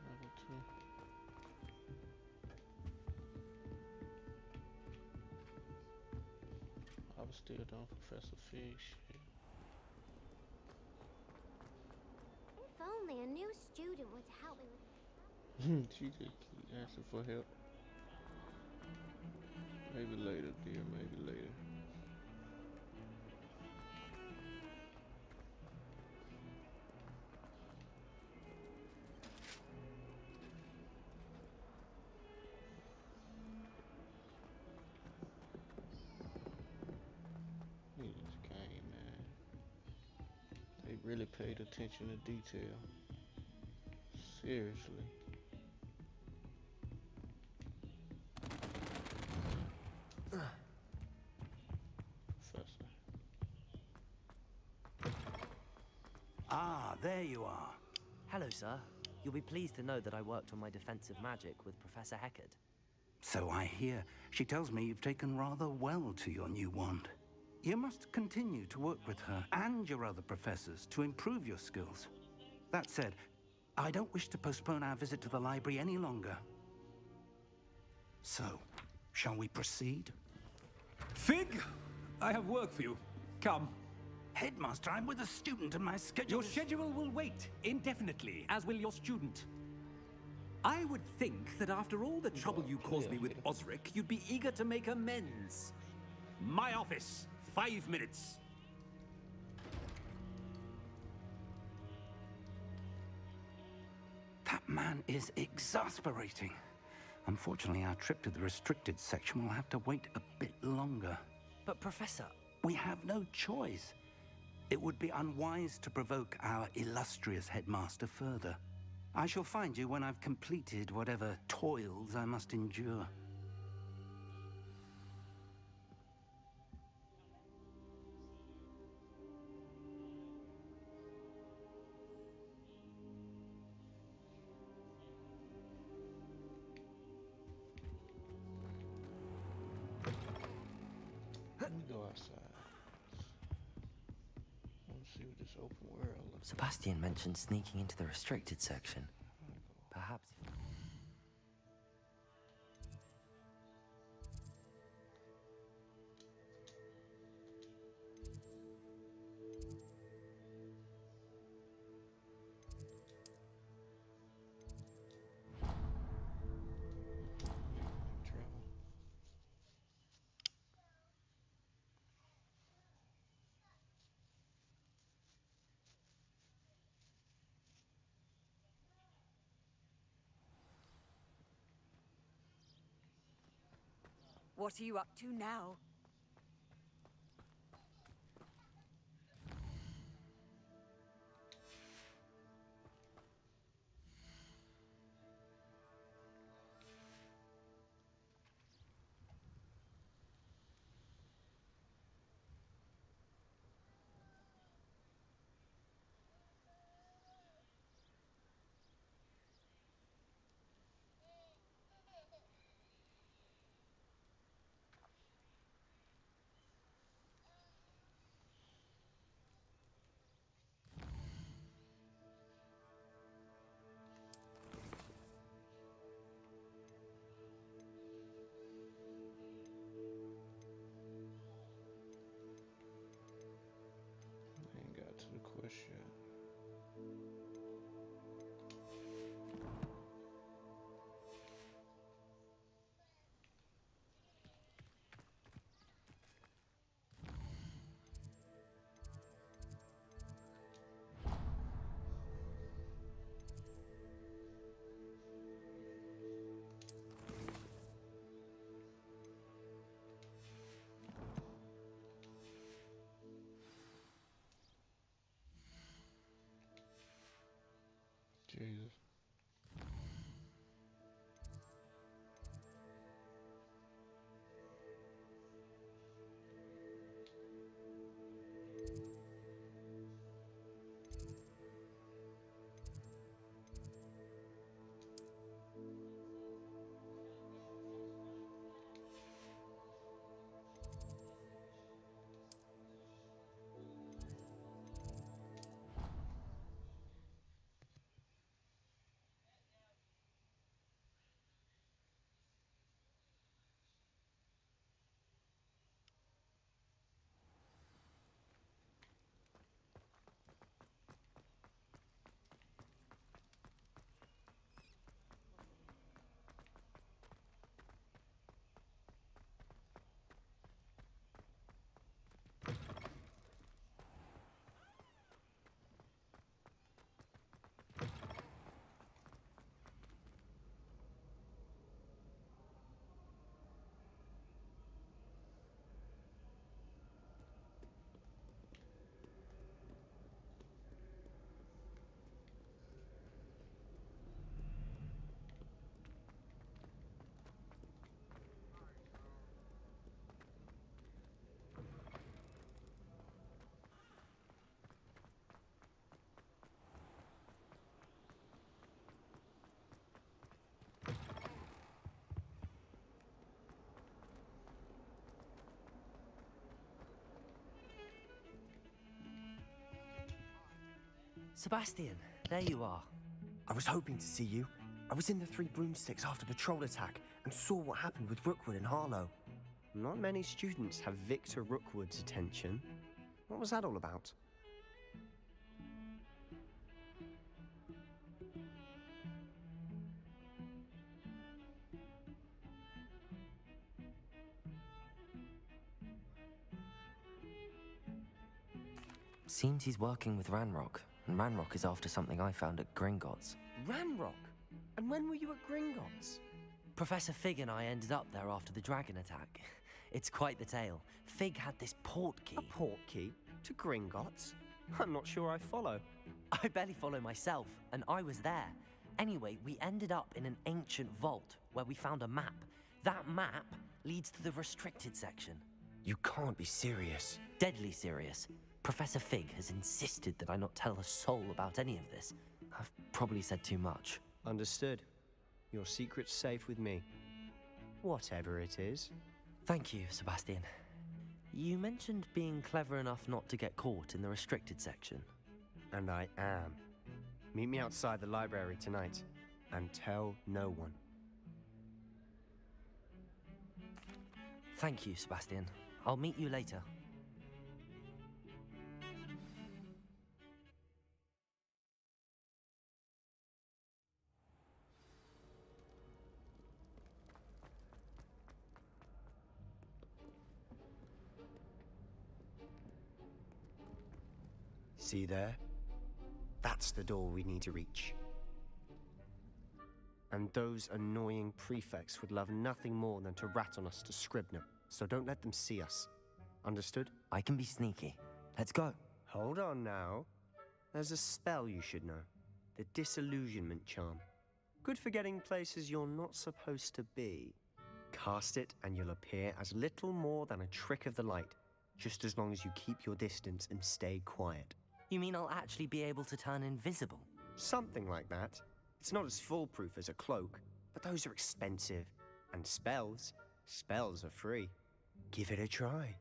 Level 2. I was still doing Professor Fig shit. If only a new student would help me with She just keep asking for help. Maybe later, dear, maybe later. Really paid attention to detail. Seriously. Professor. Ah, there you are. Hello, sir. You'll be pleased to know that I worked on my defensive magic with Professor Heckard. So I hear. She tells me you've taken rather well to your new wand. You must continue to work with her and your other professors to improve your skills. That said, I don't wish to postpone our visit to the library any longer. So, shall we proceed? Fig, I have work for you. Come. Headmaster, I'm with a student and my schedule Your schedule will wait indefinitely, as will your student. I would think that after all the trouble you caused me with Osric, you'd be eager to make amends. My office, 5 minutes. That man is exasperating. Unfortunately, our trip to the restricted section will have to wait a bit longer. But, Professor... We have no choice. It would be unwise to provoke our illustrious headmaster further. I shall find you when I've completed whatever toils I must endure. Let me go outside. Let's see what this open world looks like. Sebastian mentioned sneaking into the restricted section. Perhaps... What are you up to now? Ain't got to the quest yet. Jesus. Sebastian, there you are. I was hoping to see you. I was in the Three Broomsticks after the troll attack and saw what happened with Rookwood and Harlow. Not many students have Victor Rookwood's attention. What was that all about? Seems he's working with Ranrock, and Ranrock is after something I found at Gringotts. Ranrock? And when were you at Gringotts? Professor Fig and I ended up there after the dragon attack. It's quite the tale. Fig had this port key. A port key? To Gringotts? I'm not sure I follow. I barely follow myself, and I was there. Anyway, we ended up in an ancient vault where we found a map. That map leads to the restricted section. You can't be serious. Deadly serious. Professor Fig has insisted that I not tell a soul about any of this. I've probably said too much. Understood. Your secret's safe with me. Whatever it is. Thank you, Sebastian. You mentioned being clever enough not to get caught in the restricted section. And I am. Meet me outside the library tonight, and tell no one. Thank you, Sebastian. I'll meet you later. See there? That's the door we need to reach. And those annoying prefects would love nothing more than to rat on us to Scribner, so don't let them see us. Understood? I can be sneaky. Let's go. Hold on now. There's a spell you should know. The Disillusionment Charm. Good for getting places you're not supposed to be. Cast it and you'll appear as little more than a trick of the light, just as long as you keep your distance and stay quiet. You mean I'll actually be able to turn invisible? Something like that. It's not as foolproof as a cloak, but those are expensive. And spells are free. Give it a try.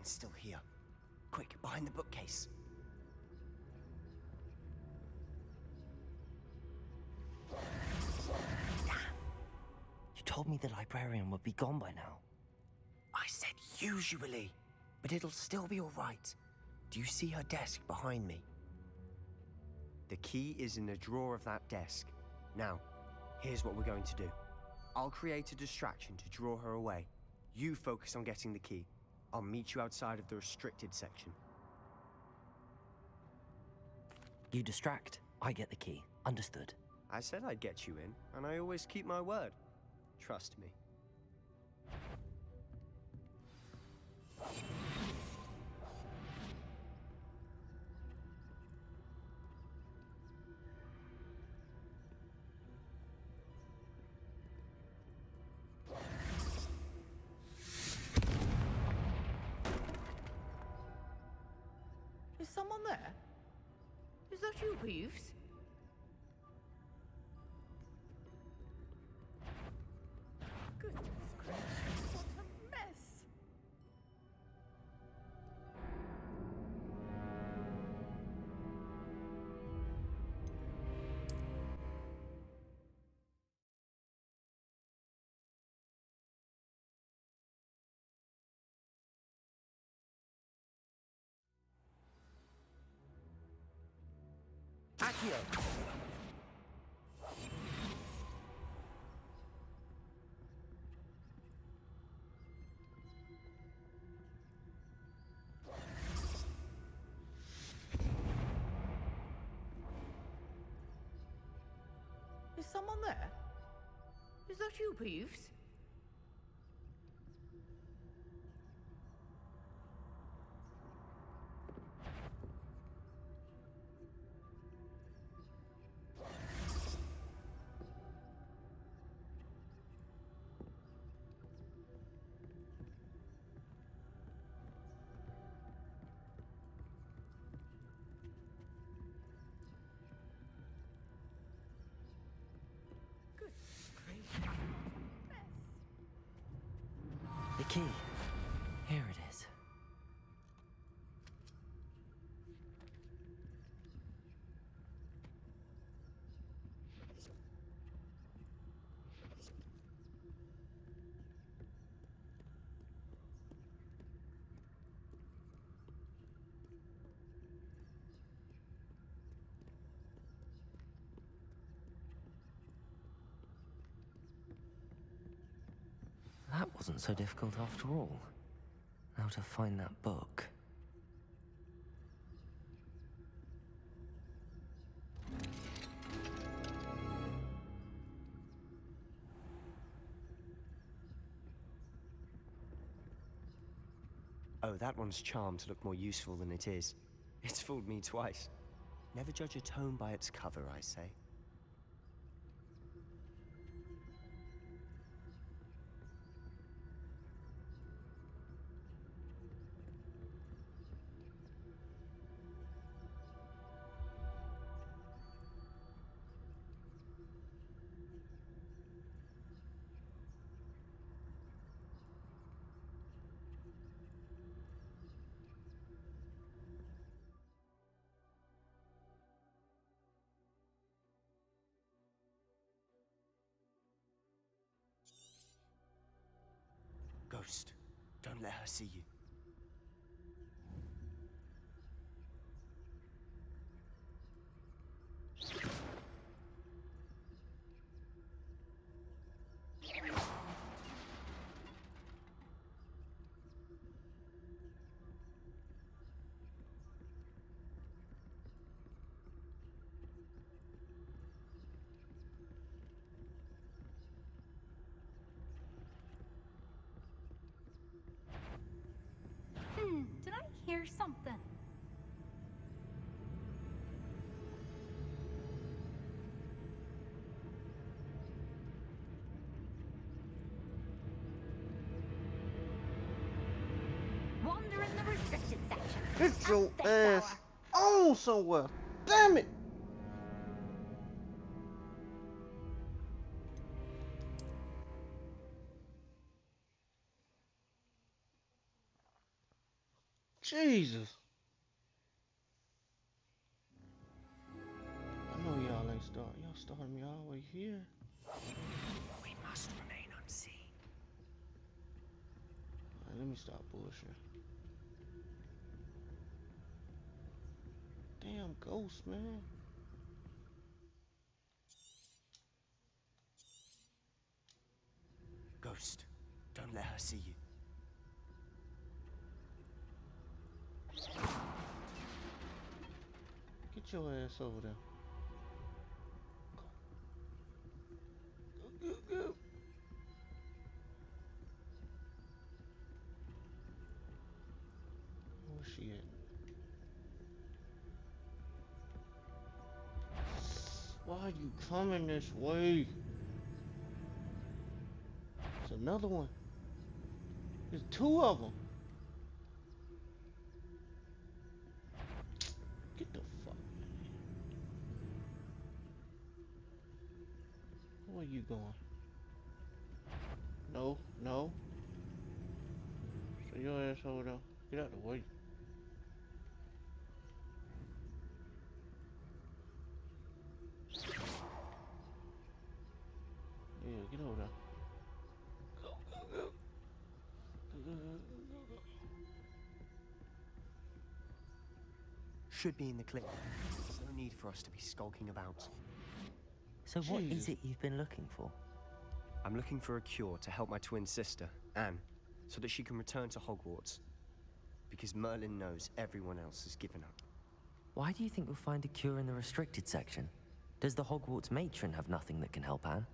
Still here. Quick, behind the bookcase. Damn. You told me the librarian would be gone by now. I said usually, but it'll still be all right. Do you see her desk behind me? The key is in the drawer of that desk. Now, here's what we're going to do. I'll create a distraction to draw her away. You focus on getting the key. I'll meet you outside of the restricted section. You distract, I get the key. Understood. I said I'd get you in, and I always keep my word. Trust me. Is someone there? Is that you, Peeves? Goodness gracious, what a mess! Accio! Is someone there? Is that you, Peeves? The key. Here it is. That wasn't so difficult after all. Now to find that book. Oh, that one's charmed to look more useful than it is. It's fooled me twice. Never judge a tome by its cover, I say. Ghost, don't let her see you. Did I hear something? Wander in the restricted section. Get your ass on somewhere. Damn it! Jesus. I know y'all ain't starting. Y'all starting me all the way here. We must remain unseen. Alright, let me stop bullshit. Damn ghost, man. Ghost, don't let her see you. Get your ass over there. Go, go, go. Where's she at? Why are you coming this way? There's another one. There's two of them. Get the fuck. Where are you going? No, no. So your ass over there. Get out the way. Yeah, get over there. Go, go, go. Go, go, go, go, go. Should be in the clip. There's no need for us to be skulking about. So what is it you've been looking for? I'm looking for a cure to help my twin sister, Anne, so that she can return to Hogwarts. Because Merlin knows everyone else has given up. Why do you think you'll find a cure in the restricted section? Does the Hogwarts matron have nothing that can help Anne?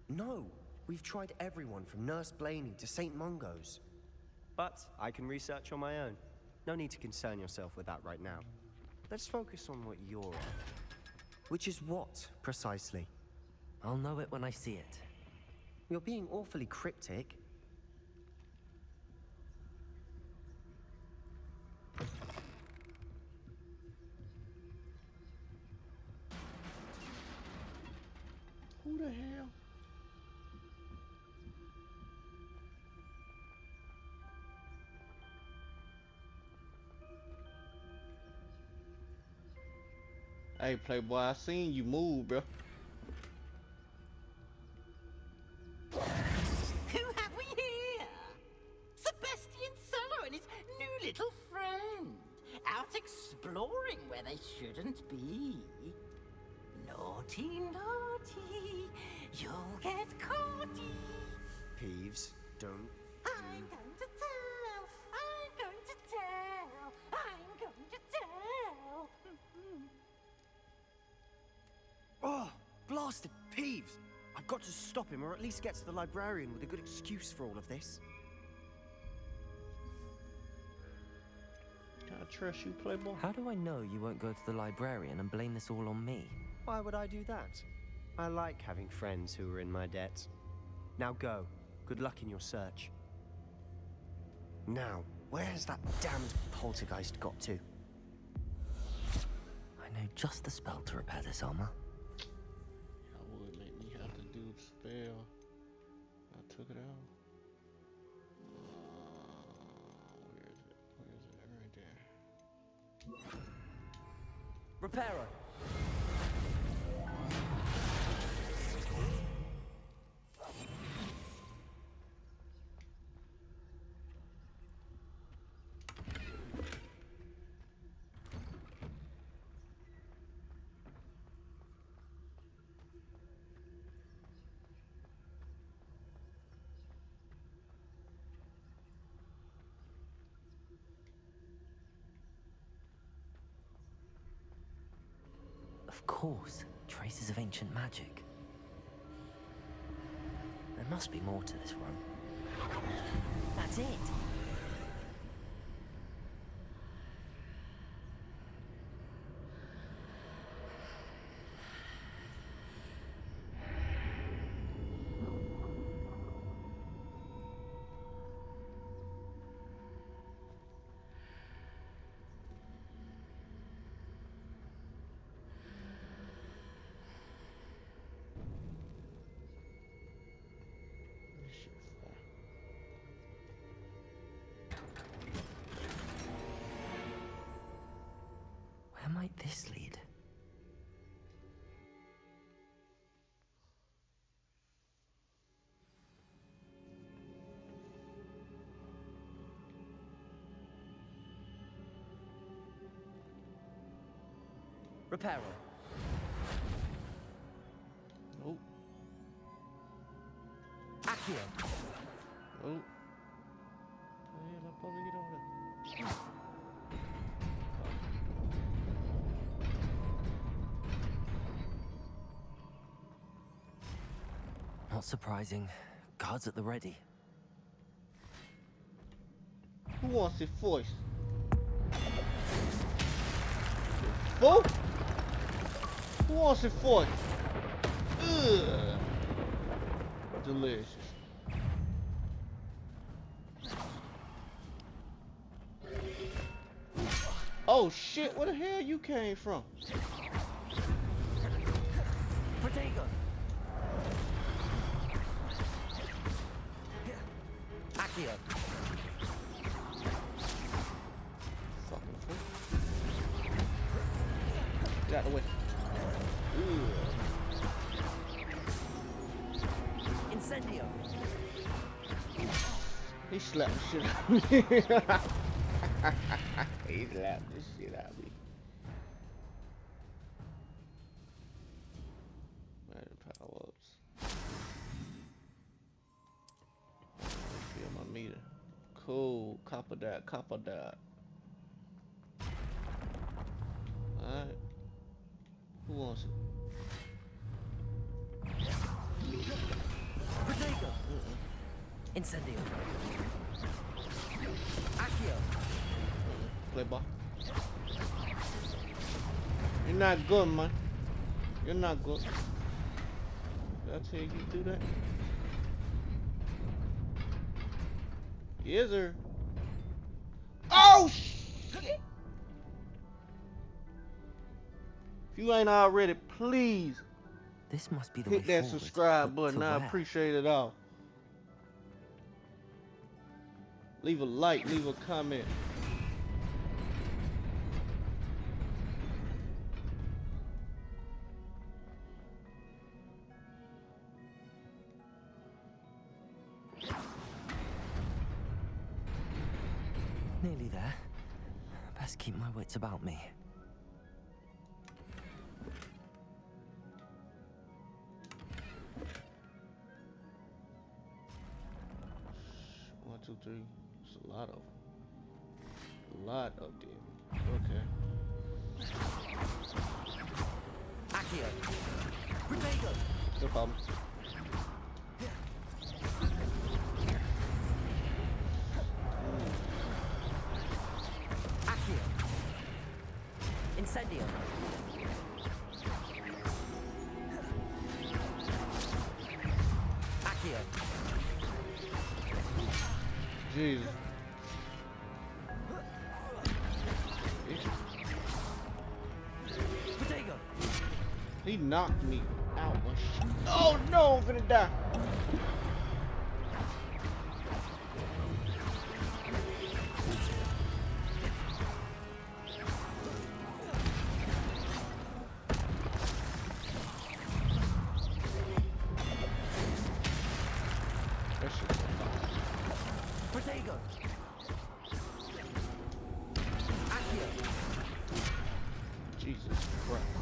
No! We've tried everyone from Nurse Blaney to St. Mungo's. But I can research on my own. No need to concern yourself with that right now. Let's focus on what you're after. Which is what, precisely? I'll know it when I see it. You're being awfully cryptic. Who the hell? Hey, Playboy, I seen you move, bro. Who have we here? Sebastian Cello and his new little friend. Out exploring where they shouldn't be. Naughty, naughty. You'll get caughty. Peeves, don't. I'm going to tell. I'm going to tell. I'm going to tell. Oh, blasted Peeves! I've got to stop him, or at least get to the librarian with a good excuse for all of this. Can I trust you, Playboy? How do I know you won't go to the librarian and blame this all on me? Why would I do that? I like having friends who are in my debt. Now go. Good luck in your search. Now, where's that damned poltergeist got to? I know just the spell to repair this armor. Y'all would make me have to do the spell. I took it out. Where is it? Where is it? Right there. Repairer! Of course, traces of ancient magic. There must be more to this room. That's it! Where might this lead? Repairer. Nope. Accio. Nope. Hell, I'm supposed to get over there. Not surprising. Guards at the ready. Who wants it first? Fool? Who wants it first? Ugh. Delicious. Oh shit, where the hell you came from? Protego! Accio! Fucking fool. Get out of the way. Incendio! He slapped the shit out of me. He slapped the shit out of me. Magic power-ups. Feel my meter. Cool. Copper dot, copper dot. Alright. Who wants it? Protego! Incendio! Accio! Play ball. You're not good, man. You're not good. Did I tell you to do that? Yes, sir. Oh, shit! If you ain't already, please This must be the hit way that forward, subscribe but to button. I where? appreciate it all. Leave a like, leave a comment. Nearly there. Best keep my wits about me. One, two, three. It's a lot of them. A lot of them. Okay. Accio! Protego! No problem. Accio! Incendio! Accio! Jesus. Protego! He knocked me out. Oh no, I'm gonna die. That shit's so fast. Protego! Accio! Jesus Christ.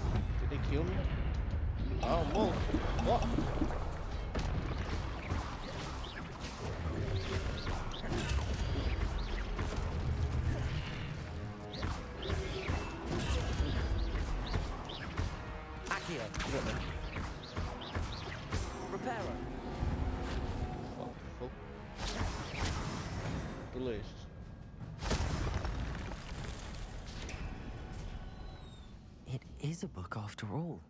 Did they kill me? Almost. What? Accio! Reparo! Fucking fool. Delicious. It is a book after all.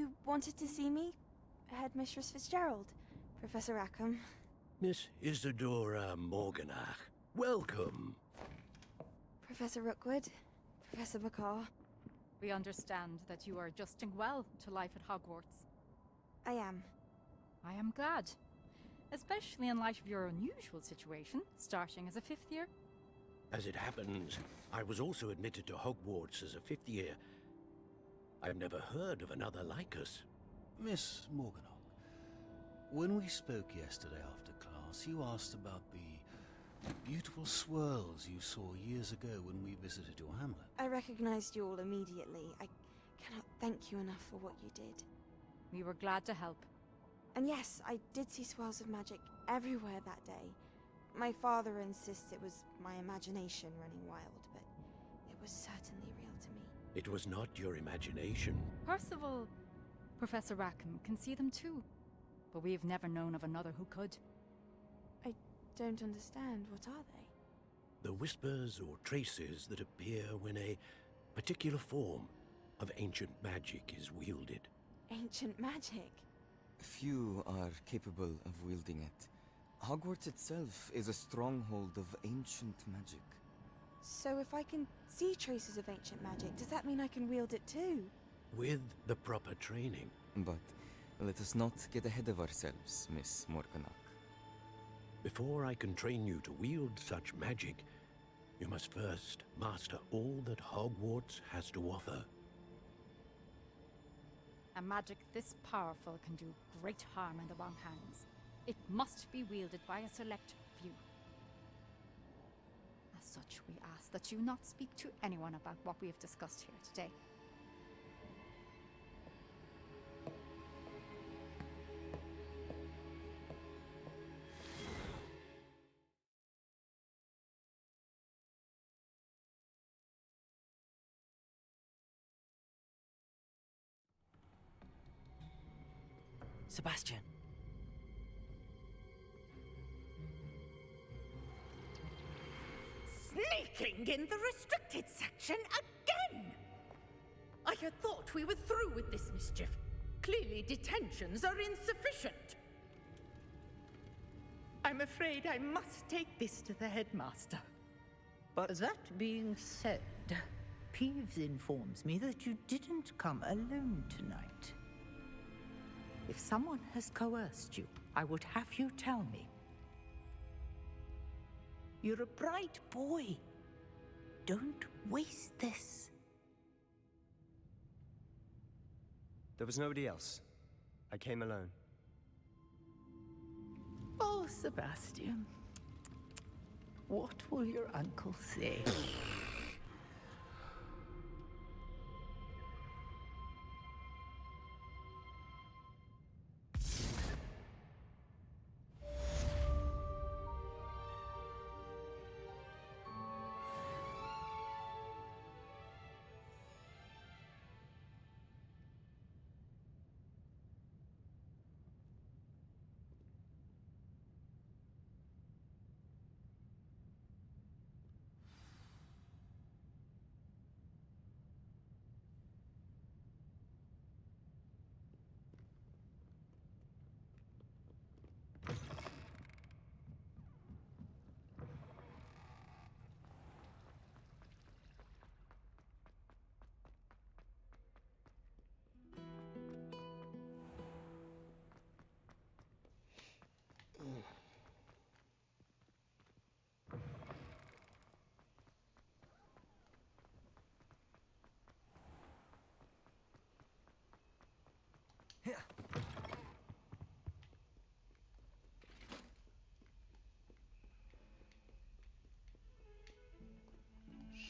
You wanted to see me? Headmistress Fitzgerald, Professor Rackham. Miss Isadora Morganach, welcome. Professor Rookwood, Professor McCaw. We understand that you are adjusting well to life at Hogwarts. I am. I am glad. Especially in light of your unusual situation, starting as a 5th year. As it happens, I was also admitted to Hogwarts as a 5th year. I've never heard of another like us. Miss Morganach, when we spoke yesterday after class, you asked about the beautiful swirls you saw years ago when we visited your hamlet. I recognized you all immediately. I cannot thank you enough for what you did. We were glad to help. And yes, I did see swirls of magic everywhere that day. My father insists it was my imagination running wild, but it was certainly real to me. It was not your imagination. Percival, Professor Rackham can see them too. But we have never known of another who could. I don't understand. What are they? The whispers or traces that appear when a particular form of ancient magic is wielded. Ancient magic? Few are capable of wielding it. Hogwarts itself is a stronghold of ancient magic. So if I can see traces of ancient magic, does that mean I can wield it too? With the proper training. But let us not get ahead of ourselves, Miss Morganach. Before I can train you to wield such magic, you must first master all that Hogwarts has to offer. A magic this powerful can do great harm in the wrong hands. It must be wielded by a select few. As such, we ask that you not speak to anyone about what we have discussed here today. Sebastian. Sneaking in the restricted section again! I had thought we were through with this mischief. Clearly detentions are insufficient. I'm afraid I must take this to the headmaster. But that being said, Peeves informs me that you didn't come alone tonight. If someone has coerced you, I would have you tell me. You're a bright boy. Don't waste this. There was nobody else. I came alone. Oh, Sebastian. What will your uncle say?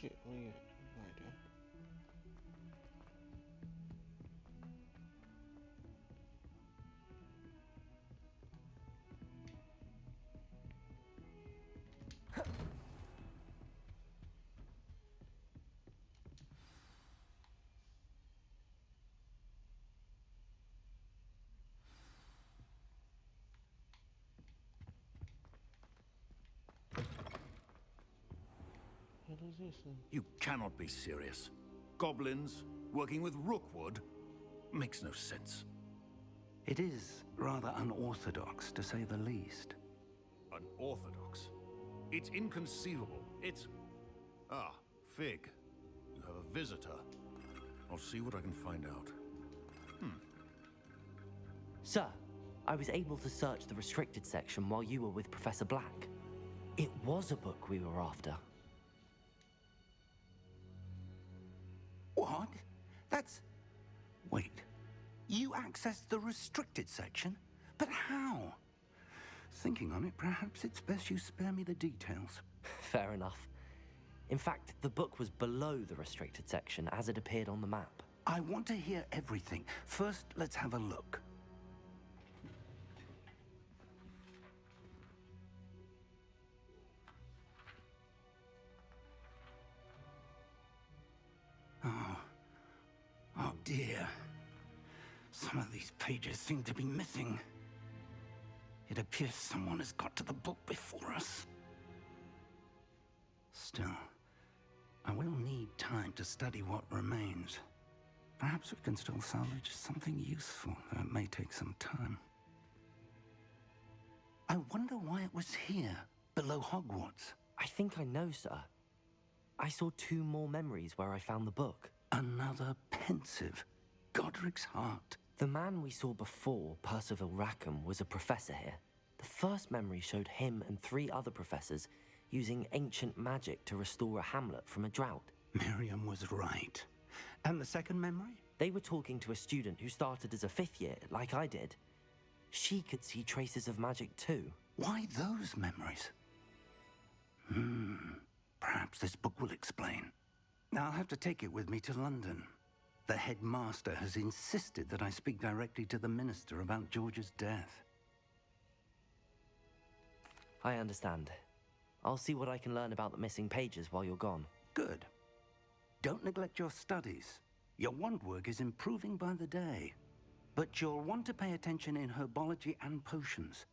Shit, where you at? Right there. What is this then? You cannot be serious. Goblins working with Rookwood? makes no sense. It is rather unorthodox, to say the least. Unorthodox? It's inconceivable. It's... Ah, Fig. You have a visitor. I'll see what I can find out. Sir, I was able to search the restricted section while you were with Professor Black. It was a book we were after. What? That's... Wait. You accessed the restricted section? But how? Thinking on it, perhaps it's best you spare me the details. Fair enough. In fact, the book was below the restricted section as it appeared on the map. I want to hear everything. First, let's have a look. Oh dear. Some of these pages seem to be missing. It appears someone has got to the book before us. Still, I will need time to study what remains. Perhaps we can still salvage something useful, though it may take some time. I wonder why it was here, below Hogwarts. I think I know, sir. I saw 2 more memories where I found the book. Another pensive. Godric's heart. The man we saw before, Percival Rackham, was a professor here. The first memory showed him and 3 other professors using ancient magic to restore a hamlet from a drought. Miriam was right. And the second memory? They were talking to a student who started as a 5th year, like I did. She could see traces of magic too. Why those memories? Perhaps this book will explain. I'll have to take it with me to London. The headmaster has insisted that I speak directly to the minister about George's death. I understand. I'll see what I can learn about the missing pages while you're gone. Good. Don't neglect your studies. Your wand work is improving by the day. But you'll want to pay attention in herbology and potions.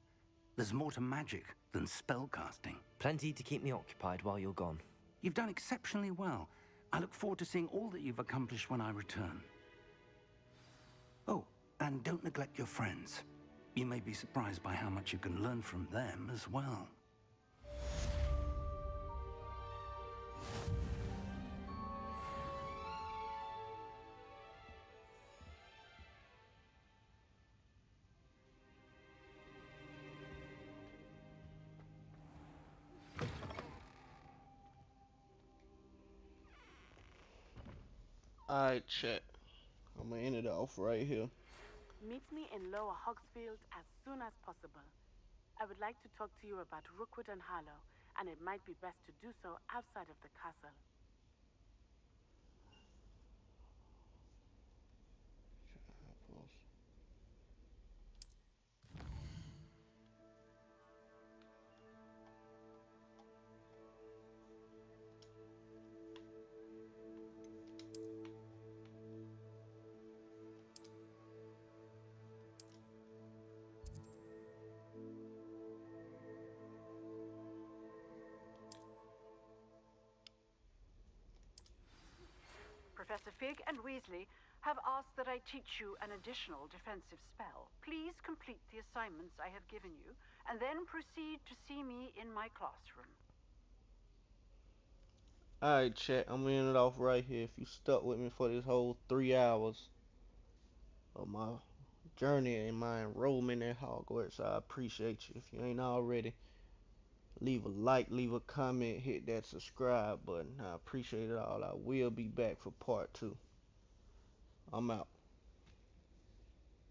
There's more to magic than spellcasting. Plenty to keep me occupied while you're gone. You've done exceptionally well. I look forward to seeing all that you've accomplished when I return. Oh, and don't neglect your friends. You may be surprised by how much you can learn from them as well. Alright, chat. I'm gonna end it off right here. Meet me in Lower Hogsfield as soon as possible. I would like to talk to you about Rookwood and Harlow, and it might be best to do so outside of the castle. Professor Fig and Weasley have asked that I teach you an additional defensive spell. Please complete the assignments I have given you, and then proceed to see me in my classroom. Alright, chat. I'm gonna end it off right here. If you stuck with me for this whole 3 hours of my journey and my enrollment at Hogwarts, I appreciate you. If you ain't already, leave a like, leave a comment, hit that subscribe button. I appreciate it all. I will be back for part 2. I'm out.